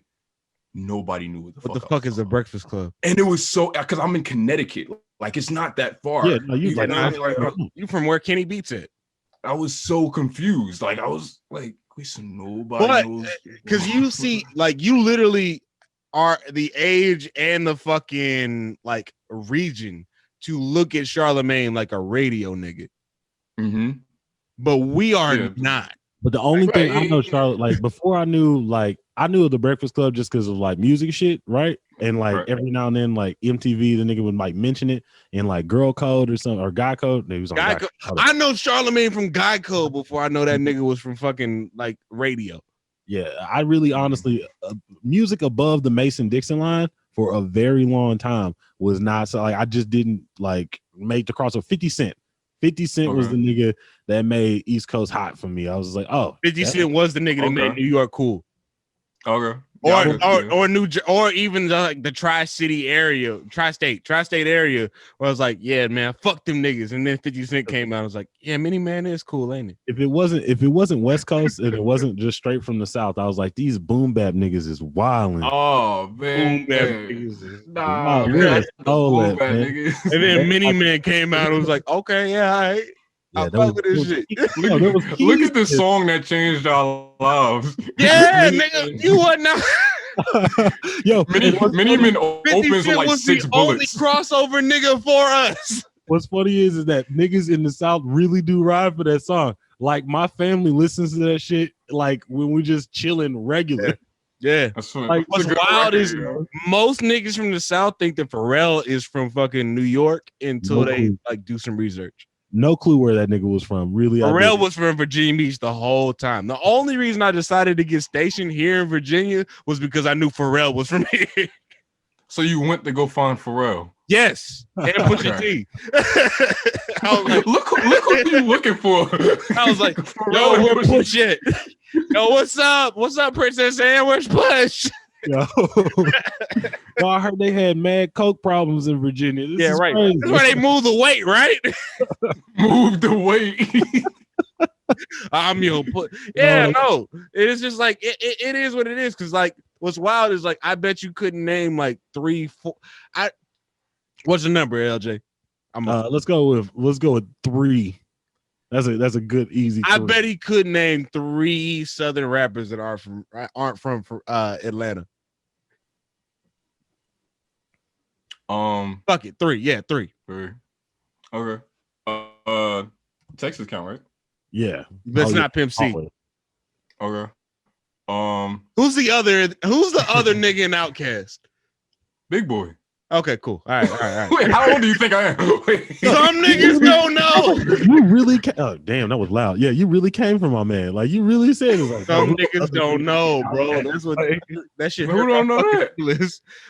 nobody knew what the What the fuck fuck is the Breakfast Club? And it was so because I'm in Connecticut, like it's not that far. Yeah, no, you know what I mean? Like, You from where Kenny Beats at? I was so confused. Like I was like, wait, so nobody But knows because you see, like you literally are the age and the fucking like region to look at Charlemagne like a radio nigga, Mm-hmm. but we are Yeah. not. But the only Right. thing I know, Charlotte, like before I knew of the Breakfast Club just because of like music shit, right? And like Right. every now and then, like MTV, the nigga would like mention it in like Girl Code or something, or Guy Code. He was on Guy Guy Co- Code. I know Charlemagne from Guy Code before I know that nigga was from fucking like radio. Yeah, I really honestly, music above the Mason-Dixon line for a very long time was not so like I just didn't like make the crossover. 50 Cent. 50 Cent was the Okay. nigga that made East Coast hot for me. I was like, oh, 50 that- Cent was the nigga that Okay. made New York cool. Okay. Yeah, Or even like the tri-state area where I was like, yeah, man, fuck them niggas. And then 50 Cent came out. I was like, yeah, Mini Man is cool, ain't it? if it wasn't West Coast and it wasn't just straight from the South, I was like, these boom bap niggas is wilding. Oh man, Boom bap yeah. niggas is- Nah, Wow, man. really stole Boom that, bap man. niggas. And then Mini Man came out and was like, okay, yeah, all right. I fuck with this shit. No, there was Look at the song that changed our lives. Yeah, nigga, you wasn't out. Yo, Mini Man 50 opens with Cent like was 6 the only bullets. crossover nigga for us. what's funny is that niggas in the South really do ride for that song. Like my family listens to that shit like when we just chilling regular. Yeah. That's funny. Like, What's It's a good wild record, is yo. most niggas from the South think that Pharrell is from fucking New York until No they clue. like do some research. No clue where that nigga was from. Really, I Pharrell didn't. was from Virginia Beach the whole time. The only reason I decided to get stationed here in Virginia was because I knew Pharrell was from here. So you went to go find Pharrell. Yes, and Pusha T. I was like, look who you looking for. I was like, Pharrell yo, and where Pusha Push at? Yo, what's up? What's up, Princess Anne? Where's Push? Yo. Yo, I heard they had mad coke problems in Virginia. This Yeah, is right. crazy. That's where they move the weight, right? Move the weight. I'm your put. Yeah, no. It's just like it is what it is. Cause like what's wild is like I bet you couldn't name like 3, 4. What's the number, LJ? Let's go with 3. That's a good easy. I 3. bet he could name 3 Southern rappers that aren't from Atlanta. Fuck it, 3. Yeah, 3. Okay. Texas count, right? Yeah, But it's Oh, not Pimp C. always. Okay. Who's the other nigga in Outkast? Big Boy. Okay, cool. All right. Wait, how old do you think I am? Wait. Some niggas don't know. You really oh damn, that was loud. Yeah, you really came from my man. Like you really said it. Like, Some niggas don't know, bro. That's what that shit. Who don't know that?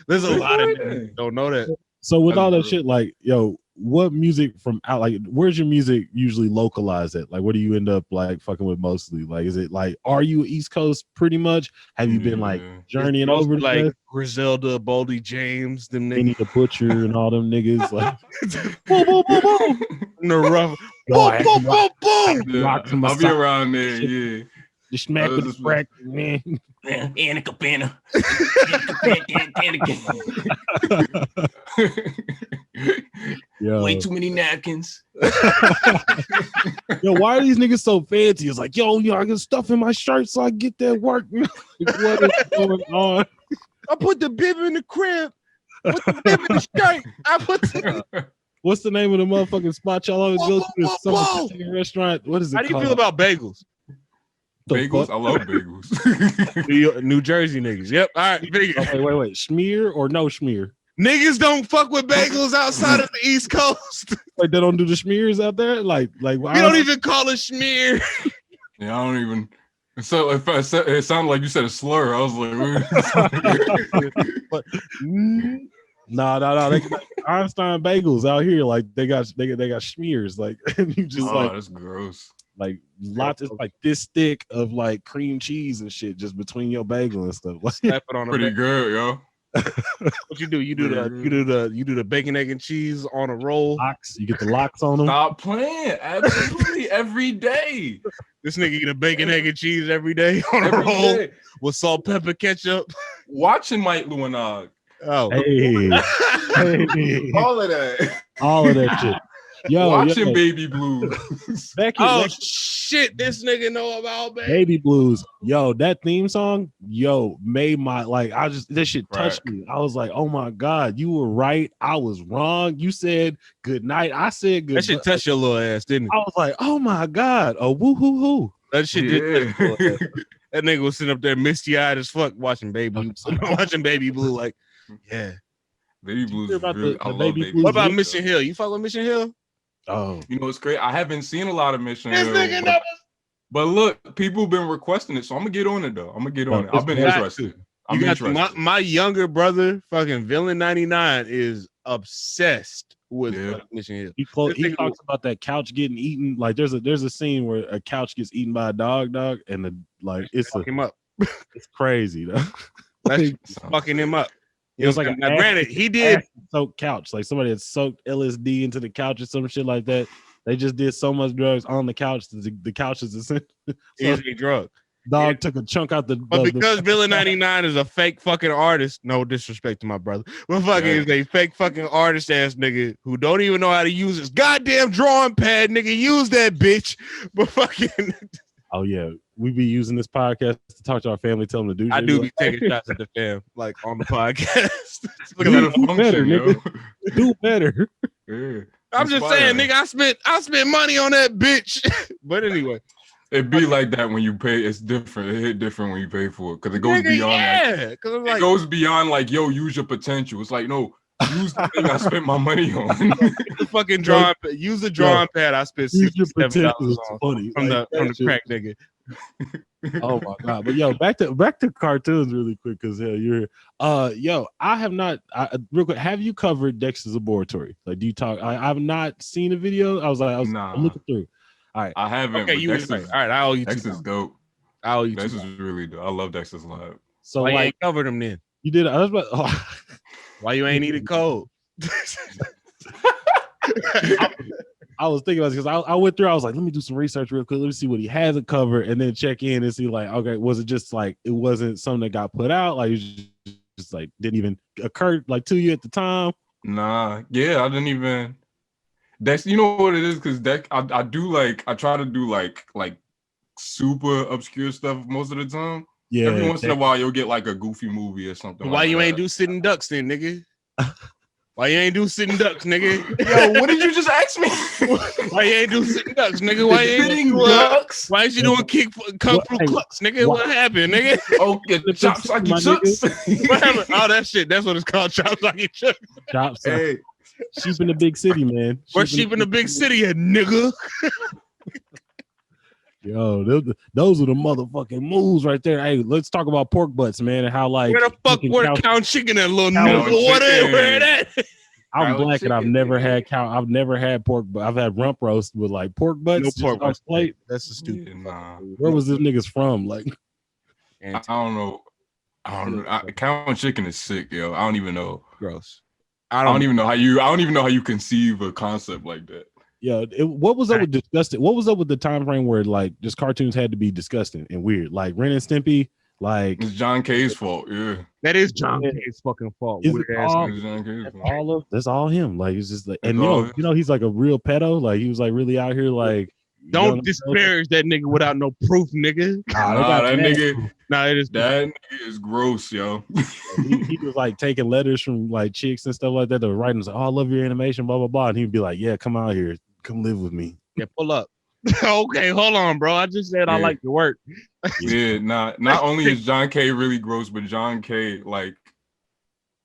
There's a lot of Yeah. niggas that don't know that. So with That's all that brutal. shit, like yo, what music from out, like, where's your music usually localized at? Like, what do you end up like fucking with mostly? Like, is it like, are you East Coast pretty much? Have you been like journeying over to like West? Griselda, Boldy James, them Benny niggas, the Butcher and all them niggas? Like, boom, boom, boom, boom. the rough, Yo, I boom, had boom, boom, to boom. rock to my I'll be side. around there. Yeah. The smack with the crack, man. Annika Banner. Yo. Way too many napkins. Yo, why are these niggas so fancy? It's like, yo, I got stuff in my shirt so I get that work. What is going on? I put the bib in the crib. Put the bib in the shirt. I put the What's the name of the motherfucking spot y'all always go to? Whoa, Some whoa. Mexican restaurant. What is it How do you called? feel about bagels? The Bagels? fuck? I love bagels. New Jersey niggas. Yep. All right. Oh, wait. Schmear or no schmear? Niggas don't fuck with bagels outside of the East Coast. Like, they don't do the schmears out there? Like We don't even call it schmear. Yeah, I don't even. So if I said it sounded like you said a slur, I was like, but, no. They got Einstein bagels out here. Like they got schmears. Like, and you just oh, that's gross. like lots. It's like this thick of like cream cheese and shit just between your bagel and stuff. Like, Slap it on a Pretty bagel. good, yo. What you do? You do the bacon, egg, and cheese on a roll. locks. You get the locks on them. Stop playing. Absolutely every day. This nigga eat a bacon, egg, and cheese every day on a Every roll day. with salt, pepper, ketchup. Watching Mike Lewinog. Oh, Hey, All of that. all of that shit. Yo, Watching Baby Blues. Becky, oh shit! This nigga know about Baby Blues. Yo, that theme song, made my this shit touched me. I was like, oh my God, you were right. I was wrong. You said good night. I said good. That shit touched your little ass, didn't it? I was like, oh my God. Oh, woo hoo hoo. That shit did. Touch your little ass. That nigga was sitting up there misty eyed as fuck watching Baby Blue. Like, yeah. Baby Blues. Hear about Really, the I love Baby Baby Blues? What about video? Mission Hill? You fuck with Mission Hill? Oh, You know, it's great. I haven't seen a lot of Mission This Hill, nigga never. but look, people been requesting it, so I'm gonna get on it though. I'm gonna get on it. It's I've been got interested. I'm You got interested. my younger brother, fucking Villain 99, is obsessed with Yeah. Mission Hill. he This nigga- talks about that couch getting eaten. Like there's a scene where a couch gets eaten by a dog, and Fuck him up. it's crazy though. That's Like, fucking him up. it was like now, an granted, he did. soaked couch. Like somebody had soaked LSD into the couch or some shit like that. They just did so much drugs on the couch that the couch is so Easy drug. dog took a chunk out the. But because Villain 99 is a fake fucking artist, no disrespect to my brother, but fucking is a fake fucking artist ass nigga who don't even know how to use his goddamn drawing pad, nigga. Use that bitch. But fucking, Oh yeah, we be using this podcast to talk to our family, tell them to do. I shit. do be taking shots at the fam, like on the podcast. Look at that Do function, better, yo. nigga. Do better. Yeah. I'm just saying, nigga, I spent money on that bitch. But anyway, It be like that when you pay. It's different. It hit different when you pay for it because it goes nigga, beyond that. yeah, because I'm It like, goes beyond like, yo, use your potential. It's like, no, use the thing I spent my money on. the fucking drawing, use the drawing pad. I spent Use your $67 potential is on funny. from Like, the that shit- crack nigga. Oh my God. But yo, back to cartoons really quick because you're I have not real quick, have you covered Dexter's Laboratory? Like, do you talk? I've not seen a video. I was Nah. I'm looking through. All right. I haven't. Okay, but you was right. All right, I owe you Dexter's two. dope. I owe you two. Dexter's really dope. I love Dexter's Lab. So Why you like ain't covered them then? you did I was about Why you ain't eating cold? I was thinking about it because I went through, I was like, let me do some research real quick. Let me see what he hasn't covered and then check in and see like, okay, was it just like it wasn't something that got put out? Like it just like didn't even occur like to you at the time. Nah, yeah, I didn't even. Dex, you know what it is? Because I do like I try to do like super obscure stuff most of the time. Yeah. Every once in a while, you'll get like a goofy movie or something. Why like you that. ain't do sitting ducks then, nigga? Why you ain't do sitting ducks, nigga? Yo, what did you just ask me? Why you ain't do sitting ducks, nigga? Why you ain't Sitting do ducks? Why ain't you doing kung fu clucks, nigga? What happened, nigga? Oh, yeah, chops like you My chucks. What happened? Oh, that shit. That's what it's called. Chops like you chuck. Chops, Hey, sheep in the big city, man. Where sheep in the big city at, nigga? Yo, those are the motherfucking moves right there. Hey, let's talk about pork butts, man, and how like Where the fuck fucking where cow- the count chicken at, little cow nigga? chicken. Where that? I'm Fried black and I've chicken, never nigga. had cow. I've never had pork, but I've had rump roast with like pork butts. No just pork on butts. plate. That's a stupid. Yeah, nah. Where was this niggas from? Like, I don't know. Cow and chicken is sick, yo. I don't even know. Gross. I don't even know how you conceive a concept like that. yeah. What was up with disgusting? What was up with the time frame where like just cartoons had to be disgusting and weird? Like Ren and Stimpy. Like It's John K's fault. Yeah, That is John K's fucking fault. Is Weird it ass all- nigga. it's John K's fault. that's all him. Like it's just like, That's and all you know he's like a real pedo. Like he was like really out here like. Don't disparage that nigga without no proof, nigga. Nah, that nigga, Nah, it is. that nigga is gross, yo. he was like taking letters from like chicks and stuff like that. The writing was like, "Oh, I love your animation," blah blah blah, and he'd be like, "Yeah, come out here, come live with me." Yeah, pull up. Okay, hold on, bro. I just said I Yeah. like your work. Yeah, not only is John K really gross, but John K like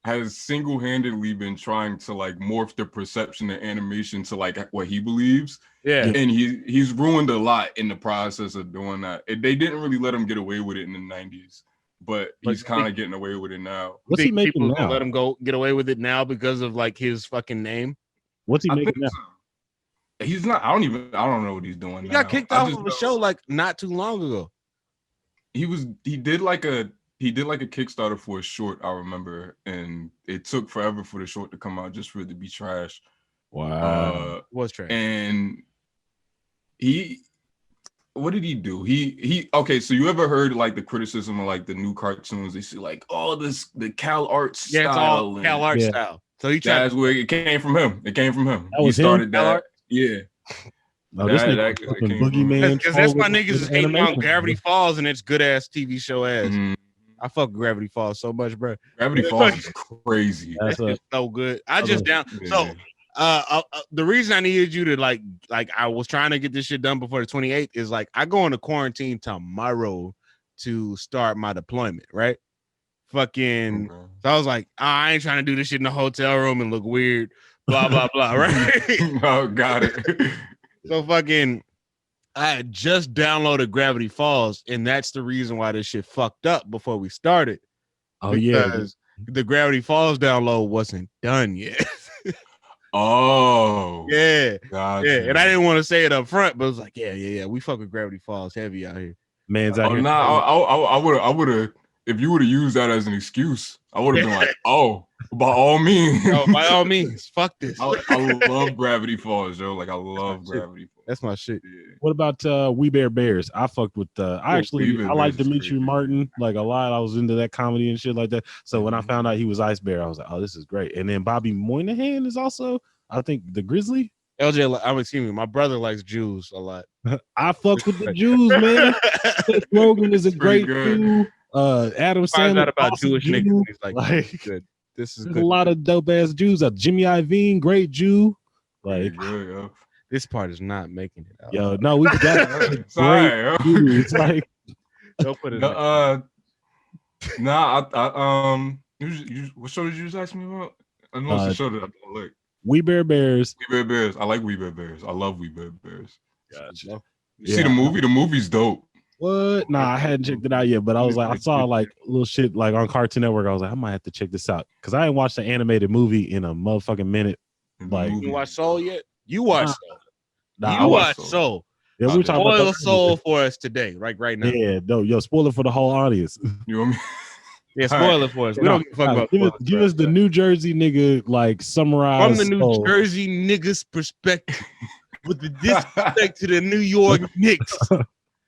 has single-handedly been trying to like morph the perception of animation to like what he believes. Yeah. And he's ruined a lot in the process of doing that. They didn't really let him get away with it in the 90s, but he's kind of getting away with it now. What's he Think making people now? gonna let him go get away with it now because of like his fucking name? What's he I making think now? so. He's not. I don't know what he's doing. He now. got kicked I off just of a know show like not too long ago. He did like a Kickstarter for a short, I remember, and it took forever for the short to come out just for it to be trash. Wow. Was trash. And what did he do? He okay, so you ever heard like the criticism of like the new cartoons? They see like, oh, the Cal Art style. Yeah, it's all Cal Art Yeah. style. So he tried. That's where it came from him. It came from him. That was he started him? that. Cal Art? Yeah. No, this that- nigga that fucking came from- boogeyman. Because that's my troll niggas with is hating on animation. Gravity Falls and it's good ass TV show ass. Mhm. I fuck with Gravity Falls so much, bro. Gravity Falls is crazy. That's That's a, just so good. I just down. Yeah. So the reason I needed you to like I was trying to get this shit done before the 28th is like I go into quarantine tomorrow to start my deployment, right? Fucking Okay. so I was like, I ain't trying to do this shit in the hotel room and look weird, blah blah blah, right? Oh, got it. So fucking I had just downloaded Gravity Falls, and that's the reason why this shit fucked up before we started. oh yeah. Because the Gravity Falls download wasn't done yet. Oh, Yeah. gotcha. Yeah, and I didn't want to say it up front, but it was like, yeah, we fuck with Gravity Falls heavy out here. Man's out Oh, here. nah, I would have. If you would have used that as an excuse, I would have been like, "Oh, by all means." Yo, by all means, fuck this. I love Gravity Falls, yo. Like I love Gravity Falls. That's my shit. Yeah. What about We Bear Bears? I fucked with I We Bear like Bears is Demetri crazy. Martin like a lot. I was into that comedy and shit like that. So when I found out he was Ice Bear, I was like, oh, this is great. And then Bobby Moynihan is also, I think, the Grizzly. LJ, I'm excuse me. My brother likes Jews a lot. I fuck with the Jews, man. Seth Rogen is a Pretty great good. Jew. Adam Find out Sandler about awesome Jewish Jew. niggas. He's like, Like, good. This is There's good. a lot of dope ass Jews. Jimmy Iovine, great Jew. Like, Pretty good, yo. This part is not making it out. yo, no, we got It's all right, yo. Jews. Like, Don't put it. Nah, what show did you just ask me about? I know it's a show that I don't like. We Bear Bears. We Bear Bears. I like We Bear Bears. I love We Bear Bears. Gotcha. You see the movie? The movie's dope. What? Nah, I hadn't checked it out yet, but I was like, I saw like little shit like on Cartoon Network. I was like, I might have to check this out because I ain't watched the animated movie in a motherfucking minute. Like, You watch Soul yet? You watch Soul. Nah, You I watch Soul. Soul. Yeah, we were talking Spoil about Soul for us today, right now. Yeah, no, yo, spoil it for the whole audience. You know what I mean? Yeah, spoil it for us. We don't give a fuck about give us, spoilers, give bro. us the New Jersey nigga like summarize From the New Soul. Jersey niggas perspective, with the disrespect to the New York Knicks,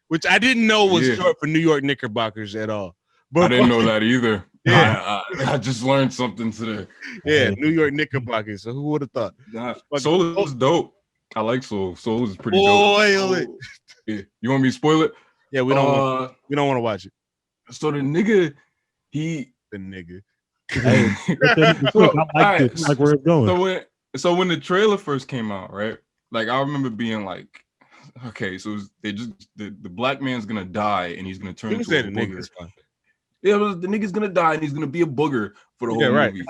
which I didn't know was Yeah. short for New York Knickerbockers at all. But I didn't know that either. Yeah. I just learned something today. Yeah, New York Knickerbockers. So who would have thought? Nah, Fuck. Soul is dope. I like Soul. Soul is pretty Spoil dope. it. Yeah. You want me to spoil it? Yeah, we don't want to watch it. So the nigga, he The nigga. Hey, So, I like alright, this. I like where it's going. so when the trailer first came out, right? Like I remember being like, okay, so they just the black man's gonna die and he's gonna turn You into said a the nigga. booger. It's fine. Yeah, but the nigga's gonna die and he's gonna be a booger for the whole Yeah, right. movie.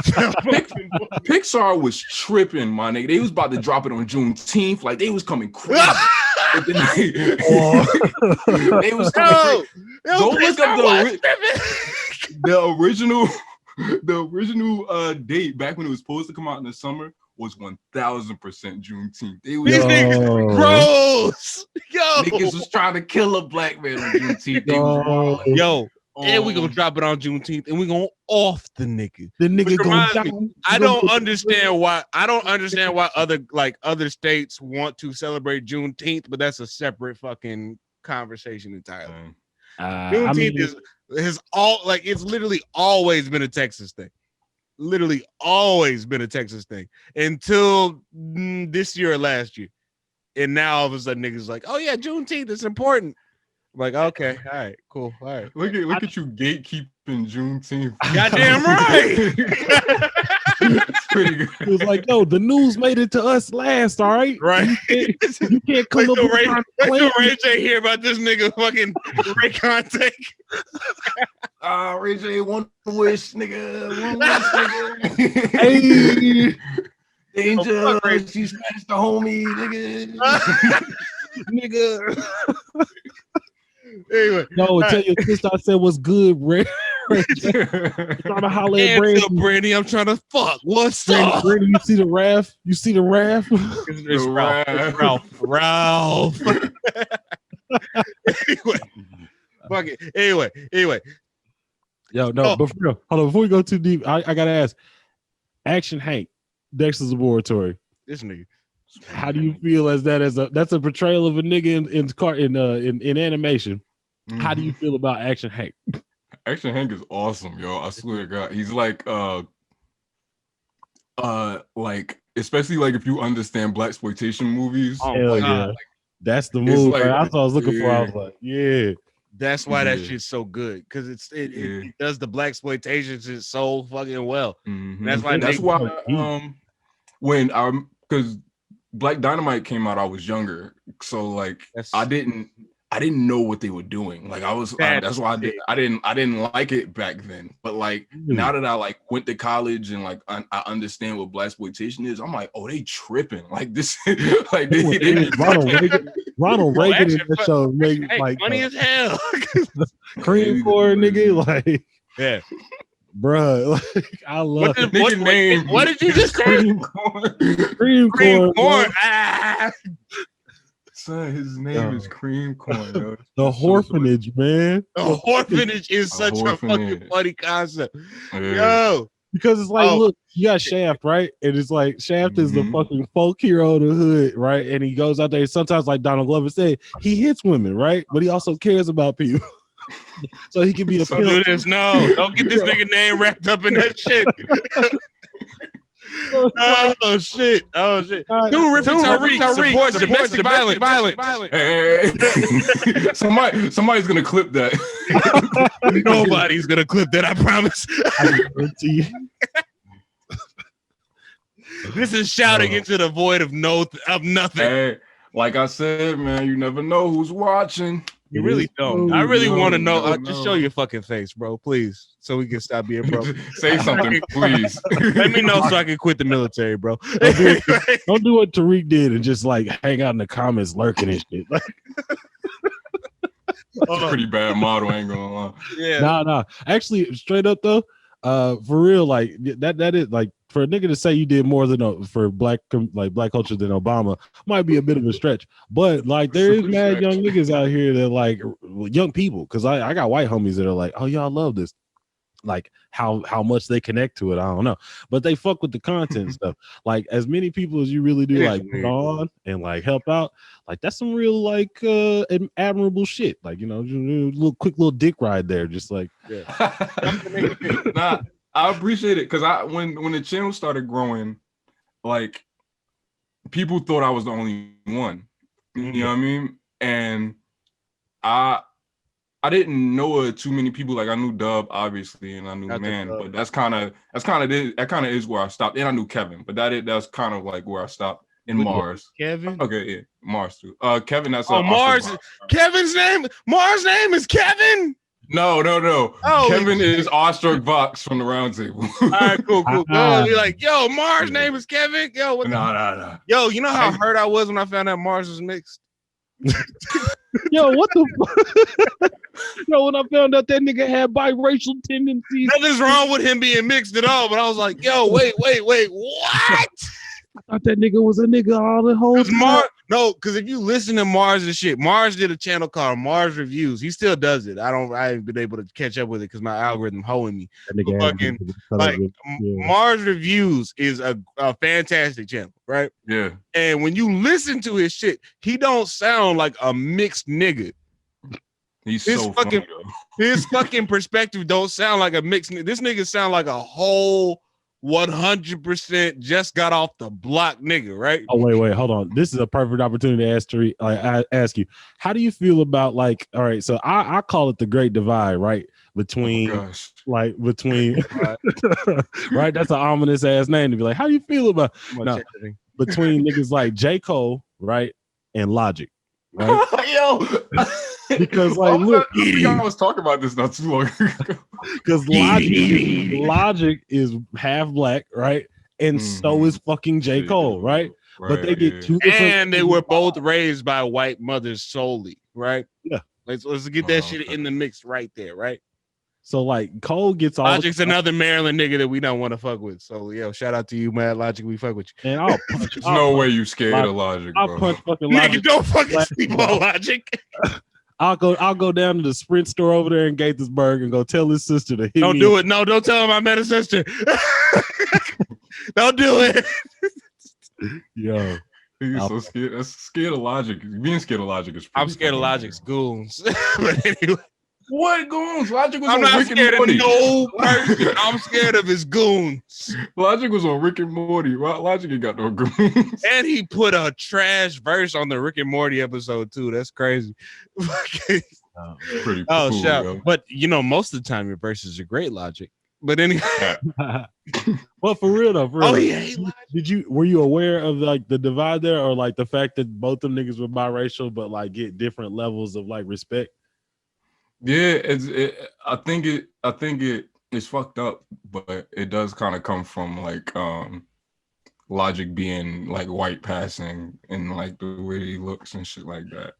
Pixar was tripping, my nigga. They was about to drop it on Juneteenth, like they was coming crazy. But then they was coming crazy. Go look up the original. The original date back when it was supposed to come out in the summer was 1000% Juneteenth. They was These niggas gross. Yo, niggas was trying to kill a black man on Juneteenth. They was wild. yo, and we gonna drop it on Juneteenth, and we gonna off the nigga. The nigga Which gonna reminds me, I don't understand why other states want to celebrate Juneteenth, but that's a separate fucking conversation entirely. Juneteenth it's literally always been a Texas thing. Literally always been a Texas thing until this year or last year. And now all of a sudden niggas like, oh yeah, Juneteenth is important. I'm like, okay, all right, cool. All right. Look at you gatekeeping Juneteenth. Goddamn right. It's pretty good. It was like, no, the news made it to us last, all right? Right. You can't come Wait up till with Ray J hear about this nigga fucking Raycon take. Ray J, one wish, nigga. One wish, nigga. Hey, Danger, she smashed the homie, nigga. Nigga. Anyway, no, tell your sister I said what's good, Ray. Trying to holler at Brandy. Brandy. Brandy, I'm trying to fuck. What's up? Brandy, you see the Raph? You see the Raph? It's Ralph. Anyway, fuck it. Anyway. Yo, no, but for real, hold on. Before we go too deep, I gotta ask. Action Hank, Dexter's Laboratory. This nigga. How do you feel as that's a portrayal of a nigga in animation? Mm-hmm. How do you feel about Action Hank? Action Hank is awesome, yo. I swear to God. He's like especially like if you understand blaxploitation movies. Oh, hell my yeah. God. That's the move. like- That's what I was looking for. I was like, yeah. That's why that Yeah. shit's so good, because it does the blaxploitation shit so fucking well. Mhm. That's why when because Black Dynamite came out, I was younger, so like I didn't know what they were doing. Like that's why I didn't like it back then. But like now that I like went to college and like I understand what blaxploitation is, I'm like, oh, they tripping. Like this, like Ronald Reagan in that show made like funny as hell. cream corn, nigga. Like, Yeah, bruh, like, I love what did you just say? cream corn. Cream Corn. corn. Ah. Son, his name is Cream Corn, yo. The orphanage, man. The orphanage is such a fucking orphanage. funny concept. Yeah. Yo, Because it's like, look, you got Shaft, right? And it's like Shaft is the fucking folk hero of the hood, right? And he goes out there. Sometimes, like Donald Glover said, he hits women, right? But he also cares about people. So he can be a don't do this. No, don't get this nigga name wrapped up in that shit. Oh shit! Toonrific Tariq supports domestic violence. Hey. Somebody's gonna clip that. Nobody's gonna clip that. I promise. I guarantee you. This is shouting into the void of nothing. Hey, like I said, man, you never know who's watching. You really don't. I really want to know. No. Just show your fucking face, bro, please, so we can stop being broke. Say something, please. Let me know so I can quit the military, bro. Don't do what Tariq did and just like hang out in the comments lurking and shit. Like, It's a pretty bad model, ain't gonna lie. Yeah. nah. Actually, straight up though, for real, like that is like for a nigga to say you did more than for black culture than Obama might be a bit of a stretch. But like there is mad young niggas out here that like young people, because I got white homies that are like, oh y'all love this. Like how much they connect to it, I don't know, but they fuck with the content and stuff. Like as many people as you really do, like put on and like help out, like that's some real like admirable shit. Like, you know, quick little dick ride there, just like Nah, I appreciate it because when the channel started growing, like people thought I was the only one. You know what I mean? And I didn't know too many people. Like I knew Dub obviously, and I knew Man, but that kind of is where I stopped. And I knew Kevin, but that's kind of like where I stopped. In Mars. Kevin? Okay, yeah, Mars too. Kevin, that's Mars. Kevin's name. Mars' name is Kevin. No. Oh, Kevin is Awestruck Vox from the Round Table. All right, cool. You're like, yo, Mars' name is Kevin. Yo, No. Yo, you know how hurt I was when I found out Mars was mixed? Yo, what the fuck? Yo, when I found out that nigga had biracial tendencies, Nothing's wrong with him being mixed at all. But I was like, yo, wait, what? I thought that nigga was a nigga all the whole time. Because if you listen to Mars and shit, Mars did a channel called Mars Reviews. He still does it. I haven't been able to catch up with it because my algorithm holding me. Mars Reviews is a fantastic channel, right? Yeah. And when you listen to his shit, he don't sound like a mixed nigga. He's so funny, though. His fucking perspective don't sound like a mixed nigga. This nigga sound like a whole 100% just got off the block nigga, right? Oh wait, hold on. This is a perfect opportunity to ask Tariq. I ask you, how do you feel about like? All right, so I call it the Great Divide, right? Between right? That's an ominous ass name to be like. How do you feel about between niggas like J. Cole, right, and Logic, right? Yo, because like, look, I was talking about this not too long ago. Because Logic is half black, right? And so is fucking J. Cole, right? But they get two different. And they were both raised by white mothers solely, right? Yeah. Let's get that shit in the mix right there, right? So like Cole gets all. Logic's another Maryland nigga that we don't want to fuck with. So yo, shout out to you, Mad Logic. We fuck with you. And I'll punch. There's no way you scared of Logic, bro. I'll punch fucking Logic. Nigga, don't fucking sleep on Logic. I'll go down to the Sprint store over there in Gaithersburg and go tell his sister to hit me. Don't do it. No, don't tell him I met a sister. Don't do it. Yo. He's so scared. That's scared of Logic. Being scared of Logic is I'm scared of Logic's goons. But anyway. What goons? Logic was I'm on not Rick scared and Morty. of no person. I'm scared of his goons. Logic was on Rick and Morty. Logic ain't got no goons. And he put a trash verse on the Rick and Morty episode too. That's crazy. Pretty oh, cool, shout. Yo. But you know, most of the time your verses are great, Logic. But anyway. Well, for real though. For real. Oh yeah. Were you aware of like the divide there, or like the fact that both them niggas were biracial, but like get different levels of like respect? Yeah, I think it's fucked up, but it does kind of come from like Logic being like white passing and like the way he looks and shit like that.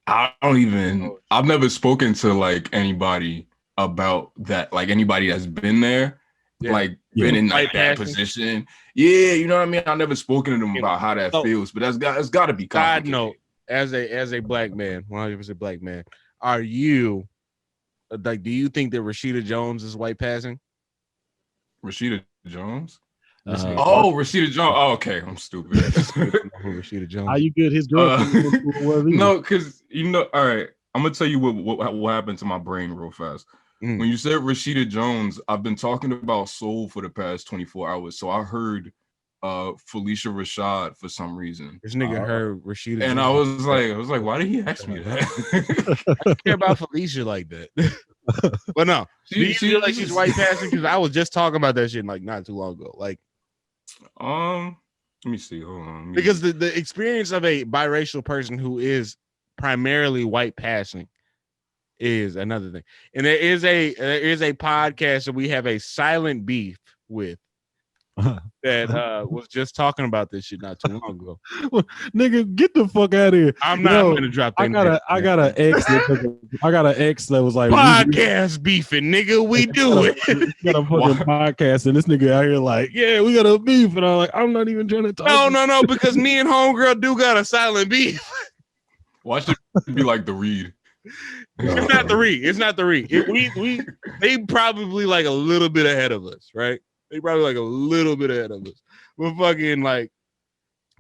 I've never spoken to like anybody about that, like anybody that's been there, been in like that position. Yeah, you know what I mean? I've never spoken to them about how that feels, but it's got to be complicated. Side note, as a black man, 100% black man, are you like, do you think that Rashida Jones is white passing? Rashida Jones? Rashida Jones. Oh, okay. I'm stupid. Rashida Jones. Are you good? His girl. No, because all right. I'm gonna tell you what happened to my brain real fast. When you said Rashida Jones, I've been talking about soul for the past 24 hours. So I heard Felicia Rashad for some reason. This nigga heard Rashida, and Jones. I was like, why did he ask me that? I don't care about Felicia like that. But no, do you feel like she's white passing? Because I was just talking about that shit like not too long ago. Like, let me see. Hold on. Because the experience of a biracial person who is primarily white passing is another thing. And there is a podcast that we have a silent beef with that was just talking about this shit not too long ago. Nigga, get the fuck out of here. I'm not gonna drop that. I got an ex that was like podcast beefing, nigga. We do it. Got a fucking podcast, and this nigga out here like, yeah, we got a beef, and I'm like, I'm not even trying to talk. No, because me and homegirl do got a silent beef. Watch it be like the Reed. It's not the Reed. It's not the Reed. They probably like a little bit ahead of us, right? They probably like a little bit ahead of us. But fucking like,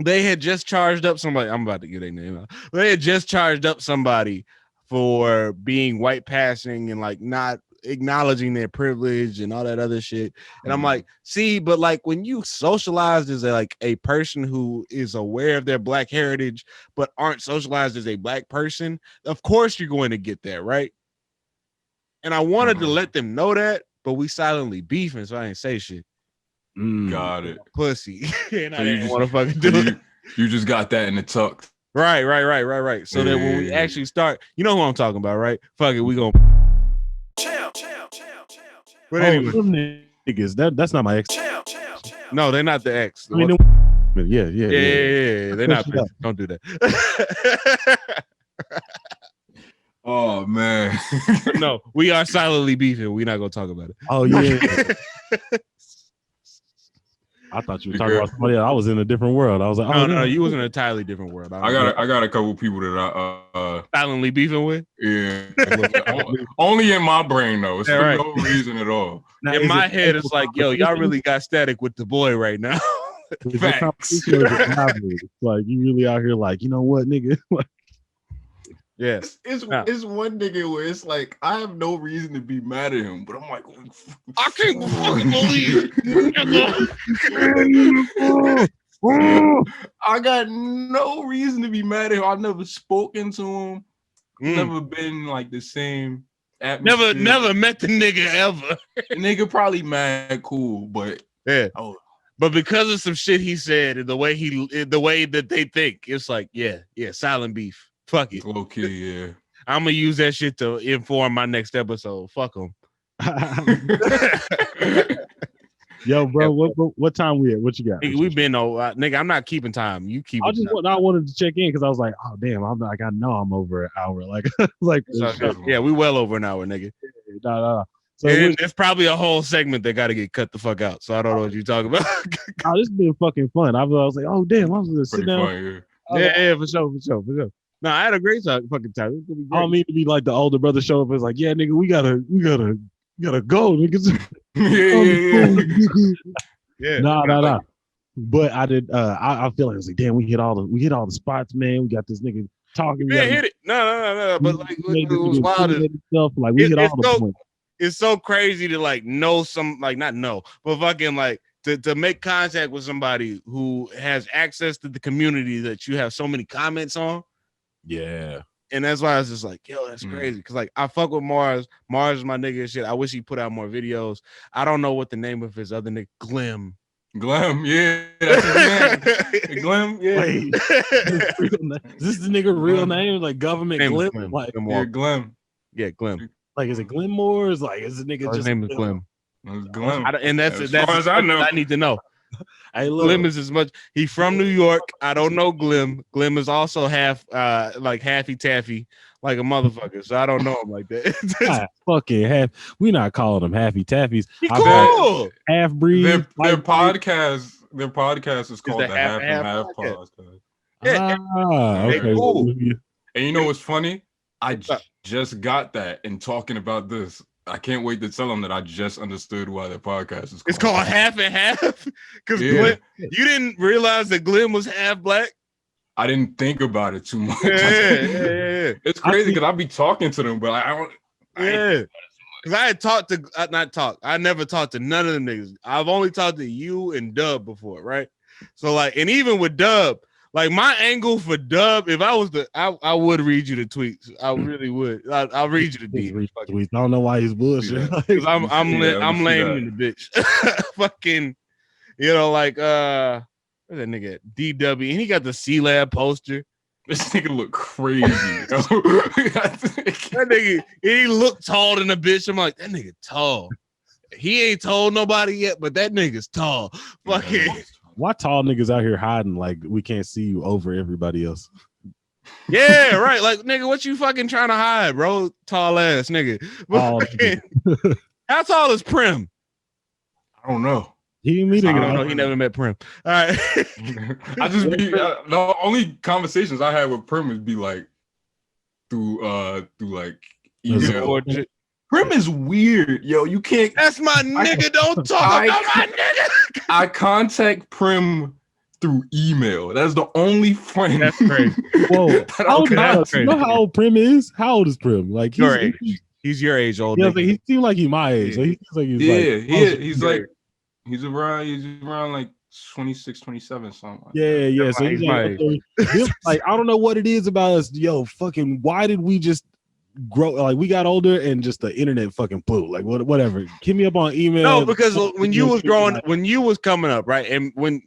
they had just charged up somebody. I'm about to get their name out. They had just charged up somebody for being white passing and like not acknowledging their privilege and all that other shit. And I'm like, see, but like when you socialized as a person who is aware of their black heritage, but aren't socialized as a black person, of course you're going to get that, right? And I wanted to let them know that, but we silently beefing, so I didn't say shit. Got it. Pussy. And So I didn't want to fucking do it. You just got that in the tuck. Right. So that when we actually start, you know who I'm talking about, right? Fuck it, we gonna Chill. But anyway, niggas, that's not my ex. no, they're not the ex. I mean, Yeah. They're not bitches. Don't do that. Oh man. No, we are silently beefing. We're not gonna talk about it. Oh yeah. I thought you were talking about somebody else. I was in a different world. I was like, oh no, you was in an entirely different world. I got a couple people that I silently beefing with. Yeah. Only in my brain though. It's for no reason at all. Now, in my head, it's like, yo, y'all really got static with the boy right now. Facts. Like you really out here like, you know what, nigga? Yes. It's one nigga where it's like I have no reason to be mad at him, but I'm like, I can't fucking believe it. I got no reason to be mad at him. I've never spoken to him. Never been like the same atmosphere. Never met the nigga ever. The nigga probably mad cool, but yeah. But because of some shit he said and the way that they think, it's like, yeah, silent beef. Fuck it. Low key, yeah. I'm gonna use that shit to inform my next episode. Fuck them. Yo, bro, what time we at? What you got? We've been nigga. I'm not keeping time. You keep. I wanted to check in because I was like, oh damn, I know I'm over an hour. Yeah, we well over an hour, nigga. No. So it's probably a whole segment that got to get cut the fuck out. So I don't know what you're talking about. Oh, this has been fucking fun. I was like, oh damn, I was gonna sit down. Fun, yeah, for sure. No, I had a great fucking time. I don't mean to be like the older brother show up. It's like, yeah, nigga, we gotta go, niggas. Yeah. Nah. But I did. I feel like it was like, damn, we hit all the spots, man. We got this nigga talking. Yeah, hit it. No. But like, it was wild. Like we hit all the points. It's so crazy to like know some, like not know, but fucking like to make contact with somebody who has access to the community that you have so many comments on. Yeah. And that's why I was just like, yo, that's crazy. Because like I fuck with Mars. Mars is my nigga and shit. I wish he put out more videos. I don't know what the name of his other nigga, Glim, yeah. That's his name. Glim, yeah. Wait. Is this the nigga real name? Like government Glim? Like Glim. Yeah, Glim. Like is it Glenmore? Is like is the nigga his name is Glim. Glim. And that's as far as I know. I need to know. Hey, look. Glim is as much. He from New York. I don't know Glim. Glim is also half like Haffy Taffy, like a motherfucker. So I don't know him like that. Fucking half. We not calling them Haffy Taffies. He cool. Half breed. Their podcast is called the Half and Half podcast. Yeah. Okay. Cool. And you know what's funny? I just got that and talking about this. I can't wait to tell them that I just understood why their podcast is called. It's called Half and Half because you didn't realize that Glim was half black. I didn't think about it too much. Yeah. It's crazy because I be talking to them, but I don't. Yeah. Because I had talked to, I never talked to none of them niggas. I've only talked to you and Dub before, right? So like, and even with Dub, like my angle for Dub, if I was I would read you the tweets. I really would. I'll read you the tweets. I don't know why he's bullshit. Because I'm lame in the bitch. Fucking, you know, like where's that nigga at? DW, and he got the C-Lab poster. This nigga look crazy. That nigga, he looked tall than a bitch. I'm like, that nigga tall. He ain't told nobody yet, but that nigga's tall. Fucking. Why tall niggas out here hiding like we can't see you over everybody else? Yeah, right. Like, nigga, what you fucking trying to hide, bro? Tall ass nigga. How tall is Prim? I don't know. He never met Prim. All right. I just be the only conversations I had with Prim would be like through like email. Prim is weird, yo. You can't. That's my nigga. Don't talk about my nigga. I contact Prim through email. That's the only friend. That's crazy. Whoa. You know how old Prim is? How old is Prim? Like your age. He's your age, old. Yeah, like, he seems like he's my age. Yeah. Like, he seems like he's around like 26, 27, something. Yeah. So he's like, I don't know what it is about us. Yo, fucking, why did we just grow? Like, we got older and just the internet fucking blew. Like, whatever. Hit me up on email. No, because when you was growing, when you was coming up, right, and when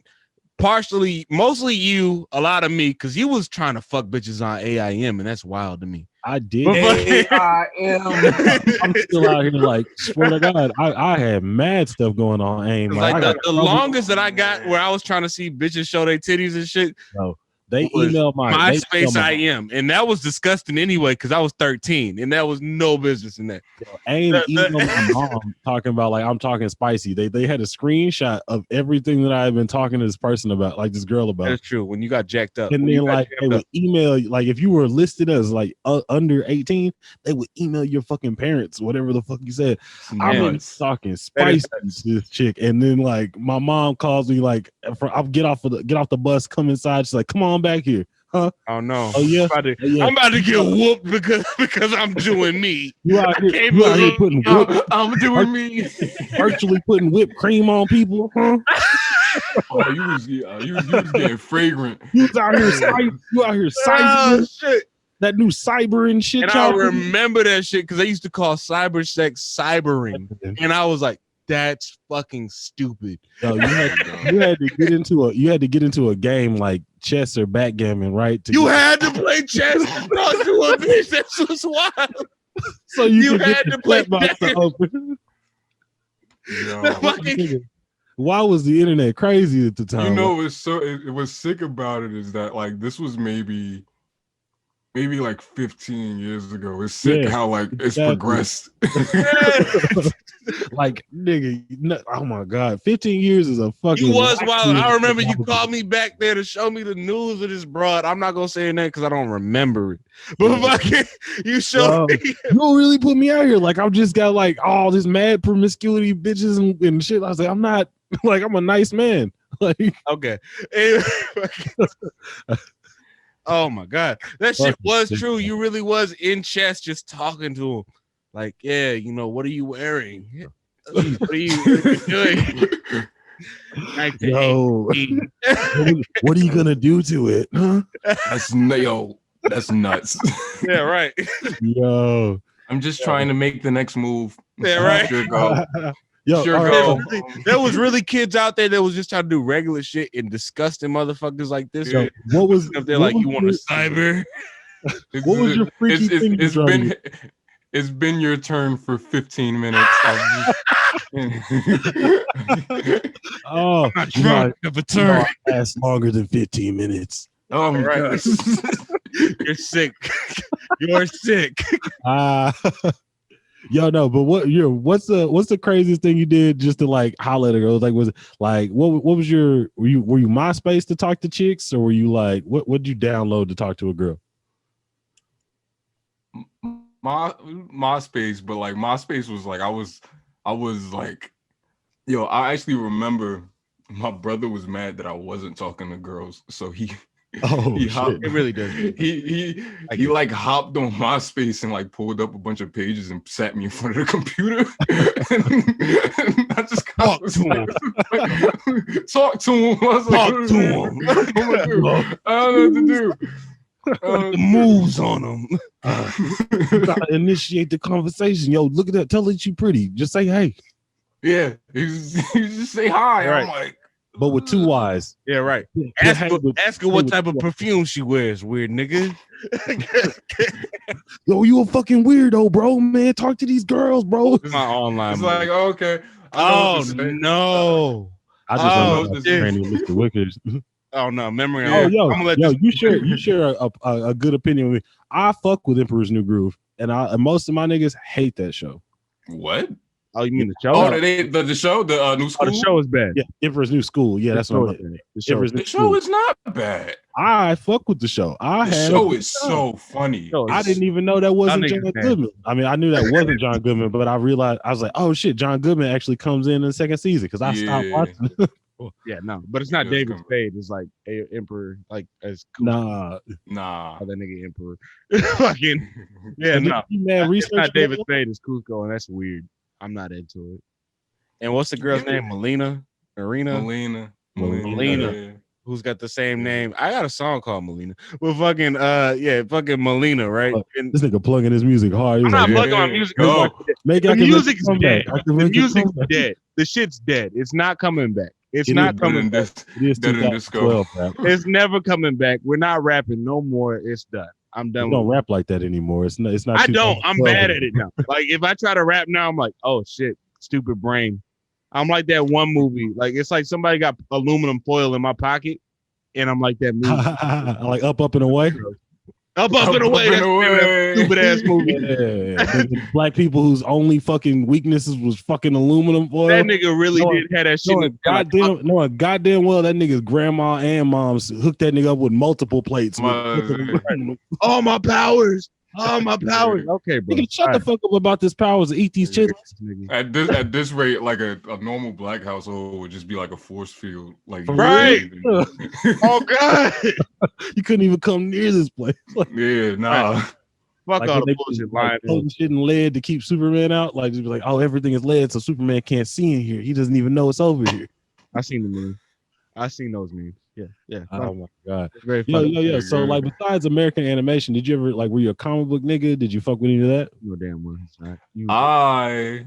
mostly you, a lot of me, because you was trying to fuck bitches on AIM, and that's wild to me. I did. AIM. I'm still out here like, swear to God, I had mad stuff going on AIM. Like I got the longest that I got where I was trying to see bitches show their titties and shit. No, they was emailed my MySpace IM, and that was disgusting anyway because I was 13, and that was no business in that. AIM emailed my mom talking about like I'm talking spicy. They had a screenshot of everything that I had been talking to this person about, like this girl about. That's true. When you got jacked up, and then like they would email, like if you were listed as like under 18, they would email your fucking parents, whatever the fuck you said. I've been talking spicy to this chick, and then like my mom calls me like, I'll get off the bus, come inside. She's like, come on back here. Huh? Oh no! Oh yeah. I'm about to get whooped because I'm doing me. You out here putting I'm doing me. Virtually putting whipped cream on people. Huh? Oh, you was getting fragrant. You out here cyber. Oh, shit. That new cyber and shit. And I remember that shit because they used to call cyber sex cybering, and I was like, that's fucking stupid. No, you had to get into a game like chess or backgammon, right? You had to play chess to talk to a bitch. That's just wild. So you had to play open. Why was the internet crazy at the time? You know, it was sick about it is that like this was maybe like 15 years ago. It's sick how like it's progressed. Like nigga, oh my god, 15 years is a fucking. You was wild. I remember you called me back there to show me the news of this broad. I'm not gonna say that because I don't remember it. But fucking, you showed me. You don't really put me out here. Like I've just got like all this mad promiscuity bitches and shit. I was like, I'm not like I'm a nice man. Like okay. Anyway, oh my god, that shit was true. You really was in chess just talking to him. Like, yeah, you know, what are you wearing? What are you doing? Yo, what are you gonna do to it? Huh? That's nuts. Yeah, right. Yo, I'm just trying to make the next move. Yeah, right. Sure go. Yo, sure go. There was really kids out there that was just trying to do regular shit and disgusting motherfuckers like this. Yo, what was up there? Like, you want to cyber? What was your freaky thing? It's been your turn for 15 minutes. Oh, I'm drunk of a turn. Lasts longer than 15 minutes. Oh my god. You're sick. You're sick. Yo, no, but what's the craziest thing you did just to like holler at a girl? Like, was it like what was your were you MySpace to talk to chicks, or were you like what did you download to talk to a girl? MySpace, but like MySpace was like I was like, yo, I actually remember my brother was mad that I wasn't talking to girls, so he hopped, it really does. He like hopped on MySpace and like pulled up a bunch of pages and sat me in front of the computer. and I just talk to him. Talk to him. I was like, talk to him. I don't know what to do. The moves on them. Initiate the conversation. Yo, look at that. Tell her you pretty. Just say hey. Yeah, you just say hi. Right. I'm like, but with two Y's. Yeah, right. Ask her what type of perfume she wears. Weird nigga. Yo, you a fucking weirdo, bro. Man, talk to these girls, bro. It's my online. It's like, okay. Oh no. I just Mr. Wickers. Oh no, memory. Oh yo, you share a good opinion with me. I fuck with Emperor's New Groove, and most of my niggas hate that show. What? Oh, you mean the show? Oh, the show, the new school. Oh, the show is bad. Yeah, Emperor's New School. Yeah, that's what I'm saying. The show is not bad. I fuck with the show. The show is so funny. I didn't even know that wasn't John Goodman. I mean, I knew that wasn't John Goodman, but I realized I was like, oh shit, John Goodman actually comes in the second season because I stopped watching. Yeah, no, but it's not David Spade. It's like Emperor, like as cool. Nah. Oh, that nigga Emperor. Fucking yeah, no. It's not David Spade. It's Cusco, and that's weird. I'm not into it. And what's the girl's name? Melina. Yeah. Who's got the same name? I got a song called Melina. Well, fucking fucking Melina, right? And this nigga plugging his music hard. I'm not plugging my music. The music's dead. The music's dead. The shit's dead. It's not coming back. It's not coming back. It is Dead in disco. 2012, rap. It's never coming back. We're not rapping no more. It's done. I'm done. We don't rap like that anymore. It's not. I don't. I'm 2012 bad at it now. Like if I try to rap now, I'm like, oh shit, stupid brain. I'm like that one movie. Like it's like somebody got aluminum foil in my pocket, and I'm like that movie. like up and away. Up and away. That's that stupid ass movie. Yeah. Black people whose only fucking weaknesses was fucking aluminum foil. That nigga really did have that shit. Goddamn well that nigga's grandma and mom's hooked that nigga up with multiple plates. All my powers. Oh my powers. Okay, bro. Nigga, shut the fuck up about this powers and eat these chitlins. At this rate, like a normal black household would just be like a force field. Like right. Oh god. You couldn't even come near this place. Yeah, nah. Right. Fuck like all the bullshit lying. Like, shit in lead to keep Superman out. Like just be like, oh, everything is lead, so Superman can't see in here. He doesn't even know it's over here. I seen the meme. I seen those memes. Yeah. Oh my god. Yo. So like, besides American animation, did you ever like? Were you a comic book nigga? Did you fuck with any of that? No damn well. I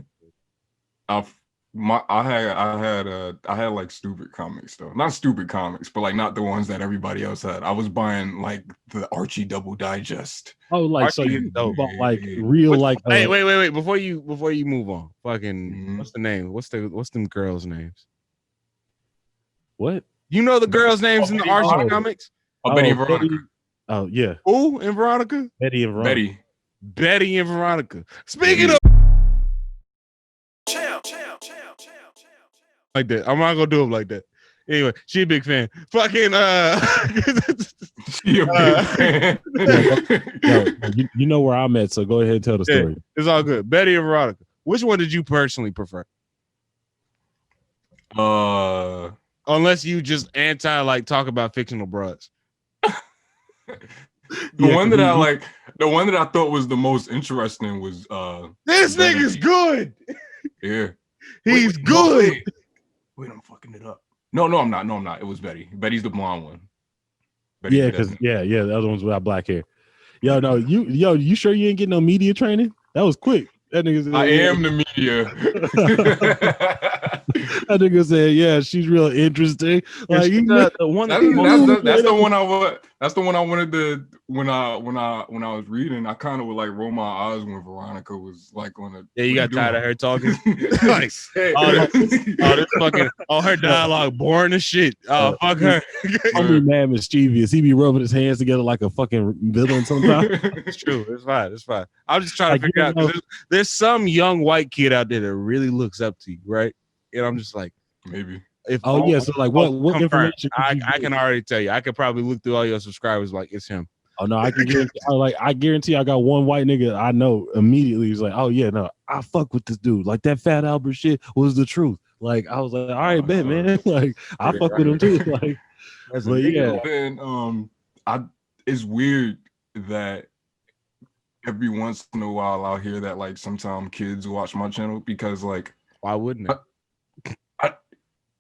had like stupid comics though. Not stupid comics, but like not the ones that everybody else had. I was buying like the Archie Double Digest. Oh, like Archie, so you bought like real like. Hey, wait! Before you move on, fucking what's the name? What's them girls' names? What? You know the girls' names in the Archie comics? Betty and Veronica. Oh yeah. Who and Veronica? Betty and Veronica. Betty and Veronica. Speaking of like that, I'm not gonna do it like that. Anyway, she a big fan. Fucking she a big fan. You know where I'm at, so go ahead and tell the story. Yeah, it's all good. Betty and Veronica. Which one did you personally prefer? Unless you just like talk about fictional broads. The one that I thought was the most interesting was this nigga's good. Yeah. He's good. Wait, I'm fucking it up. No, I'm not. It was Betty. Betty's the blonde one. Yeah, because the other one's without black hair. You sure you ain't getting no media training? That was quick. That nigga said, I am the media. That nigga said, yeah, she's real interesting. Like that's the one I wanted to when I was reading. I kind of would like roll my eyes when Veronica was like on a. Yeah, you got tired of her talking. Like, this fucking her dialogue boring as shit. Oh, fuck her. I'm be mad mischievous. He be rubbing his hands together like a fucking villain sometimes. It's true. It's fine. I'm just trying to figure out. There's some young white kid out there that really looks up to you, right? And I'm just like, maybe. So like what information? I can already tell you. I could probably look through all your subscribers like it's him. Oh no, I can guarantee. I guarantee I got one white nigga I know immediately. He's like, oh yeah, no, I fuck with this dude. Like that Fat Albert shit was the truth. Like I was like, all right, bet, man. Like I fuck with him too. Like, but yeah. And it's weird that every once in a while I'll hear that like sometimes kids watch my channel because like why wouldn't it?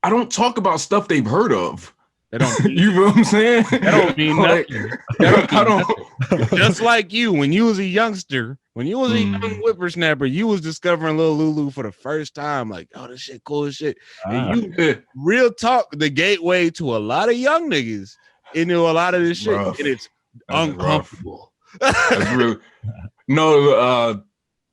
I don't talk about stuff they've heard of. They don't. You know what I'm saying? That don't mean nothing. I don't. Just like you, when you was a youngster, when you was a young whippersnapper, you was discovering Lil Lulu for the first time. Like, oh, this shit cool as shit. And you, real talk, the gateway to a lot of young niggas into a lot of this shit, and it's uncomfortable. That's really no.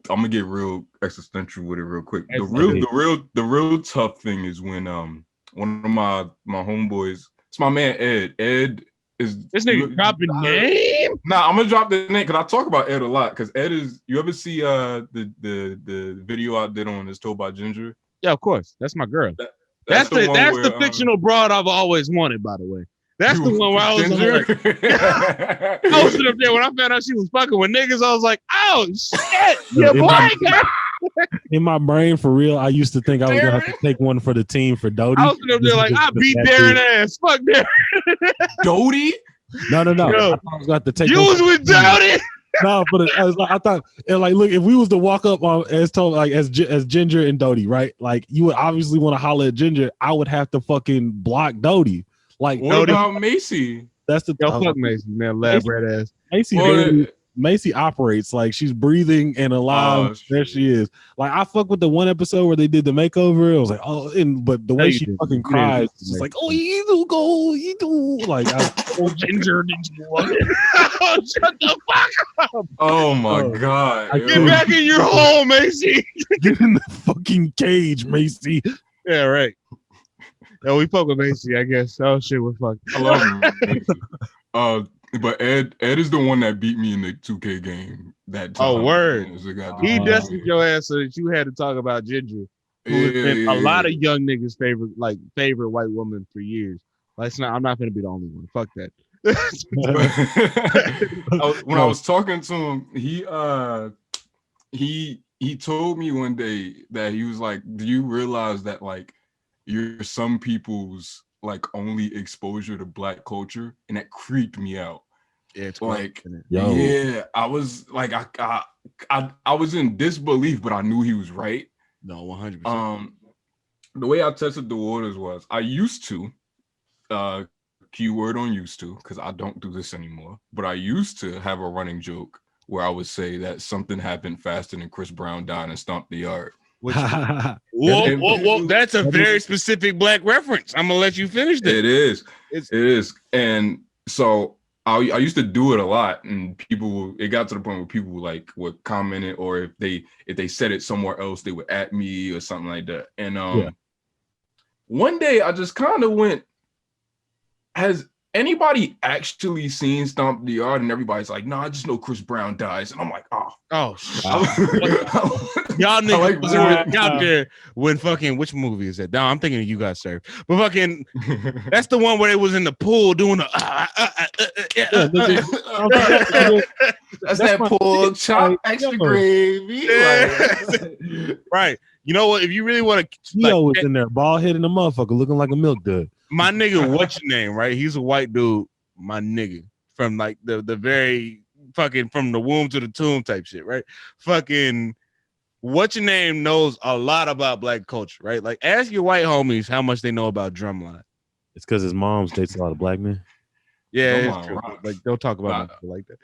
I'm gonna get real existential with it real quick. The real tough thing is when one of my homeboys, it's my man Ed. Ed is this nigga dropping name. Nah, I'm gonna drop the name because I talk about Ed a lot. Because Ed is. You ever see the video I did on It's Told by Ginger? Yeah, of course. That's my girl. That's the fictional broad I've always wanted. By the way, that's the one where I was like, I was up there when I found out she was fucking with niggas. I was like, oh shit, your boy. In my brain, for real, I used to think I was gonna have to take one for the team for Dodie. I was up there like, I beat Darren ass. Fuck Darren. Dodie? No. Yo, I thought I was going to take. You was with Dodie? No, but I thought, and like, look, if we was to walk up on as Ginger and Dodie, right? Like, you would obviously want to holler at Ginger. I would have to fucking block Dodie. Like, what about Macy? That's the fuck Macy, man, lab rat ass. Macy, Macy operates like she's breathing and alive. There she is. Like I fuck with the one episode where they did the makeover. It was like, oh, but the way she fucking cries, it's just like, oh, you do go, you do. Like, oh, Ginger, did you want it? Shut the fuck up! Oh my god! Get back in your hole, Macy. Get in the fucking cage, Macy. Yeah, right. No, we fuck with Macy, I guess. Oh shit, we're fucked. I love Macy. But Ed is the one that beat me in the 2K game that time. Oh, word. He dusted your ass so that you had to talk about Ginger, who has been a lot of young niggas' favorite white woman for years. I'm not gonna be the only one. Fuck that. When I was talking to him, he told me one day that he was like, do you realize that like you're some people's like only exposure to Black culture? And that creeped me out. Yeah, it's like, yeah, I was like, I was in disbelief, but I knew he was right. No, 100%. The way I tested the waters was I used to, keyword on used to, because I don't do this anymore, but I used to have a running joke where I would say that something happened faster than Chris Brown died and stomped the yard. Whoa, that's a very specific Black reference. I'm gonna let you finish that. It is. And so I used to do it a lot, and it got to the point where people would comment it, or if they said it somewhere else, they would at me or something like that. And one day I just kind of went, has anybody actually seen Stomp the Yard? And everybody's like, no, I just know Chris Brown dies. And I'm like, y'all niggas out there when fucking, which movie is that? No, I'm thinking of You Got Served. But fucking, that's the one where they was in the pool doing the that's that pool chop extra gravy. Right. You know what? If you really want to, Leo was in there, bald head and a motherfucker, looking like a milk dud. My nigga, what's your name? Right? He's a white dude. My nigga, from like the very fucking from the womb to the tomb type shit, right? Fucking, what's your name knows a lot about Black culture, right? Like, ask your white homies how much they know about drumline. It's because his mom dates a lot of Black men. Yeah, it's true. Like, don't talk about it like that.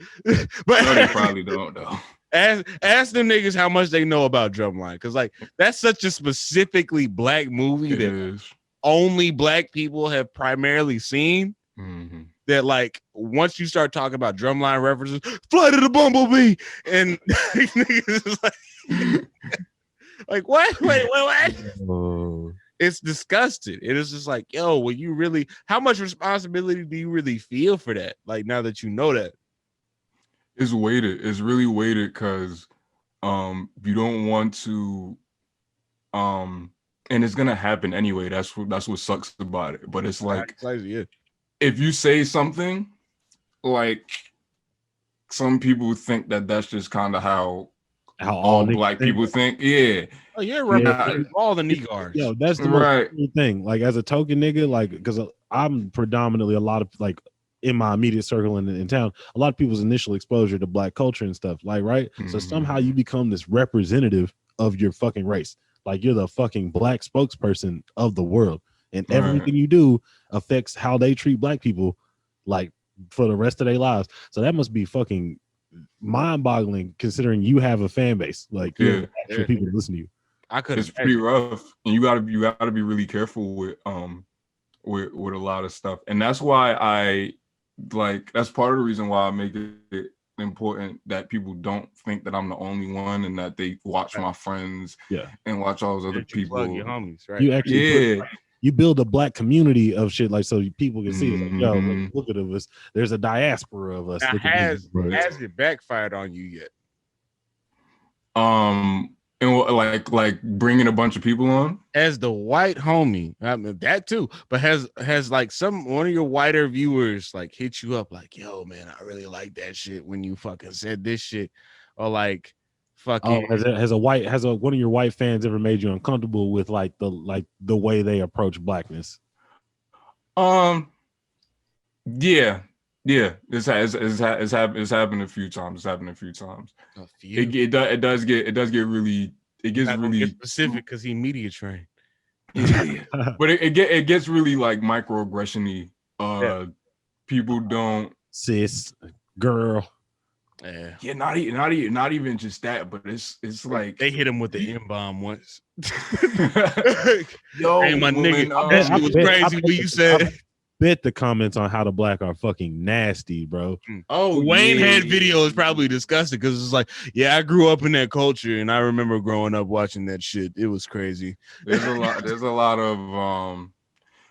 But no, they probably don't though. Ask them niggas how much they know about drumline, because like that's such a specifically Black movie that only Black people have primarily seen. Mm-hmm. That like once you start talking about drumline references, Flight of the Bumblebee, and niggas is like what? Wait, what? It's disgusting. It is just like, yo, well, you really, how much responsibility do you really feel for that? Like, now that you know that. It's weighted. It's really weighted because you don't want to and it's gonna happen anyway. That's what sucks about it. But it's like, if you say something, like some people think that that's just kind of how all Black people think. Yeah. Oh, you're representing all the niggers. Yo, that's the right thing. Like, as a token nigga, like, because I'm predominantly a lot of like in my immediate circle in town, a lot of people's initial exposure to Black culture and stuff, like, right? So somehow you become this representative of your fucking race. Like, you're the fucking Black spokesperson of the world, and everything you do affects how they treat Black people, like, for the rest of their lives. So that must be fucking mind-boggling, considering you have a fan base, like, actual people to listen to you. It's pretty rough, and you gotta be really careful with a lot of stuff, and that's why that's part of the reason why I make it important that people don't think that I'm the only one, and that they watch my friends, and watch all those other people. Your homies, right? You actually, you build a Black community of shit, like, so people can see, like, yo, look at us. There's a diaspora of us. Now, has it backfired on you yet? And like bringing a bunch of people on as the white homie, I mean, that too, but has like one of your whiter viewers like hit you up like, yo man, I really like that shit when you fucking said this shit, or like fucking has one of your white fans ever made you uncomfortable with like the way they approach Blackness? Yeah, it's happened a few times. It does get really specific because he media trained. But it gets really like microaggression-y. People don't cis girl Yeah. not even just that, but it's like They hit him with the M-bomb once. yo, Hey, my nigga, when, that shit was crazy when you said. Bet the comments on How to Black are fucking nasty, bro. oh, Wayne yeah, had yeah, video is yeah. probably disgusting because it's like, yeah, I grew up in that culture and I remember growing up watching that shit. It was crazy. There's a lot of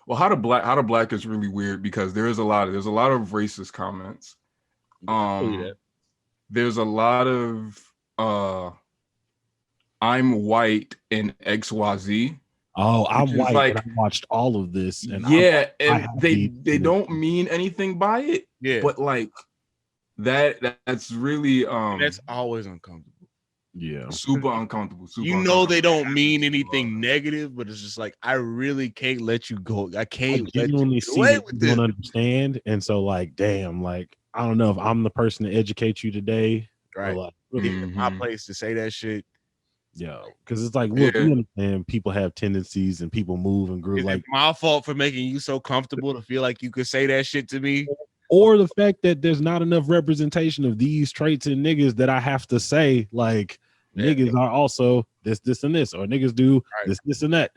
well, How to Black is really weird because there's a lot of racist comments. There's a lot of I'm white in XYZ. Oh, I'm is white like- and I watched all of this. And yeah, I and have they these- don't mean anything by it. Yeah, But like that's really that's always uncomfortable. yeah. super uncomfortable. You know they don't mean anything negative, but it's just like I really can't let you go. I I can't let you genuinely get see away it, with you this. don't understand. And so like, damn, like I don't know if I'm the person to educate you today. Or Right? like, It's my place to say that shit. yo, because it's like, look, Yeah. we understand people have tendencies and people move and grow. Is Like, it my fault for making you so comfortable to feel like you could say that shit to me? or the fact that there's not enough representation of these traits in niggas that I have to say, like, Yeah. niggas are also this, and this, or niggas do Right. this, and that.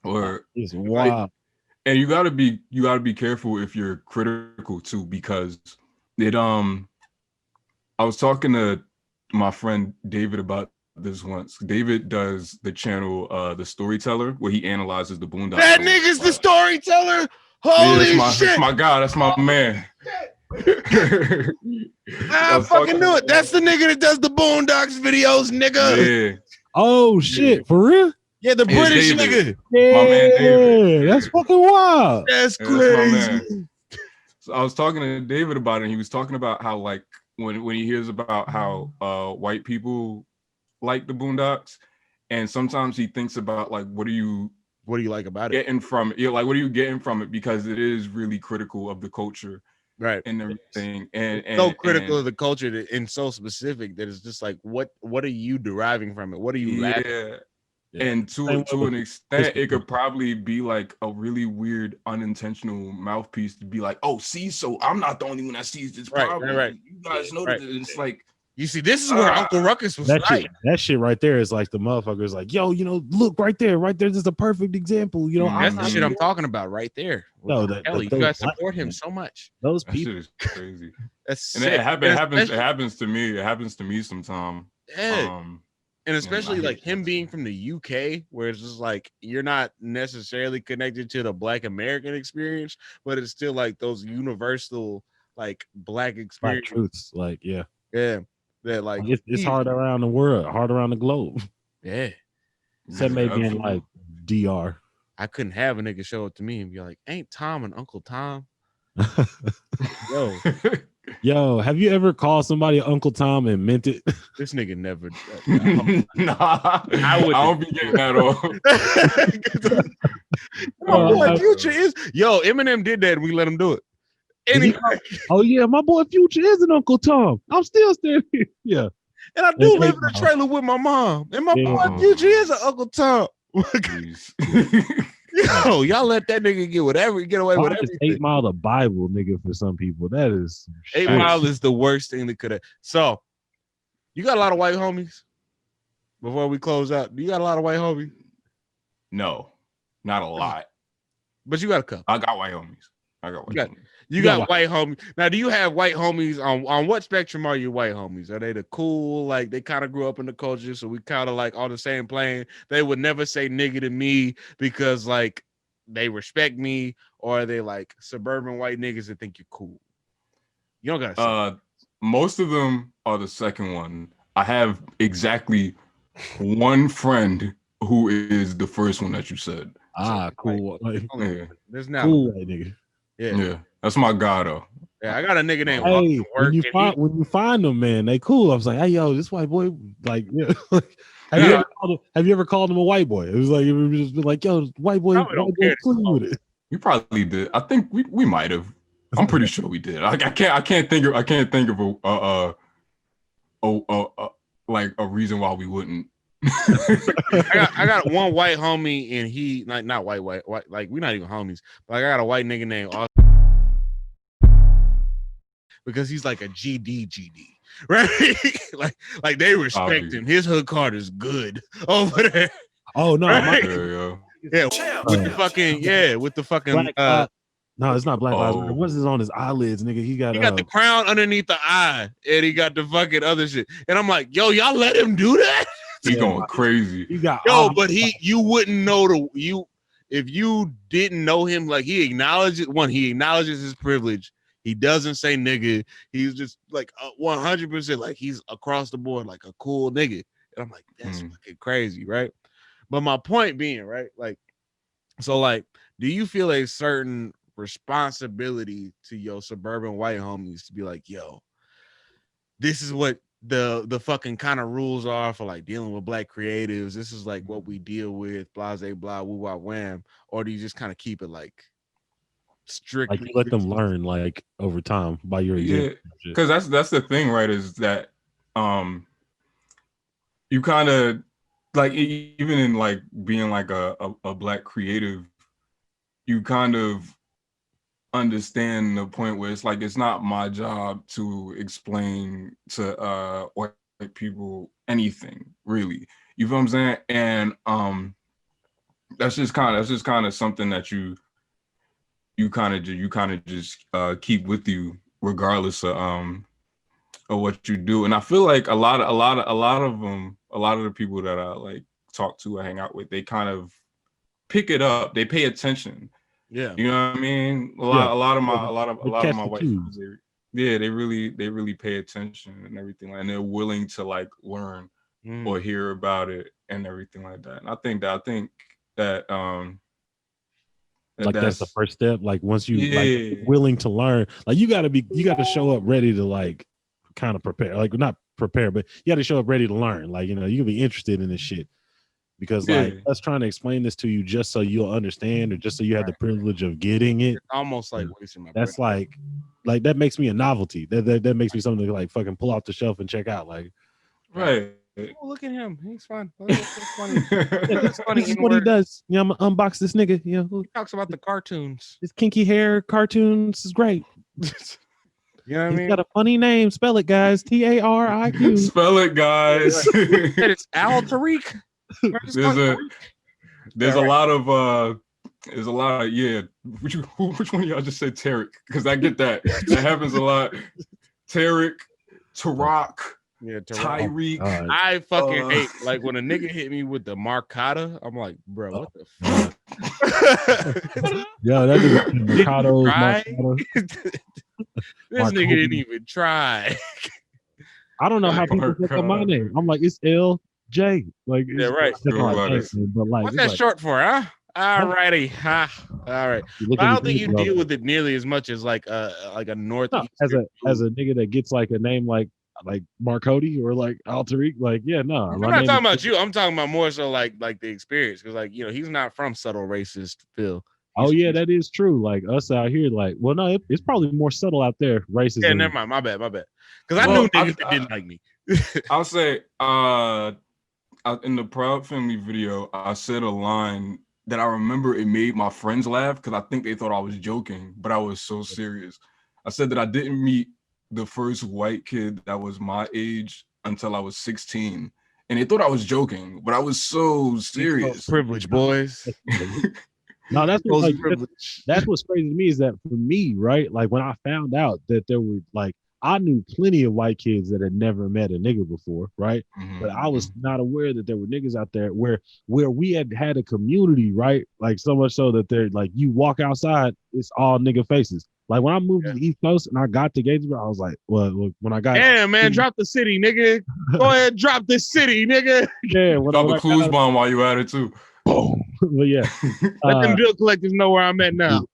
Or It's wild. and you gotta be careful if you're critical too, because it I was talking to my friend David about this once. David does the channel The Storyteller, where he analyzes the Boondocks. That nigga's the storyteller. Yeah, Holy that's shit! my guy. That's my man. I fucking knew it. That's the nigga that does the Boondocks videos, nigga. Yeah, Oh shit, for real? Yeah, the Yeah, British David. nigga. Yeah, man David. that's fucking wild. That's Yeah, that's my crazy. man. So I was talking to David about it, and he was talking about how, like, when he hears about how white people like the Boondocks, and sometimes he thinks about, like, what do you like about it? getting from it? Like, what are you getting from it? Because it is really critical of the culture Right. and everything, and So critical of the culture and so specific that it's just like, what are you deriving from it? What are you laughing? yeah. Yeah. And Same to way an with extent, history. it could probably be like a really weird, unintentional mouthpiece to be like, "Oh, see, so I'm not the only one that sees this Right, problem. right. You guys know Right. that it's like, You see, this is where Uncle Ruckus was That right. shit right there is like the motherfuckers like, yo, you know, look right there. This is a perfect example. You know, That's the I'm shit not- I'm talking about right there. No, Kelly, you those guys black support him men, so much. those that people. shit is crazy." That's And sick. it happens. It especially- happens to me. It happens to me sometimes. Yeah. And especially I like hate him that being too. from the UK, where it's just like you're not necessarily connected to the Black American experience, but it's still like those universal like Black Black experience. truths. Like, yeah. Yeah, that like It's hard around the world, hard around the globe. Yeah, Except maybe in absolutely. like DR. I couldn't have a nigga show up to me and be like, "Ain't Tom and Uncle Tom?" Yo, Yo, have you ever called somebody Uncle Tom and meant it? this nigga never. Nah, I don't be getting that off. Oh, boy, Future is Eminem did that and we let him do it. Anyway, Oh yeah, my boy Future is an Uncle Tom. I'm still standing here. Yeah. and I do That's live in a right, trailer with my mom, and my Yeah. boy Future is an Uncle Tom. Jeez. Yo, y'all let that nigga get away Why with is everything. 8 Mile the Bible, nigga, for some people? That is some 8 shit. Mile is the worst thing that could have. So, you got a lot of white homies. Before we close out, do you got a lot of white homies? No, not a lot. But you got a couple. I got white homies. You got white homies. Now, do you have white homies on what spectrum are your white homies? Are they the cool, like they kind of grew up in the culture, so we kind of like on the same plane? They would never say nigga to me because like they respect me, or are they like suburban white niggas that think you're cool? You don't gotta say. Most of them are the second one. I have exactly one friend who is the first one that you said. Cool. Like, Yeah, There's now cool white nigga. yeah, that's my guy though. Yeah, I got a nigga named Hey, Walker when you Work, when you find them, man, they cool. I was like, hey, yo, this white boy, like, yeah. Yeah. Have you ever called him a white boy? It was like, it was just been like, yo, white boy, Probably don't care. cool with it. We probably did. I think we might have. I'm pretty sure we did. I can't think of like a reason why we wouldn't. I got one white homie, and he not white, like we're not even homies, but I got a white nigga named Austin. because he's like a GD, right? like they respect him. His hood card is good over there. Oh no, right? Yeah. With the fucking Black, no, it's not Black Lives Matter. What's on his eyelids, nigga? He got the crown underneath the eye, and he got the fucking other shit. And I'm like, yo, y'all let him do that? He going crazy. He got but you wouldn't know if you didn't know him. Like he acknowledges his privilege. He doesn't say nigga. He's just like 100% like he's across the board like a cool nigga. And I'm like, that's fucking crazy, right? But my point being, right, like, so like, do you feel a certain responsibility to your suburban white homies to be like, yo, this is what the fucking kind of rules are for like dealing with black creatives. This is like what we deal with, blase blah, woo wah wham. Or do you just kind of keep it like strictly? Like you let them learn like over time by your example. Because that's the thing, right? Is that you kind of like even in like being like a black creative, you kind of understand the point where it's like it's not my job to explain to white people anything really. You feel what I'm saying? And that's just kind of something that you kind of just keep with you regardless of what you do. And I feel like a lot of the people that I like talk to or hang out with, they kind of pick it up. They pay attention. Yeah, you know what I mean. A lot of my white friends, they really pay attention and everything, and they're willing to like learn or hear about it and everything like that. And I think that like that's the first step. Like once you like willing to learn, like you got to show up ready to like kind of prepare, like not prepare, but you got to show up ready to learn. Like, you know, you can be interested in this shit. Because like us trying to explain this to you just so you'll understand or just so you have the privilege of getting it. It's almost like wasting my that's breath. like that makes me a novelty. That makes me something to like fucking pull off the shelf and check out. Like right. Oh, look at him. He's fun. It's funny. It's funny. This is what he does. Yeah, I'm gonna unbox this nigga. Yeah. He talks about the cartoons. His kinky hair cartoons is great. You know what I mean? He's got a funny name. Spell it, guys. Tariq. Spell it, guys. It's Al Tariq. There's a lot of which one of y'all just said Tariq? Because I get that happens a lot. Tariq, Tariq, Tariq. I fucking hate like when a nigga hit me with the Marcata. I'm like, bro, what the fuck? Yeah, that is Mercado. This nigga didn't even try. I don't know how people look at my name. I'm like, it's LJ. Like, yeah, right. But like, what's that like, short for, huh? All righty, huh? All right. But I don't think you deal with it nearly as much as like a northeast. No, as a nigga that gets like a name like Mark Cody or like Al Tariq, like no. I'm not talking about you. I'm talking about more so like the experience, because like, you know, he's not from subtle racist Phil. Oh yeah, that is true. Like us out here, like, well, no, it's probably more subtle out there. Racism. Yeah, never mind. My bad. Because I knew niggas that didn't like me. I'll say, in the Proud Family video, I said a line that I remember it made my friends laugh because I think they thought I was joking, but I was so serious. I said that I didn't meet the first white kid that was my age until I was 16, and they thought I was joking, but I was so serious. Privilege, boys. No, that's what's crazy to me is that for me, right? Like when I found out that there were like, I knew plenty of white kids that had never met a nigga before, right? Mm-hmm. But I was not aware that there were niggas out there where we had a community, right? Like so much so that they're like, you walk outside, it's all nigga faces. Like when I moved to the East Coast and I got to Gainesville, I was like, well, when I got drop the city, nigga. Go ahead, drop the city, nigga. Yeah, drop a clues bomb while you at it too. Boom. But yeah, let them bill collectors know where I'm at now.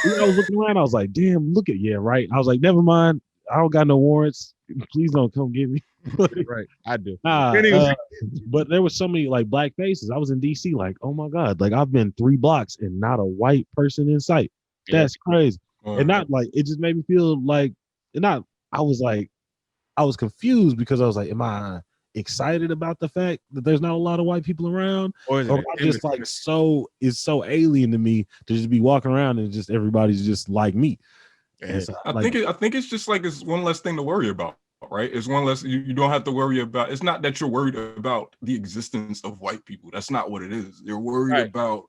I was looking around, I was like, damn, look at right. I was like, never mind, I don't got no warrants. Please don't come get me. Right, I do. But there was so many like black faces. I was in DC, like, oh my god, like I've been 3 blocks and not a white person in sight. That's crazy. And not like it just made me feel like I was confused because I was like, am I excited about the fact that there's not a lot of white people around, or am I just like it's so alien to me to just be walking around and just everybody's just like me? And so, I think it's just like it's one less thing to worry about, right? It's one less you don't have to worry about. It's not that you're worried about the existence of white people. That's not what it is. You're worried about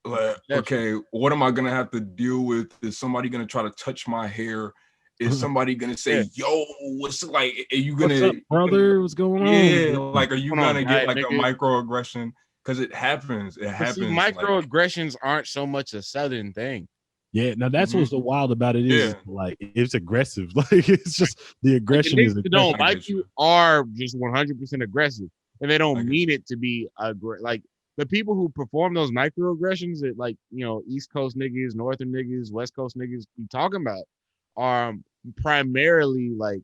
like, okay, what am I gonna have to deal with? Is somebody gonna try to touch my hair? Is somebody gonna say, "Yo, what's like? Are you gonna, what's up, brother? What's going on?" Yeah, like, are you gonna get like a microaggression? Because it happens. It happens. See, microaggressions aren't so much a Southern thing. Yeah, now that's what's so wild about it is like it's aggressive. Like it's just the aggression is aggressive. Don't like you are just 100% aggressive, and they don't mean it to be like the people who perform those microaggressions that, like, you know, East Coast niggas, Northern niggas, West Coast niggas be talking about are primarily like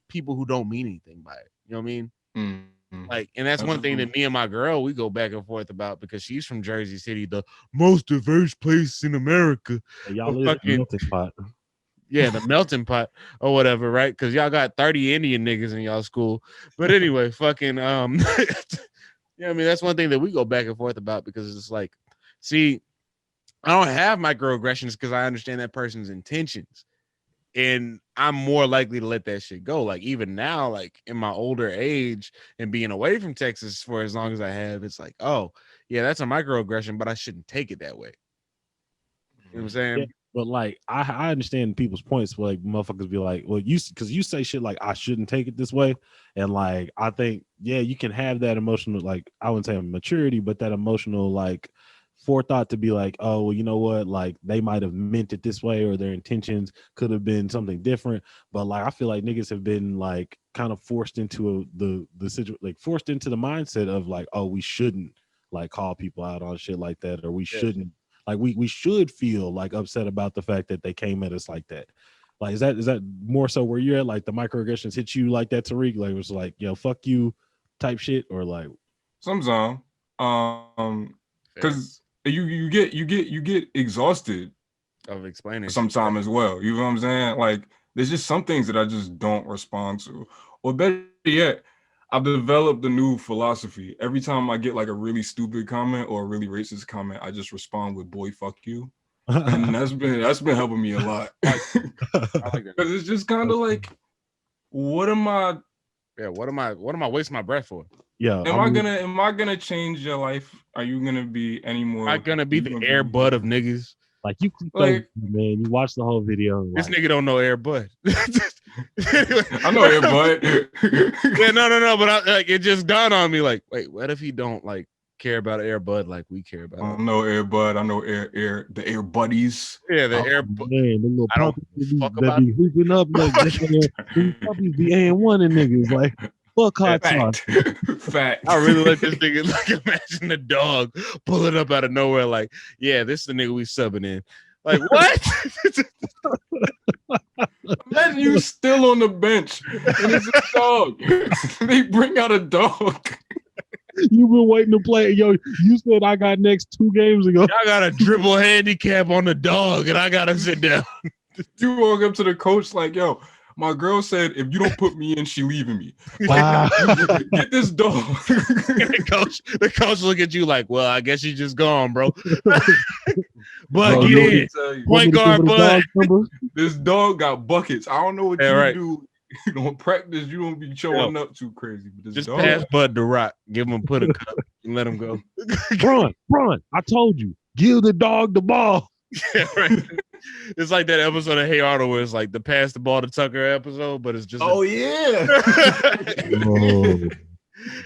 people who don't mean anything by it. You know what I mean? Mm-hmm. Like, and that's one thing that me and my girl, we go back and forth about, because she's from Jersey City, the most diverse place in America. Y'all live in the melting pot. Yeah, the melting pot or whatever, right? Because y'all got 30 Indian niggas in y'all school. But anyway, fucking you know what I mean? That's one thing that we go back and forth about, because it's like, see, I don't have microaggressions because I understand that person's intentions. And I'm more likely to let that shit go. Like, even now, like in my older age and being away from Texas for as long as I have, it's like, oh, yeah, that's a microaggression, but I shouldn't take it that way. You know what I'm saying? Yeah, but like, I understand people's points where like motherfuckers be like, well, because you say shit like, I shouldn't take it this way. And like, I think, yeah, you can have that emotional, like, I wouldn't say maturity, but that emotional, like, forethought to be like, oh, well, you know what, like they might have meant it this way, or their intentions could have been something different. But like, I feel like niggas have been like kind of forced into the situation, like forced into the mindset of like, oh, we shouldn't like call people out on shit like that, or we shouldn't, like we should feel like upset about the fact that they came at us like that. Like, is that more so where you're at? Like the microaggressions hit you like that, Tariq? Like it was like, yo, fuck you type shit, or like sometimes because you get exhausted of explaining sometimes as well. You know what I'm saying? Like, there's just some things that I just don't respond to. Or better yet, I've developed a new philosophy. Every time I get like a really stupid comment or a really racist comment, I just respond with "boy, fuck you," and that's been helping me a lot. Because it's just kind of like, what am I wasting my breath for? Yeah. Am I gonna change your life? Are you gonna be any more? Am I gonna be the Air Bud of niggas? Like you, like, man, you watch the whole video. This nigga don't know Air Bud. I know Air Bud. Yeah, no. But like, it just dawned on me, like, wait, what if he don't like care about Air Bud like we care about? I know Air Bud. I know the Air Buddies. Yeah, the Air Bud. Man, the little I don't fuck about be hooping up like puppies be A1 and niggas like. Fuck hot sauce. Fact. I really let this nigga, like, imagine the dog pulling up out of nowhere, like, yeah, this is the nigga we subbing in. Like, what? Imagine you still on the bench and it's a dog. They bring out a dog. You've been waiting to play. Yo, you said I got next 2 games ago. I got a dribble handicap on the dog and I gotta sit down. You walk up to the coach like, yo, my girl said, if you don't put me in, she leaving me. Wow. Like, get this dog. The coach look at you like, well, I guess you just gone, bro. But get in. Point guard, bud. This dog got buckets. I don't know what you do. You don't practice. You don't be showing up too crazy. But this just dog, pass Bud the rock. Give him put a cup and let him go. Bron, I told you, give the dog the ball. Yeah, right. It's like that episode of Hey Arnold where it's like the pass the ball to Tucker episode, but it's just yeah.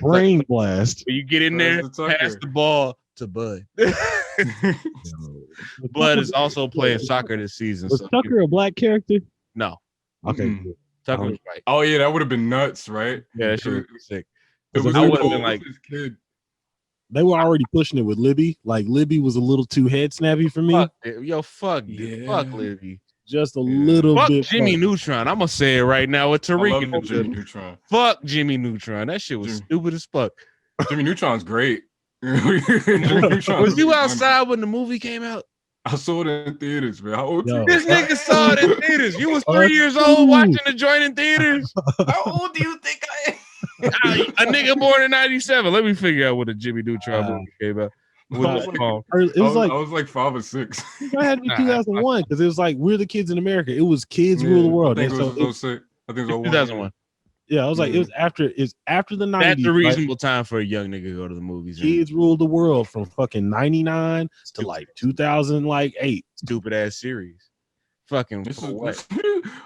Brain blast. You get in there, pass the ball to Bud. Bud is also playing soccer this season. Was Tucker a black character? No. Okay. Tucker was white. Oh yeah, that would have been nuts, right? Yeah, that shit would be sick. I would have been like this kid. They were already pushing it with Libby. Like Libby was a little too head snappy for me. Fuck Libby. Just a little fuck bit. Jimmy Neutron. I'm gonna say it right now with Tariq. Jimmy Neutron. Fuck Jimmy Neutron. That shit was stupid as fuck. Jimmy Neutron's great. Was you outside when the movie came out? I saw it in theaters, man. How old this nigga saw it in theaters. You was 3 years old watching the joint in theaters. How old do you think I am? A nigga born in 97. Let me figure out what a Jimmy Neutron movie came out. with I the was phone. It was like I was like 5 or 6. I had to be 2001 because it was like we're the kids in America. It was kids rule the world. I think And it so was 06. I think it was 01. 2001. yeah, I was like, it's after the 90s. That's a right? reasonable time for a young nigga to go to the movies. Kids ruled the world from fucking 99 to like 2008. Stupid ass series. Fucking This for is, what?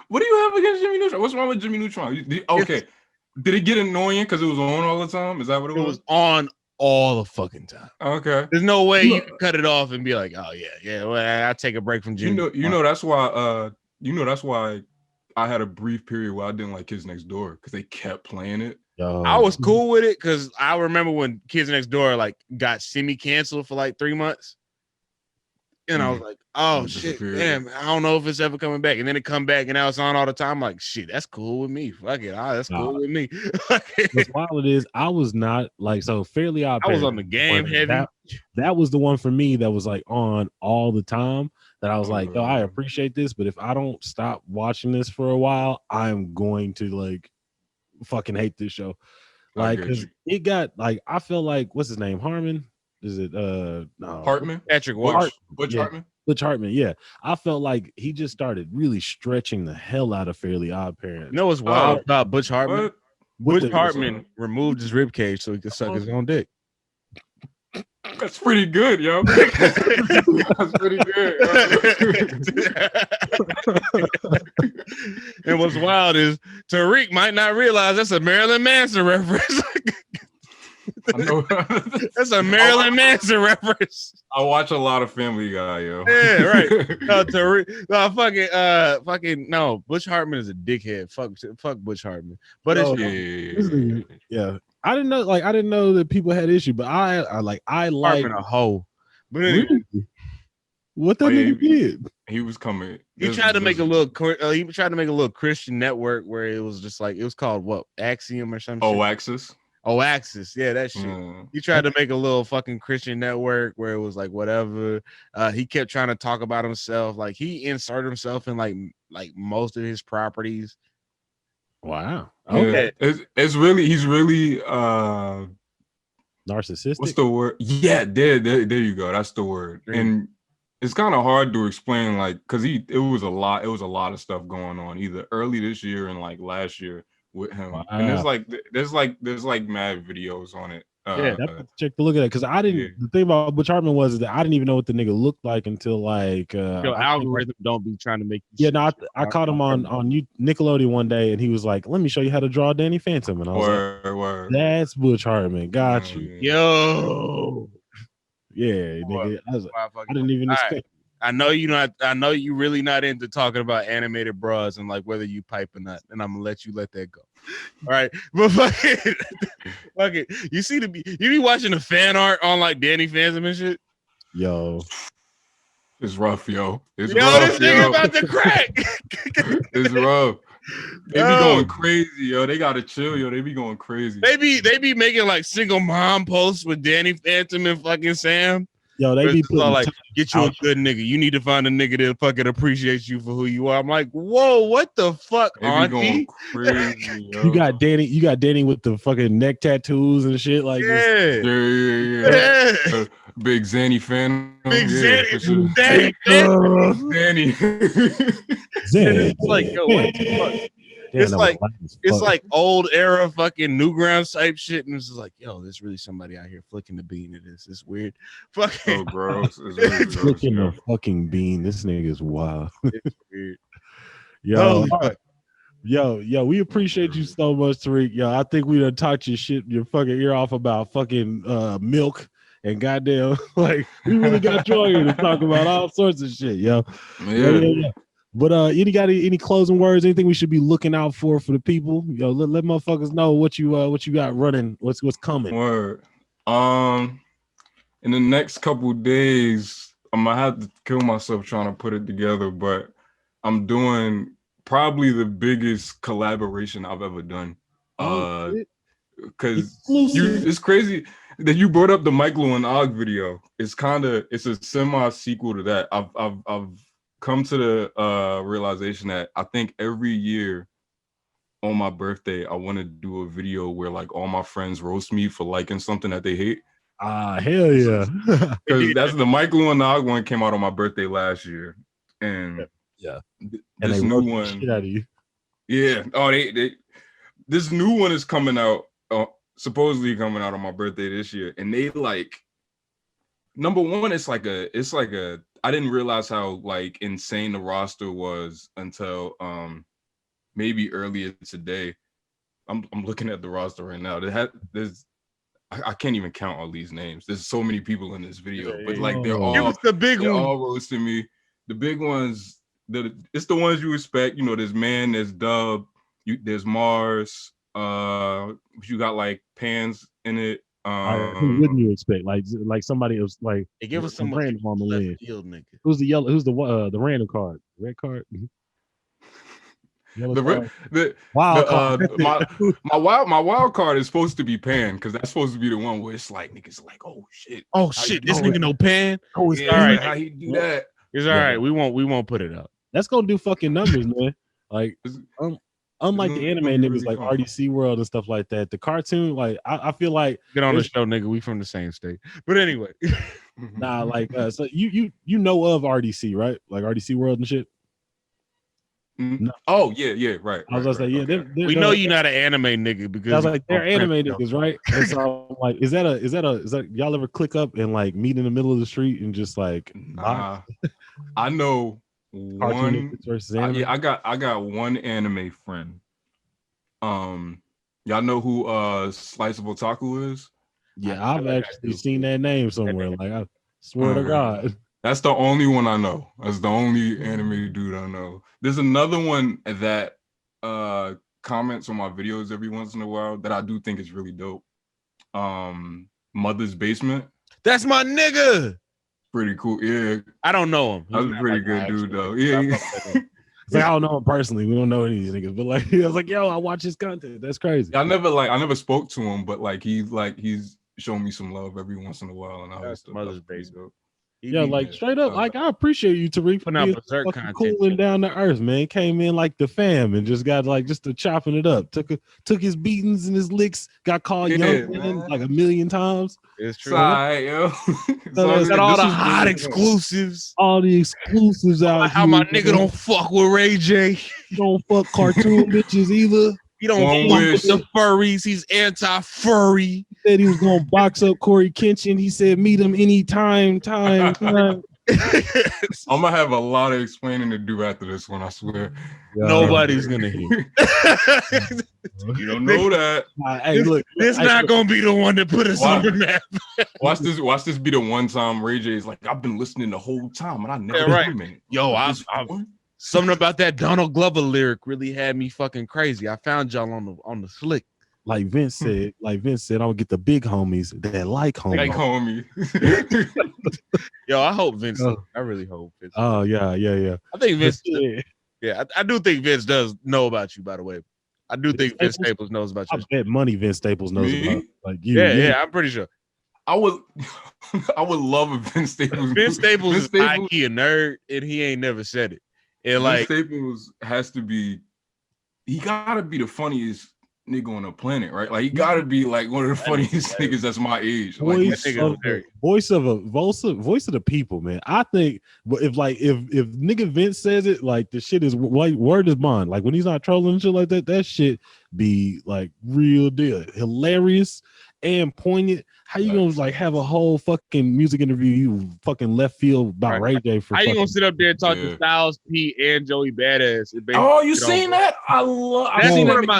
what do you have against Jimmy Neutron? What's wrong with Jimmy Neutron? Okay. Did it get annoying because it was on all the time? Is that what it It was on all the fucking time. Okay. There's no way you can cut it off and be like, oh yeah, well, I'll take a break from Jimmy. You know that's why that's why I had a brief period where I didn't like Kids Next Door because they kept playing it. Yo. I was cool with it because I remember when Kids Next Door like got semi-canceled for like 3 months. And I was like, oh shit, damn, I don't know if it's ever coming back. And then it come back and now it's on all the time. I'm like, shit, that's cool with me. Fuck it. That's cool with me. What's wild is I was not like so Fairly Odd I was Parents on the game heavy. That was the one for me that was like on all the time that I was like, yo, I appreciate this, but if I don't stop watching this for a while, I'm going to like fucking hate this show. Like, cause it got like I feel like what's his name? Harmon? Is it no Hartman? Patrick Walsh. Butch Hartman? Butch Hartman, yeah. I felt like he just started really stretching the hell out of Fairly Odd Parents. You know what's wild about Butch Hartman? What? Butch Hartman removed his rib cage so he could suck his own dick. That's pretty good, yo. That's pretty good. And what's wild is Tariq might not realize that's a Marilyn Manson reference. I know. That's a Marilyn Manson reference. I watch a lot of Family Guy, yo. Yeah, right. No, Tariq, fucking no. Butch Hartman is a dickhead. Fuck Butch Hartman. But it's yeah. I didn't know that people had issue, but I like Hartman a hoe. But anyway, really? What that nigga did? He was coming. He tried to make a little Christian network where it was just like it was called what Axiom or something. Oh, Axis. Oh, Axis. Yeah, that shit. He tried to make a little fucking Christian network where it was like whatever. He kept trying to talk about himself. Like he inserted himself in like most of his properties. Wow. Okay. Yeah. He's really narcissistic. What's the word? Yeah, there you go. That's the word. And it's kind of hard to explain, like, because it was a lot of stuff going on either early this year and like last year with him. Wow. And there's like mad videos on it. Check to look at it because I didn't. Yeah. The thing about Butch Hartman was that I didn't even know what the nigga looked like until like algorithm don't be trying to make. Yeah, no, I caught him on Nickelodeon one day, and he was like, "Let me show you how to draw Danny Phantom," and I was like, "That's Butch Hartman, got you." Yo, yeah, nigga, I didn't even expect. I know you really not into talking about animated bras and like whether you pipe or not, and I'm gonna let that go. All right, but fuck it. You be watching the fan art on like Danny Phantom and shit. Yo, it's rough, yo. It's rough, this nigga about to crack. It's rough. They be going crazy, yo. They gotta chill, yo. They be going crazy. They be making like single mom posts with Danny Phantom and fucking Sam. Yo, they be all like, get you a good nigga. You need to find a nigga that fucking appreciates you for who you are. I'm like, whoa, what the fuck, auntie? Crazy, you got Danny with the fucking neck tattoos and shit like this. Yeah. Big Zanny fan. Big Zanny. Zanny. It's like, yo, what the fuck? It's like old era fucking Newgrounds type shit, and it's just like, yo, there's really somebody out here flicking the bean at this. It's weird. Fucking so gross. It's really gross. Flicking the fucking bean. This nigga is wild. It's weird. Yo, we appreciate you so much, Tariq. Yo, I think we done talked your fucking ear off about fucking milk and goddamn, like we really got you on here to talk about all sorts of shit, yo. Yeah. But you got any closing words? Anything we should be looking out for the people? Yo, let motherfuckers know what you got running. What's coming? Word. In the next couple days, I'm gonna have to kill myself trying to put it together. But I'm doing probably the biggest collaboration I've ever done. Because it's crazy that you brought up the Michael and Og video. It's a semi sequel to that. I've come to the realization that I think every year on my birthday, I want to do a video where like all my friends roast me for liking something that they hate. Hell yeah. Because that's the Michael and Nog one came out on my birthday last year, and Yeah. this they new roast the one, shit out of you. yeah. Oh, they this new one is coming out, supposedly coming out on my birthday this year, and they like number one, it's like a I didn't realize how like insane the roster was until maybe earlier today. I'm looking at the roster right now. I can't even count all these names. There's so many people in this video, but like Give us the big one. all roasting me. The big ones, it's the ones you expect. You know, there's Man, there's Dub, there's Mars. You got like Pans in it. Who wouldn't you expect? Like somebody else, like Hey, give us some random on the left list. field, nigga. Who's the yellow? Who's the random card? Red card. Yellow card. Wild card. My wild card is supposed to be Pan, because that's supposed to be the one where it's like niggas like, oh shit, this nigga no Pan. Oh, it's yeah, all right. how he do that? It's all right. We won't put it up. That's gonna do fucking numbers, man. Like unlike the anime niggas really like fun. RDC World and stuff like that, the cartoon, like I feel like Get on the show, nigga. We from the same state. But anyway. nah, like so you know of RDC, right? Like RDC World and shit. No. Oh yeah, right. I was gonna say, yeah, okay. We know you're not an anime nigga because I was like, they're anime niggas, right? And so I'm like, is that y'all ever click up and like meet in the middle of the street and just like I know one versus anime? I got one anime friend. Y'all know who Slice of Otaku is? Yeah, I've actually seen that name somewhere. Like I swear to God. That's the only one I know. That's the only anime dude I know. There's another one that comments on my videos every once in a while that I do think is really dope. Mother's Basement. That's my nigga. Pretty cool. Yeah. I don't know him. That's a pretty good dude though. Yeah. It's like, I don't know him personally. We don't know any of these niggas, but like I was like, yo, I watch his content. That's crazy. I never spoke to him, but like he's shown me some love every once in a while, and That's Mother's Basement. Yeah, like straight up, like I appreciate you, Tariq, for being fucking cooling down to earth, man. Came in like the fam and just got like just to chopping it up. Took his beatings and his licks. Got called young man like a million times. It's true. Sorry, yo. Got all the hot exclusives. All the exclusives out. How my nigga don't fuck with Ray J. He don't fuck cartoon bitches either. He don't fuck with the furries. He's anti-furry. He said he was gonna box up Corey Kenshin. He said meet him anytime. I'm gonna have a lot of explaining to do after this one, I swear. Nobody's gonna hear. You don't know that. Hey, look, this not gonna be the one that put us on the map. Watch this be the one time Ray J is like, I've been listening the whole time and I never heard it. Yo, something about that Donald Glover lyric really had me fucking crazy. I found y'all on the slick. Like Vince said, I'm gonna get the big homies that like homies. Like homie. Yo, I hope Vince. I really hope Vince. Oh yeah. I think Vince. Yeah, I do think Vince does know about you. By the way, I do think Vince Staples knows about you. I bet money Vince Staples knows about like you. Yeah, I'm pretty sure. I would love if Vince Staples. Vince Staples is high-key a nerd, and he ain't never said it. And like Staples has to be, he gotta be the funniest nigga on the planet, right? Like he gotta be like one of the funniest niggas that's my age. Voice of the people, man. I think if nigga Vince says it, like the shit is like word is bond. Like when he's not trolling and shit like that, that shit be like real deal, hilarious and poignant. How you gonna like have a whole fucking music interview you fucking left field about Ray J for? How you gonna sit up there and talk to Styles P and Joey Badass? Oh, you seen that?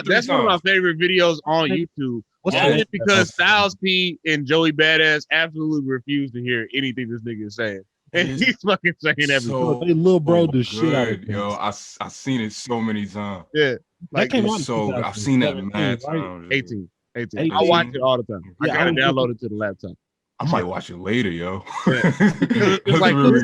That's one of my favorite videos on YouTube. Only because Styles P and Joey Badass absolutely refuse to hear anything this nigga is saying. And he's fucking saying everything. They little bro the shit out of yo. I seen it so many times. Yeah, like came out so I've seen that mad times. 18. I watch it all the time. I gotta download it to the laptop. I might watch it later, yo. It's like really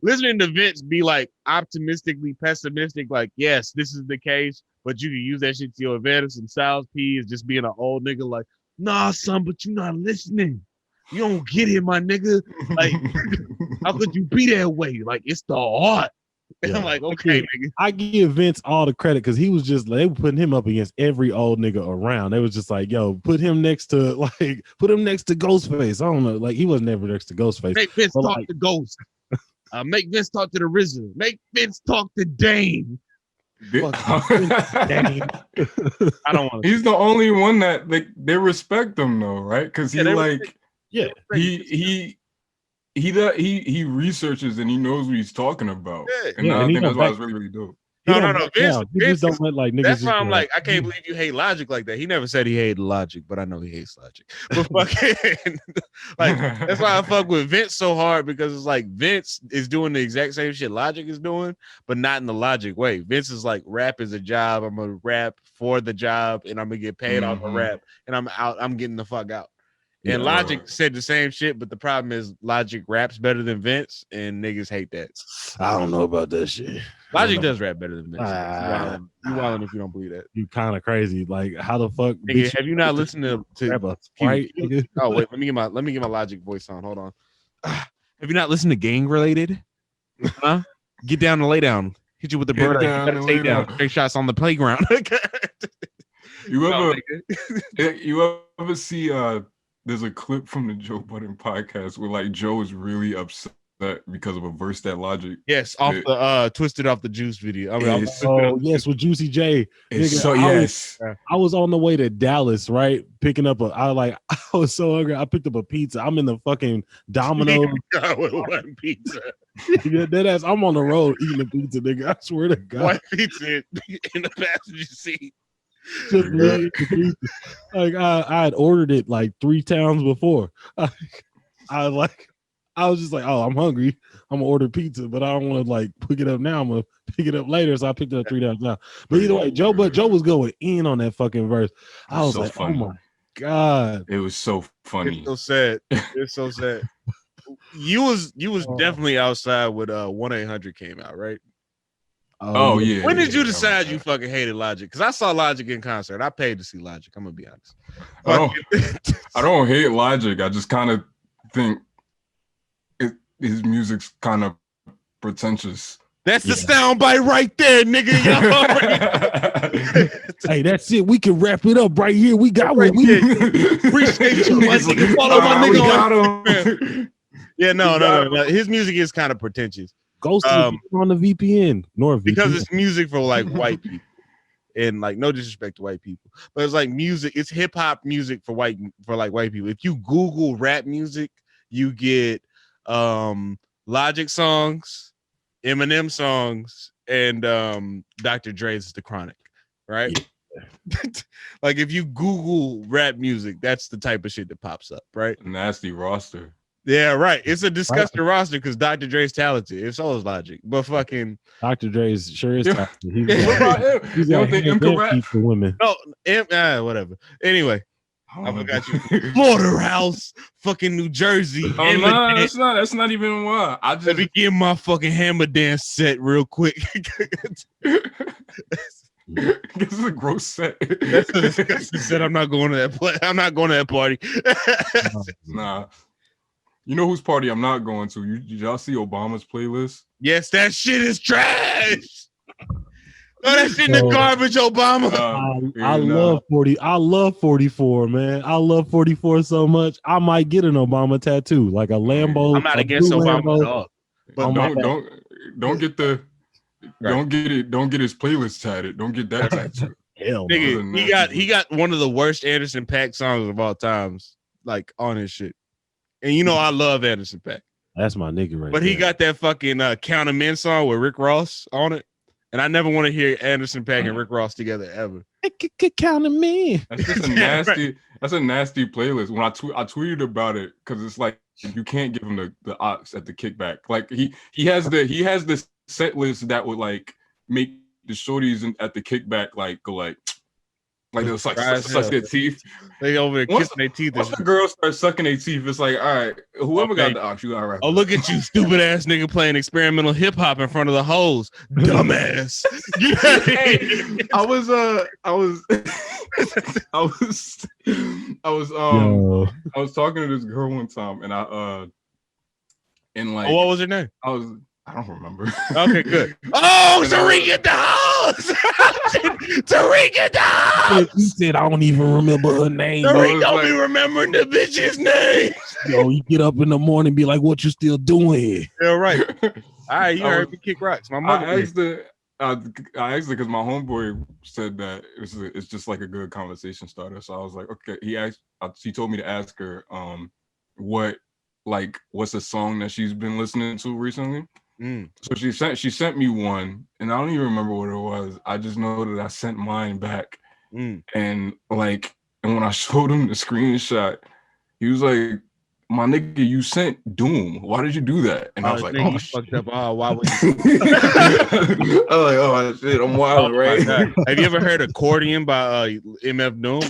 listening to Vince be like optimistically pessimistic, like, yes, this is the case, but you can use that shit to your advantage. And Styles P is just being an old nigga, like, nah, son, but you're not listening. You don't get it, my nigga. Like, how could you be that way? Like, it's the art. Yeah. I'm like, okay, nigga. I give Vince all the credit because he was just they were putting him up against every old nigga around. They was just like, yo, put him next to Ghostface. I don't know, like he was never next to Ghostface. Make Vince But, talk like- to Ghost. Make Vince talk to the RZA. Make Vince talk to Dane. Dang. I don't want to. He's the only one that they respect him though, right? Because he he researches and he knows what he's talking about. Yeah. And I think that's why it's really, really dope. No. Vince Vince don't let like niggas. That's why just I'm like, I can't believe you hate Logic like that. He never said he hated Logic, but I know he hates Logic. But fucking, like, that's why I fuck with Vince so hard because it's like Vince is doing the exact same shit Logic is doing, but not in the Logic way. Vince is like, rap is a job. I'm gonna rap for the job, and I'm gonna get paid off the rap, and I'm out. I'm getting the fuck out. And Logic said the same shit, but the problem is Logic raps better than Vince, and niggas hate that. I don't know about that shit. Logic does rap better than Vince. You wildin' if you don't believe that. You kind of crazy. Like, how the fuck? Nigga, have you not listened to grab a Sprite, nigga? Oh wait, let me get my Logic voice on. Hold on. Have you not listened to Gang Related? Huh? Get down and lay down. Hit you with the bird. Take down. Straight shots on the playground. You ever see there's a clip from the Joe Budden podcast where like Joe is really upset because of a verse that Logic. Yes, off the Twisted Off the Juice video. Yes, with Juicy J. Nigga, I was on the way to Dallas, right? Picking up I was so hungry. I picked up a pizza. I'm in the fucking Domino's. One pizza. Deadass, I'm on the road eating a pizza, nigga. I swear to God. One pizza in the passenger seat. Just like I had ordered it like 3 times before. I was just like, oh, I'm hungry. I'm gonna order pizza, but I don't want to like pick it up now. I'm gonna pick it up later. So I picked it up 3 times now. But either way, Joe was going in on that fucking verse. I was so like, funny. Oh my God. It was so funny. It's so sad. It's so sad. You was definitely outside when 1-800 came out, right? Oh yeah. When did you decide you fucking hated Logic? Because I saw Logic in concert. I paid to see Logic. I'm gonna be honest. I don't hate Logic. I just kind of think his music's kind of pretentious. That's the soundbite right there, nigga. Hey, that's it. We can wrap it up right here. We got what we appreciate you. My nigga, follow my nigga on. Yeah, no. His music is kind of pretentious. Ghost on the VPN, because it's music for like white people, and like no disrespect to white people, but it's like music. It's hip hop music for white people. If you Google rap music, you get Logic songs, Eminem songs, and Dr. Dre's The Chronic, right? Yeah. Like if you Google rap music, that's the type of shit that pops up, right? Nasty roster. Yeah, right. It's a disgusting roster because Dr. Dre's talented. If so is Logic, but fucking Dr. Dre's sure is talented. What about him? He's you don't think him can rap for women? No, whatever. Anyway, I forgot you. Slaughterhouse, fucking New Jersey. Oh no, that's not even why. I just let me get my fucking hammer dance set real quick. This is a gross set. That's a disgusting set. I'm not going to that I'm not going to that party. Nah. You know whose party I'm not going to? Did y'all see Obama's playlist? Yes, that shit is trash. Throw that shit in the garbage, Obama. I love 40. I love 44, man. I love 44 so much. I might get an Obama tattoo, like a Lambo. I'm not against Obama at all. But don't get his playlist tatted. Don't get that tattoo. Hell, nigga, he got one of the worst Anderson .Paak songs of all times, like on his shit. And you know I love Anderson .Paak. That's my nigga right But there. he got that fucking Count 'Em In song with Rick Ross on it. And I never want to hear Anderson .Paak and Rick Ross together ever. Count 'Em In. That's just a nasty. That's a nasty playlist. When I tweeted about it because it's like you can't give him the ox at the kickback. Like he has this set list that would like make the shorties at the kickback like go like they'll suck their teeth. They over there kissing their teeth. Once the girls start sucking their teeth, it's like, all right, whoever got the ox, you got right. Oh, look at you, stupid ass nigga playing experimental hip hop in front of the hoes, dumbass. I was talking to this girl one time, and what was her name? I was I don't remember. Okay, good. Oh, Tariq in the house. Tariq in the house. He said, I don't even remember her name. Tariq was don't like- be remembering the bitch's name. Yo, you get up in the morning and be like, what you still doing here? Yeah, right. All right, you I heard was- me kick rocks. My mother. I asked it because my homeboy said that it's just like a good conversation starter. So I was like, okay. She told me to ask her, what's a song that she's been listening to recently? So she sent me one, and I don't even remember what it was. I just know that I sent mine back, and when I showed him the screenshot, he was like, "My nigga, you sent Doom. Why did you do that?" And I was like, nigga, "Oh, you shit." fucked up. Oh, why would you? I was like, "Oh shit, I'm wild, Oh, right?" my God. Have you ever heard Accordion by MF Doom?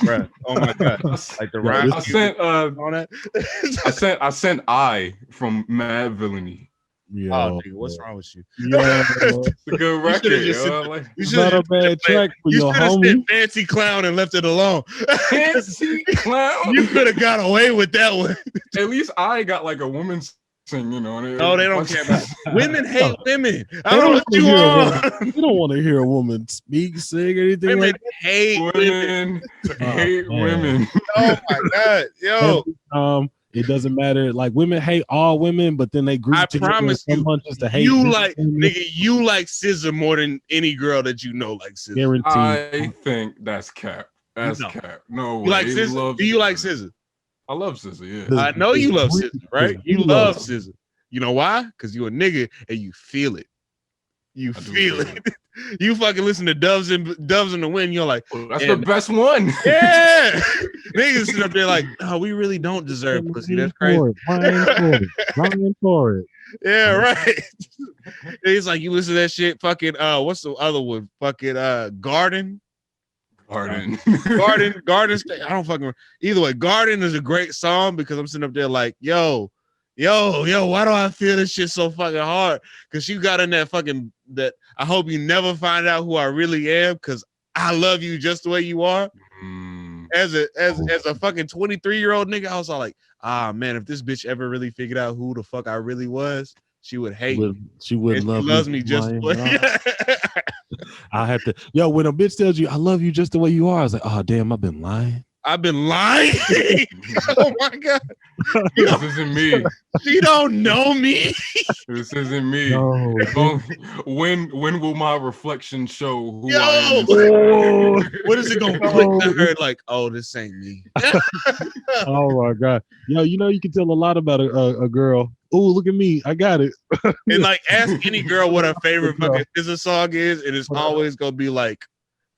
Bruh. Oh my God. Like the rhyme. I sent on that. I sent I from Mad Villainy. Yo, Oh, nigga, what's wrong with you? yo, It's a good record. just Yo. said- Like, You it's not a bad track for your should have homie. said Fancy Clown and left it alone. fancy clown. You could have got away with that one. At least I got like a woman sing, you know. No, they don't care about women. Hate women. I They don't know don't what you hear a want. You don't want to hear a woman speak, sing, anything Women like hate women. women hate man. women. Oh my God, yo. that. It doesn't matter. Like women hate all women, but then they group I together promise you, someone just to hate You this like woman. nigga. You like SZA more than any girl that you know like SZA. Guaranteed. I think that's cap. That's No. cap. No way. You like They SZA? love Do you like SZA. SZA? I love SZA, yeah. The- I know you love SZA, right? the- You you love love SZA. You know why? Because you a nigga and you feel it. You I do feel feel it. You fucking listen to Doves in the Wind. You're like, Well, that's Yeah. the best one. yeah. Niggas sit up there like, no, we really don't deserve pussy. That's crazy. Ryan for it. Yeah, right. It's like you listen to that shit. Fucking what's the other one? Fucking Garden. Garden. Garden. I don't fucking. Either way, Garden is a great song because I'm sitting up there like, yo, why do I feel this shit so fucking hard? Because you got in that fucking that. I hope you never find out who I really am because I love you just the way you are. As a fucking 23-year-old nigga, I was all like, man, if this bitch ever really figured out who the fuck I really was, she would hate me. She wouldn't And love she loves me just the way. I have to. Yo, when a bitch tells you I love you just the way you are, I was like, oh damn, I've been lying. I've been lying. Oh my God. This isn't me. She don't know me. This isn't me. No. When will my reflection show who Yo. I am? Oh, What is it gonna click to her like, oh, this ain't me? oh my God. Yo, you know you can tell a lot about a girl. Oh, look at me. I got it. And like ask any girl what her favorite fucking SZA song is, and it's always gonna be like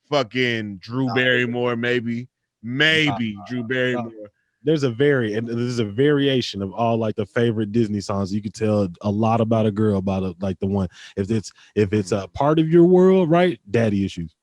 fucking Drew Barrymore, maybe Drew Barrymore. There's a variation of all like the favorite Disney songs. You can tell a lot about a girl about like the one. If it's a part of your world, right? Daddy issues.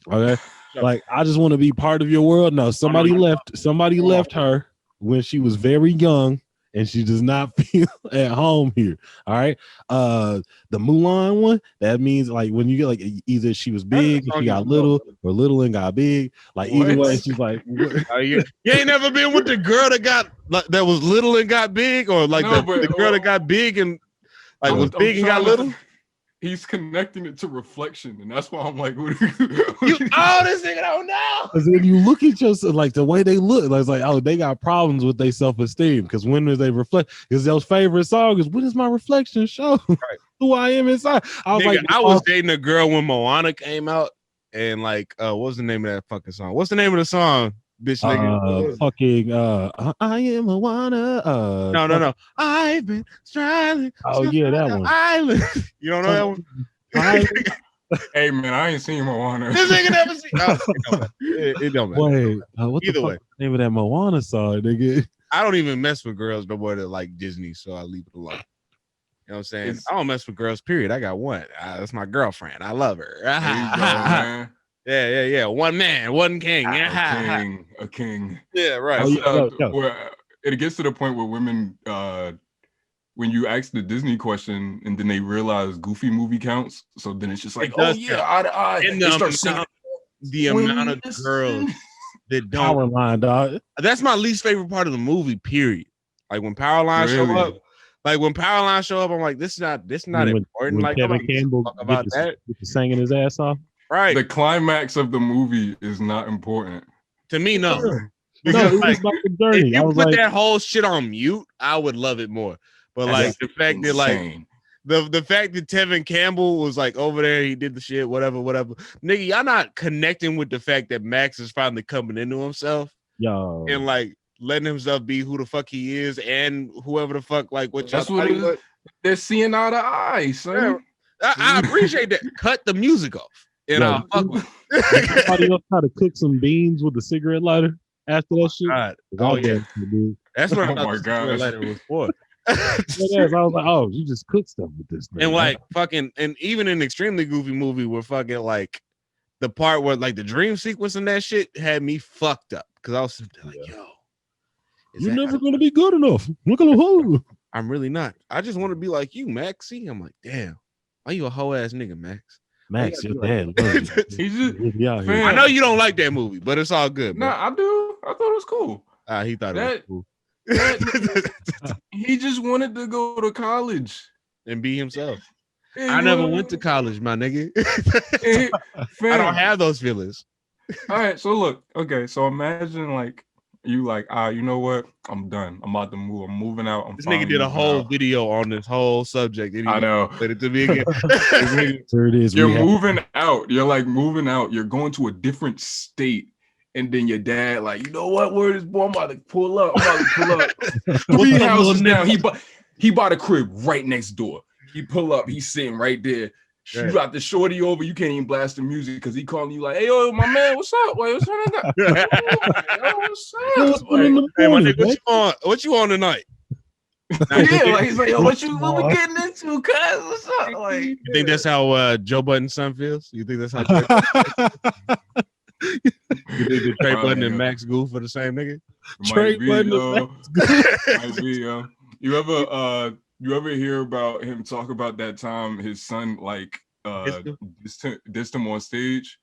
Okay. Like I just want to be part of your world. No, somebody left her when she was very young and she does not feel at home here. All right. The Mulan one, that means like when you get like either she was big and she got little, or little and got big. Like either way, she's like, You ain't never been with the girl that got like that was little and got big, or like the girl that got big and like was big and got little. He's connecting it to reflection, and that's why I'm like, This nigga don't know. because then you look at yourself like the way they look, like, it's like, oh, they got problems with their self-esteem because when do they reflect? Because their favorite song is when does my reflection show who I am inside? I was like, I was dating a girl when Moana came out, and like, what's the name of that fucking song? What's the name of the song? Bitch, nigga. I am Moana. No. I've been striving. Oh yeah, that one. Island. You don't know that one? Hey man, I ain't seen Moana. This nigga never seen. It don't matter. Wait, what Either the way, fuck is the name of that Moana song, nigga? I don't even mess with girls no more that like Disney, so I leave it alone. You know what I'm saying? I don't mess with girls, period. I got one. That's my girlfriend. I love her. There you go, man. Yeah. One man, one king. A king. Yeah, right. Where it gets to the point where women, when you ask the Disney question and then they realize Goofy movie counts, so then it's just like, oh yeah, eye to eye. And They start singing. the amount of girls that don't. Powerline, dog. That's my least favorite part of the movie. Period. Like when Powerline show up, Like when Powerline show up, I'm like, this is not important. When Like Kevin nobody gives a Campbell fuck about that. get to singing his ass off. Right. The climax of the movie is not important. To me, no. No, Because it like, was about the journey. if I you was put like, that whole shit on mute, I would love it more. But like That's the fact that like insane. the fact that Tevin Campbell was like over there, he did the shit, whatever. Nigga, y'all not connecting with the fact that Max is finally coming into himself yo, and like letting himself be who the fuck he is and whoever the fuck like what y'all That's what thought he it was. is. They're seeing eye to eye, son. I appreciate that. Cut the music off. And Yo, I'll fuck with it. somebody else try to cook some beans with a cigarette lighter after that shit. God. Oh, yeah. Dude. That's what I Oh thought my the cigarette gosh. lighter was for. Yes, I was like, oh, you just cook stuff with this thing. And like fucking, and even an extremely goofy movie where fucking like the part where like the dream sequence and that shit had me fucked up because I was sitting there like, yo, you're never gonna be good enough. Look at the hole. I'm really not. I just want to be like you, Max. See, I'm like, damn, why you a hoe ass nigga, Max? Max, your Why you dad. gotta loves you. He's just, Really out here. Fam. I know you don't like that movie, but it's all good. Bro. nah, I do. I thought it was cool. He thought it was cool. He just wanted to go to college And be himself. And I he never wanted- went to college, my nigga. Fam, I don't have those feelings. All right, so look, okay, so imagine like you like, you know what? I'm done. I'm about to move. I'm moving out. This nigga did a whole video on this whole subject. I know. Said it to me again. There it is. You're We have- moving out. You're like moving out. You're going to a different state. And then your dad, like, you know what? Where is boy? I'm about to pull up. Three What's up, houses little down. He bought a crib right next door. He pull up. He's sitting right there. You Right. got the shorty over. You can't even blast the music because he calling you like, hey, yo, my man, what's up? Wait, what's up? Yo, what's What's up? going on in Like, the Hey, my morning, nigga, what you on? What you on tonight? yeah, like he's like, yo, what we getting into, cuz? What's up? Like, You think that's how Joe Budden's son feels? You think that's how you think that Trey Budden and Max Goof are the same nigga? Trey Budden and Might be, yo. You ever hear about him talk about that time his son like dissed him on stage?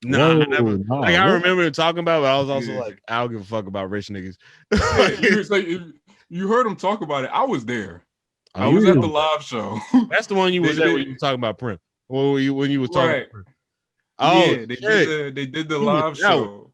No, Whoa, I never. nah, Like I what? remember him talking about, it, but I was also Yeah. like, I don't give a fuck about rich niggas. He was like, if you heard him talk about it. I was there. I Oh, was you at the really? live show. That's the one you was They at when did- you were talking about Prim. Or when you was talking Right. about Prim. Oh, yeah, they did the You live was out. show.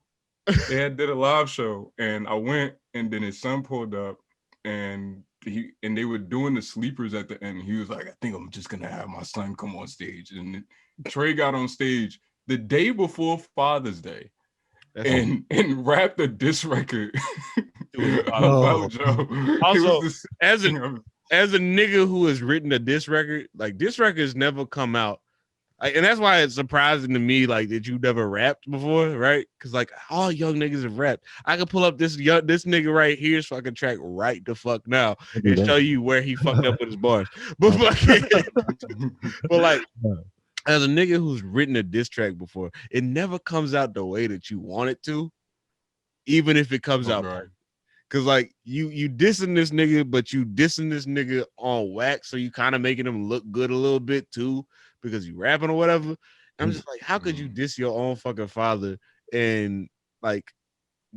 Did a live show, and I went, and then his son pulled up, and they were doing the sleepers at the end. He was like, I think I'm just gonna have my son come on stage. And Trey got on stage the day before Father's Day That's and rapped a diss record Oh. about Joe. It Also, was the as a thing of- as a nigga who has written a diss record, like diss records never come out. Like, and that's why it's surprising to me, like that you never rapped before, right? Because like all young niggas have rapped. I can pull up this nigga right here's fucking track right the fuck now and show you where he fucked up with his bars. But but like as a nigga who's written a diss track before, it never comes out the way that you want it to, even if it comes out Okay. right. Cause like you dissing this nigga, but you dissing this nigga on wax, so you kind of making him look good a little bit too, because you rapping or whatever. I'm just like, how could you diss your own fucking father and like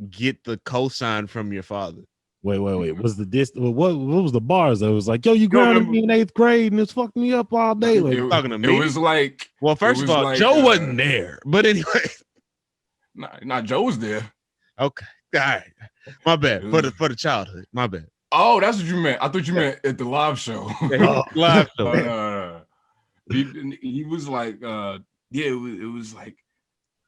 get the cosign from your father? Wait. Was the what was the bars? It was like, yo, you grounded remember- me in 8th grade and it's fucked me up all day. Like, it, talking to it me? was like, Well, first was of all, like, Joe wasn't there, but anyway, nah, Joe was there. okay, all right, my bad for the childhood, my bad. Oh, that's what you meant. I thought you meant at the live show. Live show. No. He was like, it was like,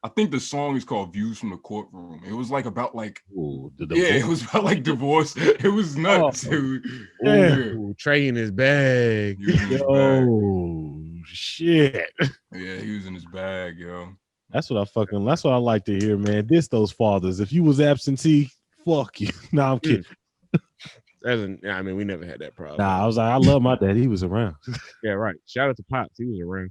I think the song is called "Views from the Courtroom." It was like about like, ooh, it was about like divorce. It was nuts. Dude. Yeah. Ooh, Trey in his bag. He was in his bag. Yo, shit. Yeah, he was in his bag, yo. That's what I like to hear, man. Diss those fathers. If you was absentee, fuck you. Nah, I'm kidding. I mean, we never had that problem. Nah, I was like, I love my dad. He was around. Yeah, right. Shout out to Pops. He was around.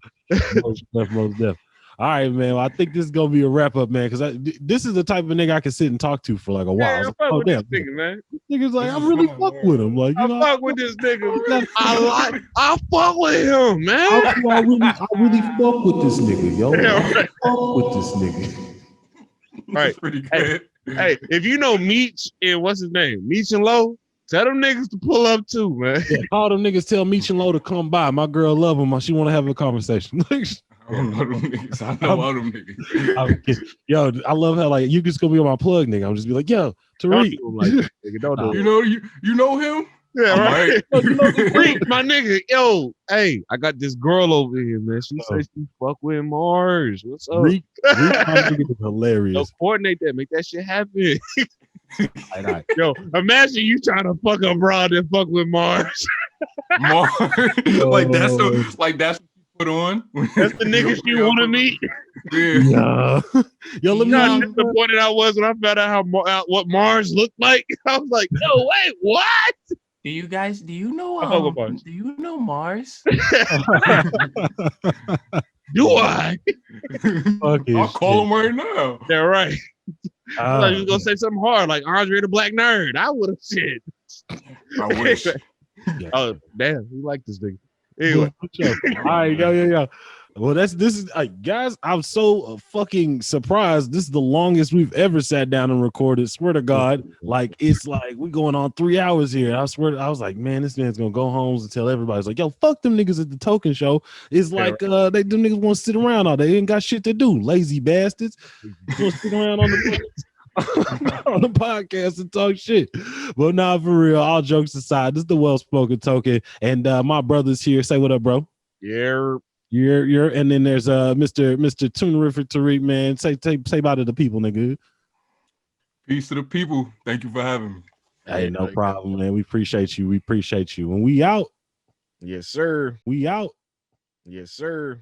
Most def. All right, man. Well, I think this is gonna be a wrap up, man. Because this is the type of nigga I can sit and talk to for like a while. I Yeah, was I like, fuck oh with damn, this nigga, man. nigga's like, I really fuck with him. Like, you I know, fuck with this nigga. I I fuck with him, man. I really fuck with this nigga, yo. Yeah, I right. fuck with this nigga. Right. That's pretty good. Hey, if you know Meech and what's his name, Meech and Low, Tell them niggas to pull up too, man. Yeah, all them niggas tell Meech and Low to come by. My girl love them. She want to have a conversation. I don't know them niggas. I know all them niggas. Yo, I love how like you just gonna be on my plug, nigga. I'm just be like, yo, Tariq. Don't do You know him? Yeah, right. Right. Freak, my nigga. Yo, hey, I got this girl over here, man. She says she fuck with Mars. What's up? Reek, my nigga is hilarious. Yo, coordinate that. Make that shit happen. Right. Yo, imagine you trying to fuck a broad and fuck with Mars. Like that's what you put on. That's the niggas you want to meet. Yeah. Yo, let You me know how disappointed I was when I found out what Mars looked like. I was like, no, wait, what? Do you know Mars. do you know Mars? Do I? I'll call him right now. Yeah, right. I thought you was gonna say something hard like Andre the Black Nerd. I would have said. I wish. Oh, damn, you like this nigga. Anyway. All right, yeah. Well, this is guys. I'm so fucking surprised. This is the longest we've ever sat down and recorded. Swear to God, like it's like we going on 3 hours here. I swear, I was like, man, this man's gonna go home and tell everybody. It's like, yo, fuck them niggas at the Token Show. It's like them niggas want to sit around all day. They ain't got shit to do. Lazy bastards. Want to sit around on the on the podcast and talk shit. But nah, for real. All jokes aside, this is the Well-Spoken Token, and my brother's here. Say what up, bro. Yeah. You're and then there's Mr. Toonrific Tariq, man. Say bye to the people, nigga. Peace to the people. Thank you for having me. Hey, no problem, man. We appreciate you. And we out. Yes, sir. We out. Yes, sir.